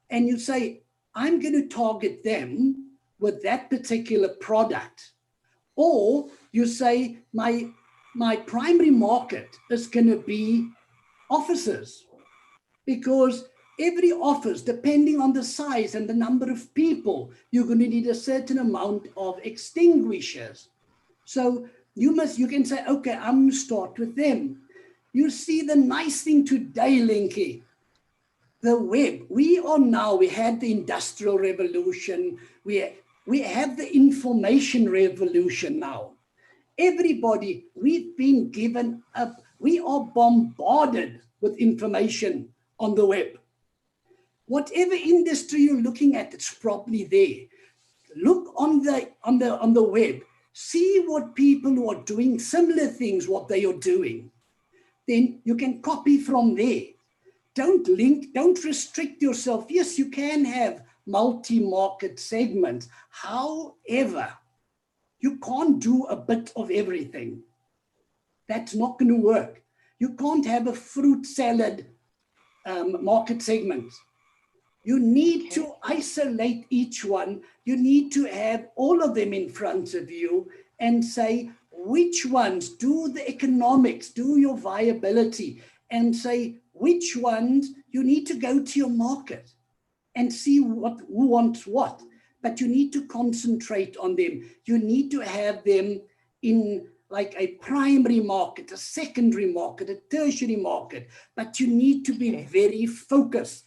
And you say, I'm going to target them with that particular product. Or you say, my primary market is going to be offices, because every office, depending on the size and the number of people, you're going to need a certain amount of extinguishers. So you can say, okay, I'm going to start with them. You see the nice thing today, Linky, the web. We had the Industrial Revolution. We have the information revolution now. Everybody, we've been given up. We are bombarded with information on the web. Whatever industry you're looking at, it's probably there. Look on the web. See what people who are doing similar things, what they are doing. Then you can copy from there. Don't restrict yourself. Yes, you can have multi-market segments. However, you can't do a bit of everything. That's not going to work. You can't have a fruit salad market segment. You need to isolate each one. You need to have all of them in front of you and say, which ones, do the economics, do your viability, and say which ones you need to go to your market and see who wants what. But you need to concentrate on them. You need to have them in like a primary market, a secondary market, a tertiary market, but you need to be very focused.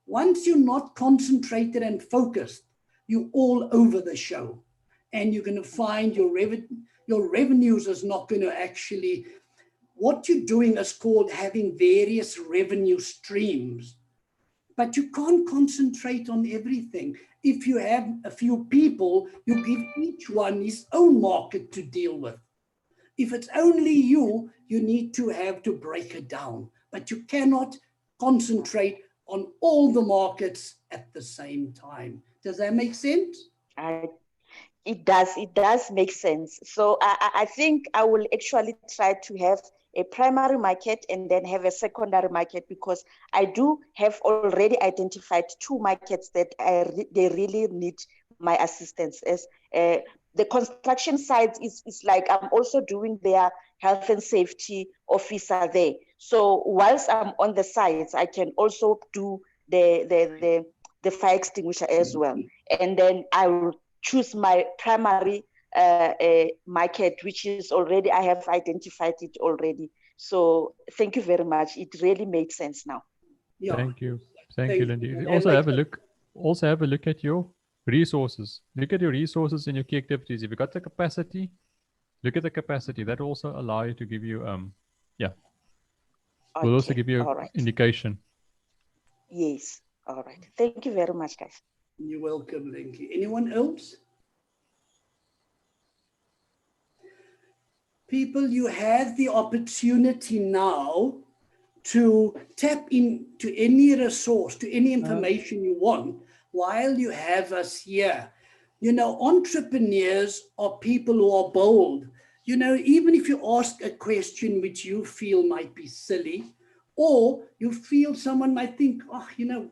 Once you're not concentrated and focused, you're all over the show, and you're going to find your revenues is not going to actually, what you're doing is called having various revenue streams, but you can't concentrate on everything. If you have a few people, you give each one his own market to deal with. If it's only you, you need to have to break it down, but you cannot concentrate on all the markets at the same time. Does that make sense? It does make sense. So I think I will actually try to have a primary market and then have a secondary market, because I do have already identified 2 markets that they really need my assistance. As the construction side is like I'm also doing their health and safety officer there. So whilst I'm on the sites, I can also do the fire extinguisher as well. And then I will choose my primary market, which is already, I have identified it already. So thank you very much. It really makes sense now. Yeah. Thank you, Thank Lindy. you. Also And have a look. Also have a look at your resources. Look at your resources in your key activities. If you've got the capacity, look at the capacity. That will also allow you to give you yeah. Will also give you an indication. Yes. All right. Thank you very much, guys. You're welcome, Linky. Anyone else? People, you have the opportunity now to tap into any resource, to any information you want while you have us here. You know, entrepreneurs are people who are bold. You know, even if you ask a question which you feel might be silly, or you feel someone might think, oh, you know,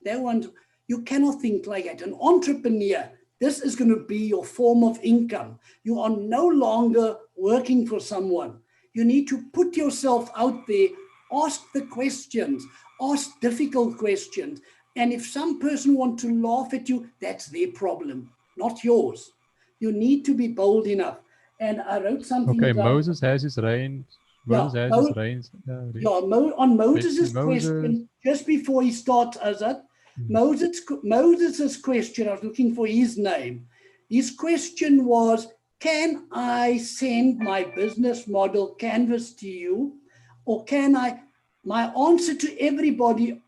that one, you cannot think like that. An entrepreneur, this is going to be your form of income. You are no longer working for someone. You need to put yourself out there, ask the questions, ask difficult questions. And if some person wants to laugh at you, that's their problem, not yours. You need to be bold enough. And I wrote something Okay, down. Moses has his reins. Moses has his reins. On Moses' question, just before he starts, Azad, Moses' question, I was looking for his name. His question was, can I send my business model canvas to you? Or can I, my answer to everybody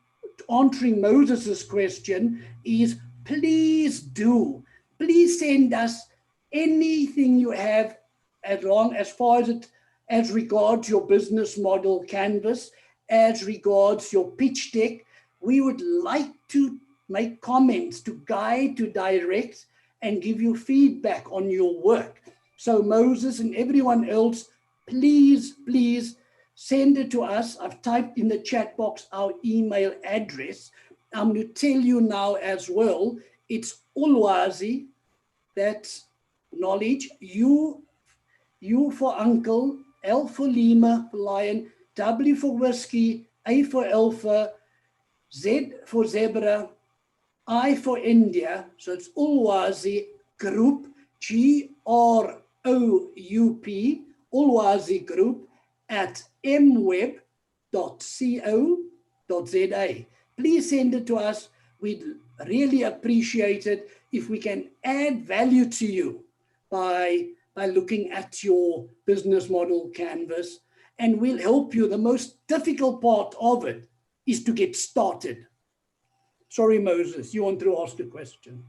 answering Moses' question is, please do. Please send us anything you have as far as it, as regards your business model canvas, as regards your pitch deck. We would like to make comments, to guide, to direct, and give you feedback on your work. So Moses and everyone else, please, please send it to us. I've typed in the chat box our email address. I'm going to tell you now as well, it's Ulwazi, that's knowledge, U for uncle, L for Lima, for lion, W for whiskey, A for alpha, Z for zebra, I for India. So it's Ulwazi Group, Group, Ulwazi Group at mweb.co.za. Please send it to us. We'd really appreciate it if we can add value to you by looking at your business model canvas, and we'll help you. The most difficult part of it is to get started. Sorry, Moses, you want to ask a question?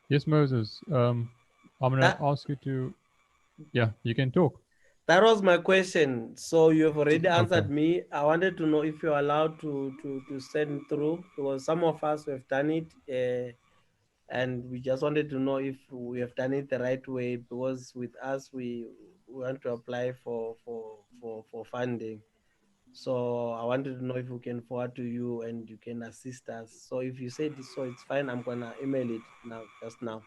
Yes, Moses. I'm going to ask you to, yeah, you can talk. That was my question. So you have already answered me. I wanted to know if you're allowed to send through, because some of us have done it, and we just wanted to know if we have done it the right way, because with us we want to apply for funding. So I wanted to know if we can forward to you and you can assist us. So if you said so, it's fine. I'm gonna email it now, just now.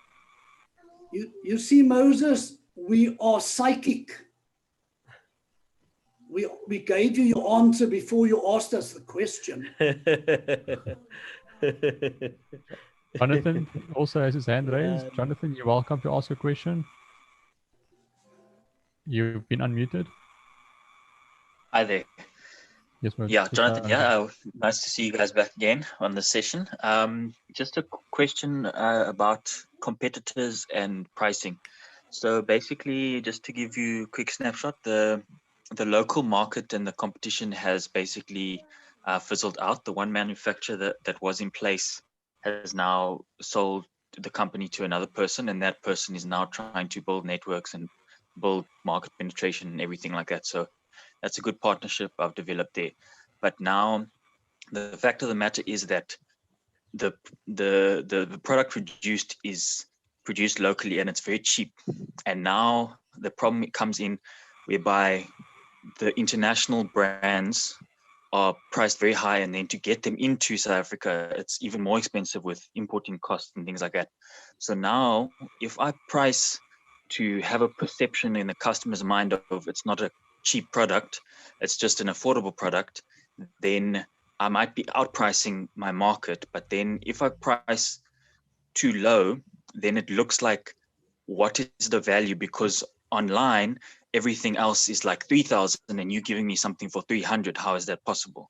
You see, Moses, we are psychic. We gave you your answer before you asked us the question. Jonathan also has his hand raised. Jonathan, you're welcome to ask a question. You've been unmuted. Hi there. Yes, Moses. Yeah, Jonathan. Yeah, nice to see you guys back again on this session. Just a question about competitors and pricing. So basically, just to give you a quick snapshot, the local market and the competition has basically fizzled out. The one manufacturer that was in place has now sold the company to another person, and that person is now trying to build networks and build market penetration and everything like that. So that's a good partnership I've developed there. But now The fact of the matter is that the product produced is produced locally and it's very cheap. And now the problem comes in whereby the international brands are priced very high, and then to get them into South Africa, it's even more expensive with importing costs and things like that. So now if I price to have a perception in the customer's mind of it's not a cheap product, it's just an affordable product, then I might be outpricing my market. But then if I price too low, then it looks like what is the value, because online everything else is like 3,000 and you're giving me something for 300. How is that possible?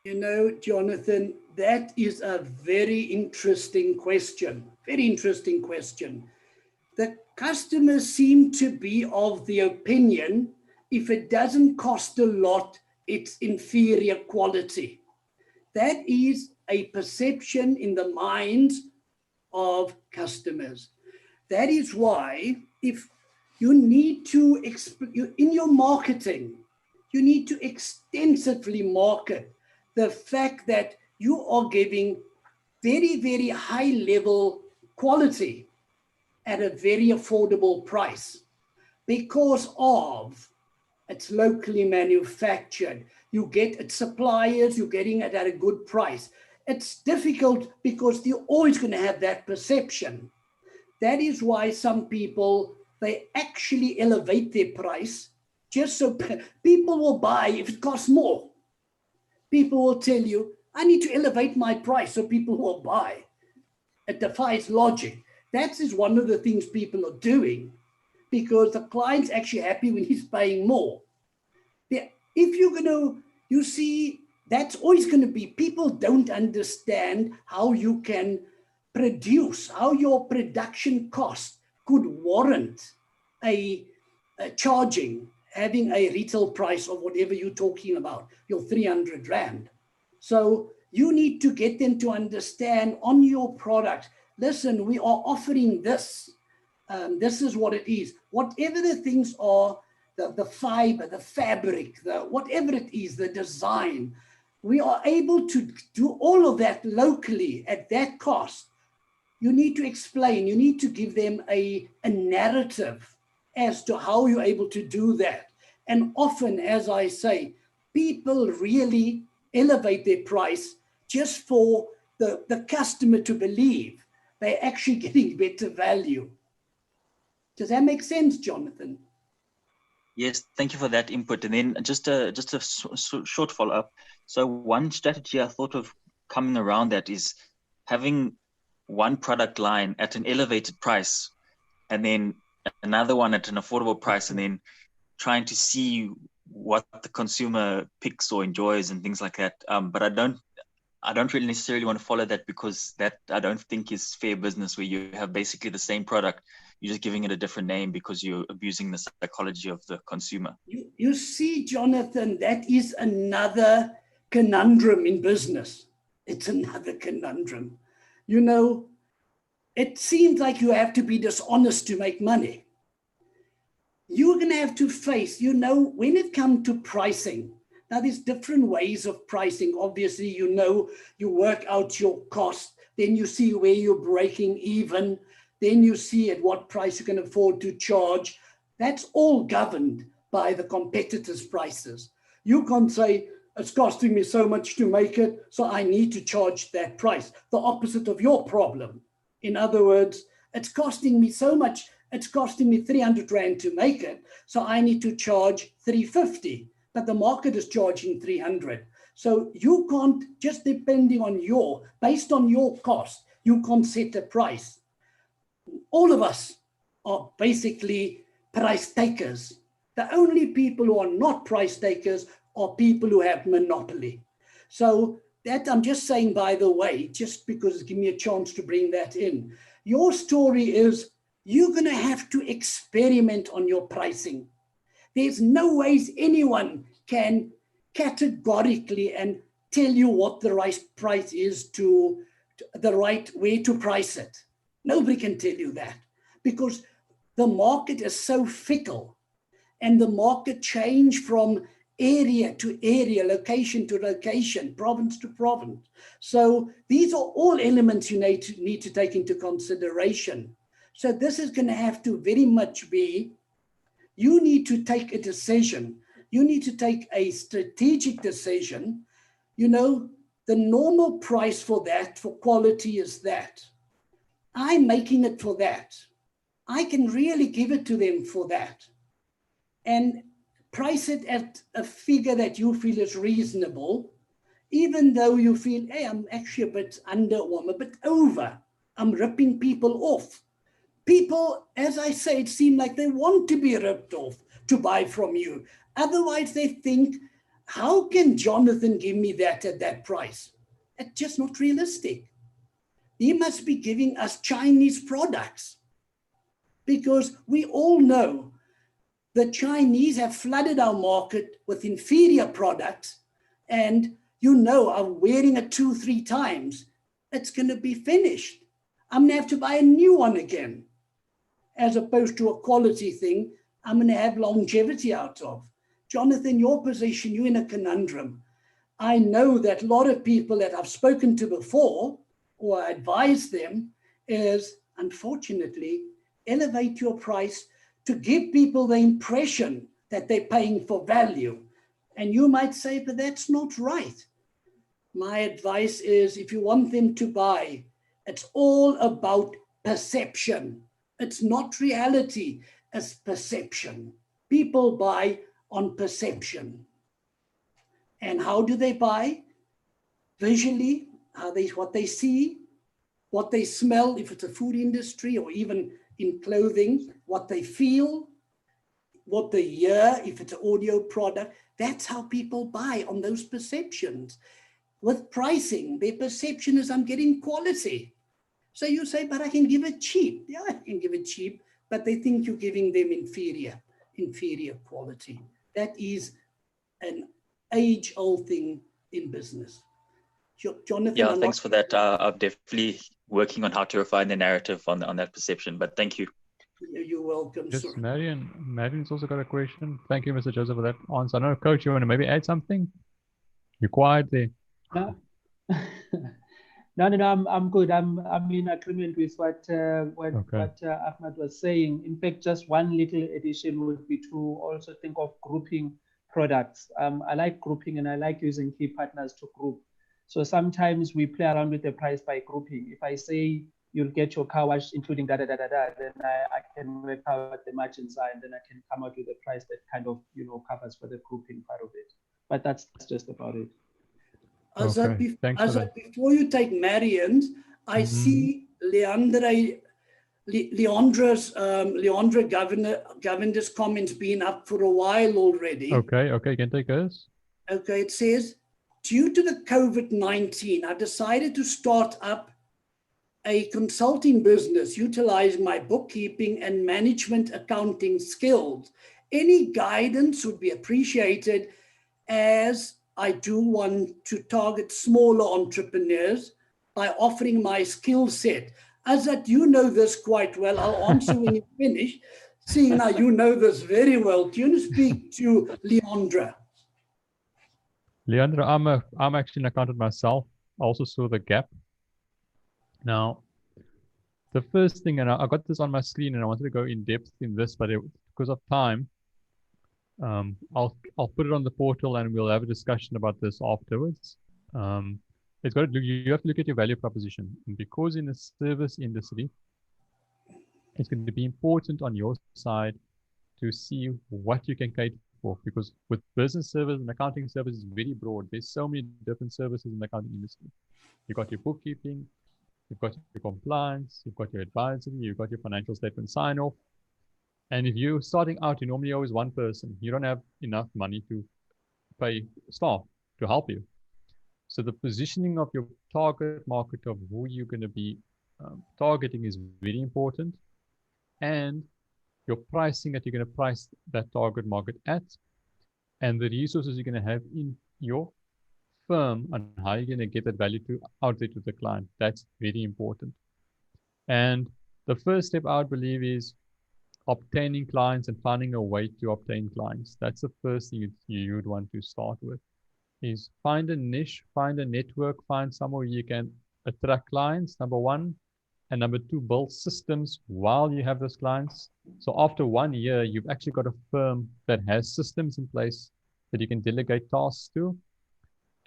You know, Jonathan, that is a very interesting question. Very interesting question. The customers seem to be of the opinion, if it doesn't cost a lot, it's inferior quality. That is a perception in the minds of customers. That is why if you need to, in your marketing, you need to extensively market the fact that you are giving very, very high level quality at a very affordable price because of it's locally manufactured. You get it suppliers, you're getting it at a good price. It's difficult because you're always going to have that perception. That is why some people, they actually elevate their price just so people will buy if it costs more. People will tell you, I need to elevate my price so people will buy. It defies logic. That is one of the things people are doing because the client's actually happy when he's paying more. If you're going to, you see, that's always going to be, people don't understand how you can produce, how your production cost could warrant a charging, having a retail price of whatever you're talking about, your 300 Rand. So you need to get them to understand on your product, listen, we are offering this. This is what it is. Whatever the things are, the fiber, the fabric, whatever it is, the design, we are able to do all of that locally at that cost. You need to explain, you need to give them a narrative as to how you're able to do that. And often, as I say, people really elevate their price just for the customer to believe they're actually getting better value. Does that make sense, Jonathan? Yes, thank you for that input. And then just a short follow-up. So one strategy I thought of coming around that is having one product line at an elevated price and then another one at an affordable price, and then trying to see what the consumer picks or enjoys and things like that. But I don't really necessarily want to follow that because that I don't think is fair business where you have basically the same product. You're just giving it a different name because you're abusing the psychology of the consumer. You see, Jonathan, that is another conundrum in business. It's another conundrum. You know, it seems like you have to be dishonest to make money. You're going to have to face, you know, when it comes to pricing, now there's different ways of pricing. Obviously, you know, you work out your cost, then you see where you're breaking even, then you see at what price you can afford to charge. That's all governed by the competitors' prices. You can't say, it's costing me so much to make it, so I need to charge that price. The opposite of your problem. In other words, it's costing me so much, it's costing me 300 Rand to make it, so I need to charge 350, but the market is charging 300. So you can't, just depending on based on your cost, you can't set a price. All of us are basically price takers. The only people who are not price takers are people who have monopoly. So that I'm just saying, by the way, just because give me a chance to bring that in. Your story is you're going to have to experiment on your pricing. There's no ways anyone can categorically and tell you what the right price is to the right way to price it. Nobody can tell you that because the market is so fickle and the market change from area to area, location to location, province to province. So these are all elements you need to take into consideration. So this is going to have to very much be, you need to take a decision. You need to take a strategic decision. You know, the normal price for that, for quality, is that. I'm making it for that. I can really give it to them for that. And price it at a figure that you feel is reasonable, even though you feel, hey, I'm actually a bit under or I'm a bit over. I'm ripping people off. People, as I say, it seems like they want to be ripped off to buy from you. Otherwise, they think, how can Jonathan give me that at that price? It's just not realistic. He must be giving us Chinese products, because we all know the Chinese have flooded our market with inferior products, and you know, I'm wearing it 2-3 times. It's going to be finished. I'm going to have to buy a new one again, as opposed to a quality thing I'm going to have longevity out of. Jonathan, your position, you're in a conundrum. I know that a lot of people that I've spoken to before, or advised them, is, unfortunately, elevate your price to give people the impression that they're paying for value. And you might say, but that's not right. My advice is, if you want them to buy, it's all about perception. It's not reality, it's perception. People buy on perception. And how do they buy? Visually, what they see, what they smell, if it's a food industry, or even in clothing, what they feel, what they hear, if it's an audio product. That's how people buy, on those perceptions. With pricing, their perception is, I'm getting quality. So you say, but I can give it cheap. Yeah, I can give it cheap, but they think you're giving them inferior quality. That is an age-old thing in business. Jonathan, Yeah, thanks for that. I'm definitely working on how to refine the narrative on that perception, but thank you. You're welcome. Yes, Sir. Marion's also got a question. Thank you, Mr. Joseph, for that answer. I know, Coach, you want to maybe add something? You're quiet there. No, no, I'm good. I'm in agreement with what Ahmad was saying. In fact, just one little addition would be to also think of grouping products. I like grouping, and I like using key partners to group. So sometimes we play around with the price by grouping. If I say you'll get your car wash including then I can work out the margins are, and then I can come out with a price that kind of, you know, covers for the grouping part of it. But that's just about it. Before you take Marion's, I see Leandra Govinder's comments been up for a while already. Okay, you can take us. Okay, it says, due to the COVID-19, I decided to start up a consulting business utilizing my bookkeeping and management accounting skills. Any guidance would be appreciated, as I do want to target smaller entrepreneurs by offering my skill set. Azat, you know this quite well. I'll answer when you finish. Seeing now you know this very well. Do you want to speak to Leandra? Leandra, I'm actually an accountant myself. I also saw the gap. Now, the first thing, and I got this on my screen, and I wanted to go in depth in this, but because of time, I'll put it on the portal, and we'll have a discussion about this afterwards. You have to look at your value proposition, and because in the service industry, it's going to be important on your side to see what you can cater for, because with business service and accounting service is very broad. There's so many different services in the accounting industry. You've got your bookkeeping, you've got your compliance, you've got your advisory, you've got your financial statement sign-off. And if you're starting out, you normally always one person. You don't have enough money to pay staff to help you. So the positioning of your target market, of who you're going to be targeting, is very important. And your pricing that you're going to price that target market at, and the resources you're going to have in your firm, and how you're going to get that value out there to the client. That's very important. And the first step I would believe is obtaining clients and finding a way to obtain clients. That's the first thing you would want to start with, is find a niche, find a network, find somewhere you can attract clients, number one. And number two, build systems while you have those clients. So after 1 year, you've actually got a firm that has systems in place that you can delegate tasks to,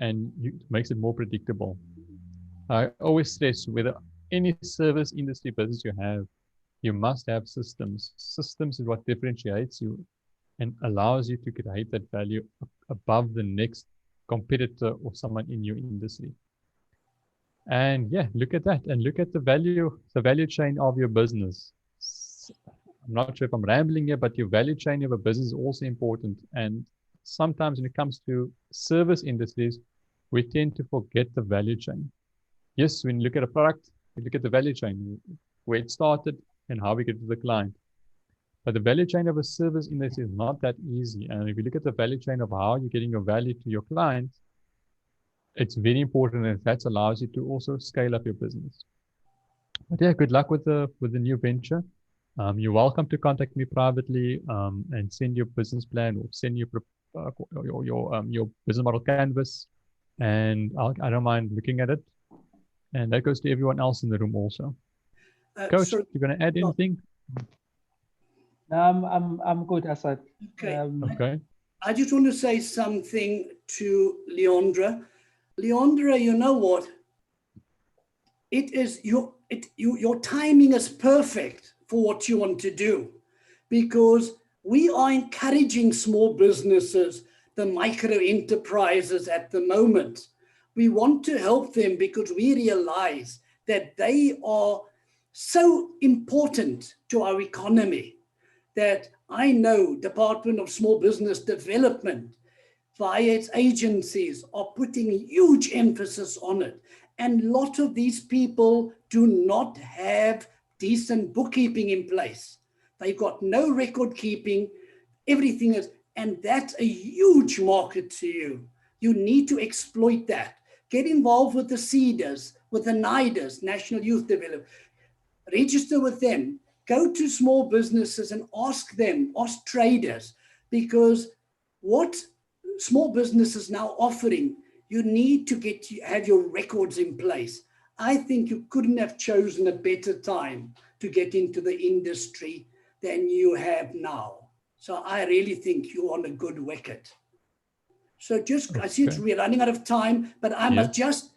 and it makes it more predictable. I always stress, whether any service industry business you have, you must have systems. Systems is what differentiates you and allows you to create that value above the next competitor or someone in your industry. And yeah, look at that, and look at the value chain of your business. I'm not sure if I'm rambling here, but your value chain of a business is also important. And sometimes when it comes to service industries, we tend to forget the value chain. Yes, when you look at a product, you look at the value chain, where it started and how we get to the client. But the value chain of a service industry is not that easy. And if you look at the value chain of how you're getting your value to your clients, it's very important, and that allows you to also scale up your business. But yeah, good luck with the new venture. You're welcome to contact me privately and send your business plan or send your business model canvas, and I don't mind looking at it. And that goes to everyone else in the room also. Coach, sorry. you're going to add anything? I'm good, Asad. Okay. Okay. I just want to say something to Leandra. Leandra, you know what? It is your timing is perfect for what you want to do, because we are encouraging small businesses, the micro enterprises at the moment. We want to help them because we realize that they are so important to our economy, that I know Department of Small Business Development via its agencies are putting huge emphasis on it. And a lot of these people do not have decent bookkeeping in place. They've got no record keeping, everything is, and that's a huge market to you. You need to exploit that. Get involved with the CEDAs, with the NIDAs, National Youth Development. Register with them. Go to small businesses and ask them, ask traders, because what small businesses now offering, you need to have your records in place. I think you couldn't have chosen a better time to get into the industry than you have now. So I really think you're on a good wicket. So just, I see we're running out of time, but I must just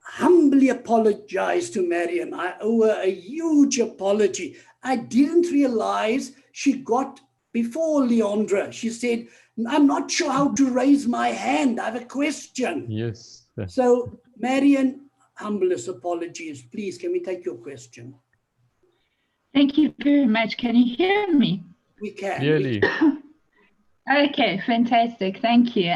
humbly apologize to Marion. I owe her a huge apology. I didn't realize she got, before Leandra, she said, I'm not sure how to raise my hand. I have a question. Yes. So Marion, humblest apologies. Please, can we take your question? Thank you very much. Can you hear me? We can. Clearly. Okay, fantastic. Thank you.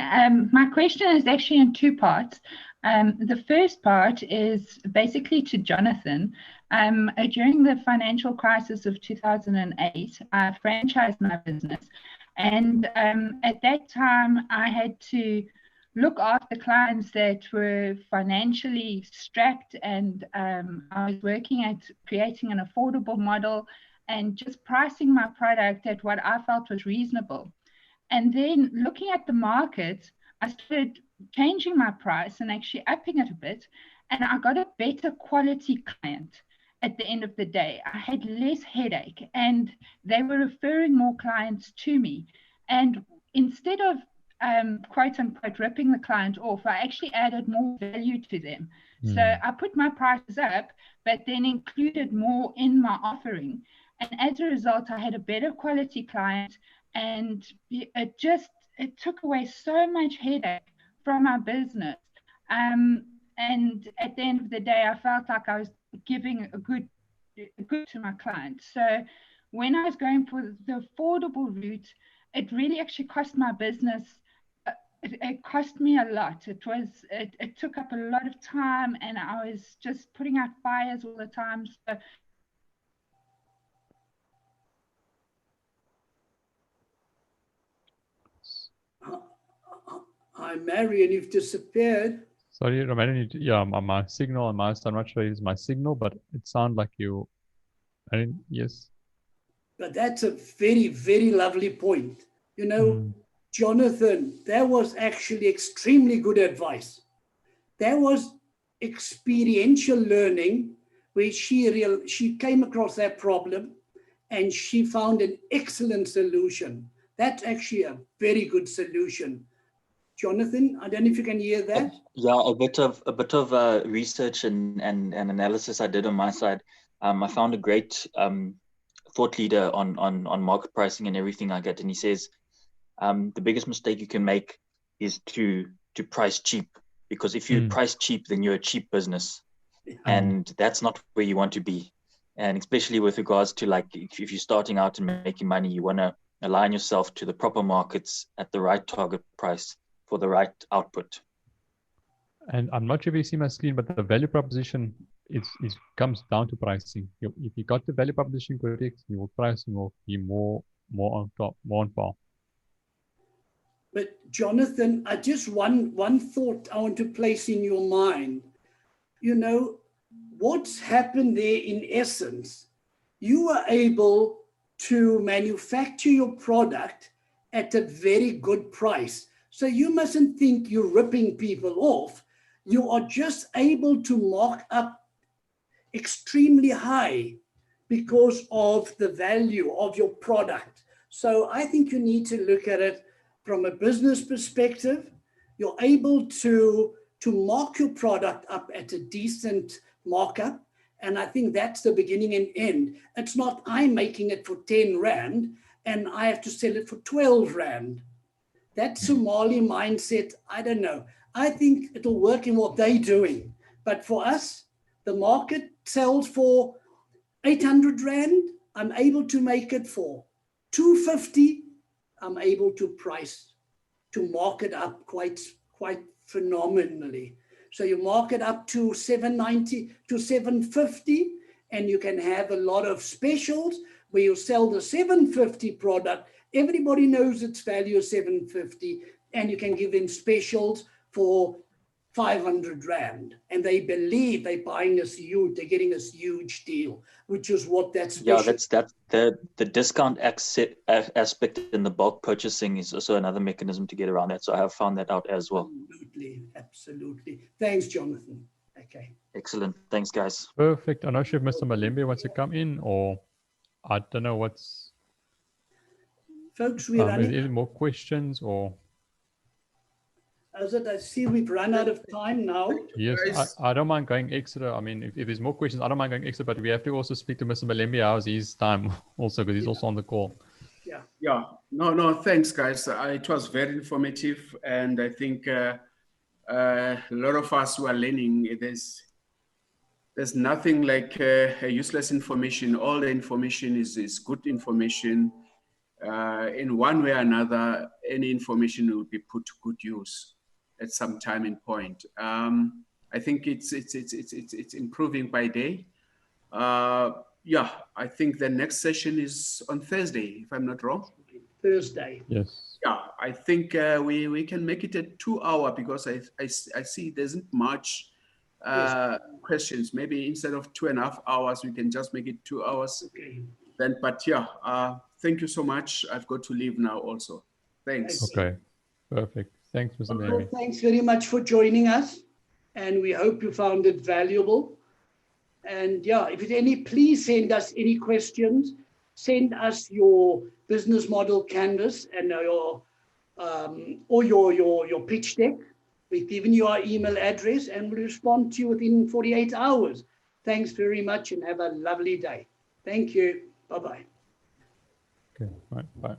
My question is actually in two parts. The first part is basically to Jonathan. During the financial crisis of 2008, I franchised my business. And at that time, I had to look after clients that were financially strapped, and I was working at creating an affordable model and just pricing my product at what I felt was reasonable. And then looking at the market, I started changing my price and actually upping it a bit, and I got a better quality client. At the end of the day, I had less headache, and they were referring more clients to me. And instead of quote unquote ripping the client off, I actually added more value to them. So I put my prices up, but then included more in my offering. And as a result, I had a better quality client, and it took away so much headache from our business. And at the end of the day, I felt like I was giving a good to my clients. So when I was going for the affordable route, it really actually cost my business. It cost me a lot. It took up a lot of time, and I was just putting out fires all the time. So Hi, Marion, you've disappeared. Sorry, Marion, yeah, my signal on my side, I'm not sure it's my signal, but it sounds like you, yes. But that's a very, very lovely point. You know, Jonathan, that was actually extremely good advice. There was experiential learning where she came across that problem and she found an excellent solution. That's actually a very good solution. Jonathan, I don't know if you can hear that. Yeah, a bit of research and analysis I did on my side. I found a great thought leader on market pricing and everything like that, and he says the biggest mistake you can make is to price cheap, because if you price cheap, then you're a cheap business, and that's not where you want to be. And especially with regards to, like, if you're starting out and making money, you want to align yourself to the proper markets at the right target price for the right output. And I'm not sure if you see my screen, but the value proposition comes down to pricing. If you got the value proposition correct, your pricing will be more on top, more on par. But Jonathan, I just one thought I want to place in your mind. You know, what's happened there in essence, you were able to manufacture your product at a very good price. So you mustn't think you're ripping people off. You are just able to mark up extremely high because of the value of your product. So I think you need to look at it from a business perspective. You're able to mark your product up at a decent markup. And I think that's the beginning and end. It's not I'm making it for 10 Rand and I have to sell it for 12 Rand. That Somali mindset, I don't know. I think it'll work in what they're doing. But for us, the market sells for 800 Rand. I'm able to make it for 250. I'm able to price, to mark it up quite phenomenally. So you mark it up to 790 to 750, and you can have a lot of specials where you sell the 750 product. Everybody knows its value is 750, and you can give them specials for 500 Rand. And they believe they're buying us huge, they're getting us huge deal, which is what that special. Yeah, that's the discount aspect in the bulk purchasing is also another mechanism to get around that. So I have found that out as well. Absolutely, absolutely. Thanks, Jonathan. Okay. Excellent. Thanks, guys. Perfect. I'm not sure if Mr. Malembe wants to come in, or I don't know what's. Folks, we're running. Any more questions or? As I see we've run out of time now. Yes, I don't mind going extra. I mean, if there's more questions, I don't mind going extra, but we have to also speak to Mr. Malembe. How's his time also, because he's also on the call. Yeah. No, thanks, guys. It was very informative. And I think a lot of us who are learning, there's nothing like useless information. All the information is good information. In one way or another, any information will be put to good use at some time and point. I think it's improving by day. Yeah, I think the next session is on Thursday, if I'm not wrong. Thursday. Yes. Yeah, I think we can make it a 2 hour, because I see there isn't much questions. Maybe instead of 2.5 hours, we can just make it 2 hours. Okay. Then, but yeah, thank you so much. I've got to leave now also. Thanks. Okay, perfect. Thanks, Mr. Well, Malembe. thanks very much for joining us. And we hope you found it valuable. And yeah, if there's any, please send us any questions. Send us your business model canvas and your pitch deck. We've given you our email address and we'll respond to you within 48 hours. Thanks very much and have a lovely day. Thank you. Bye-bye. Okay, right, bye.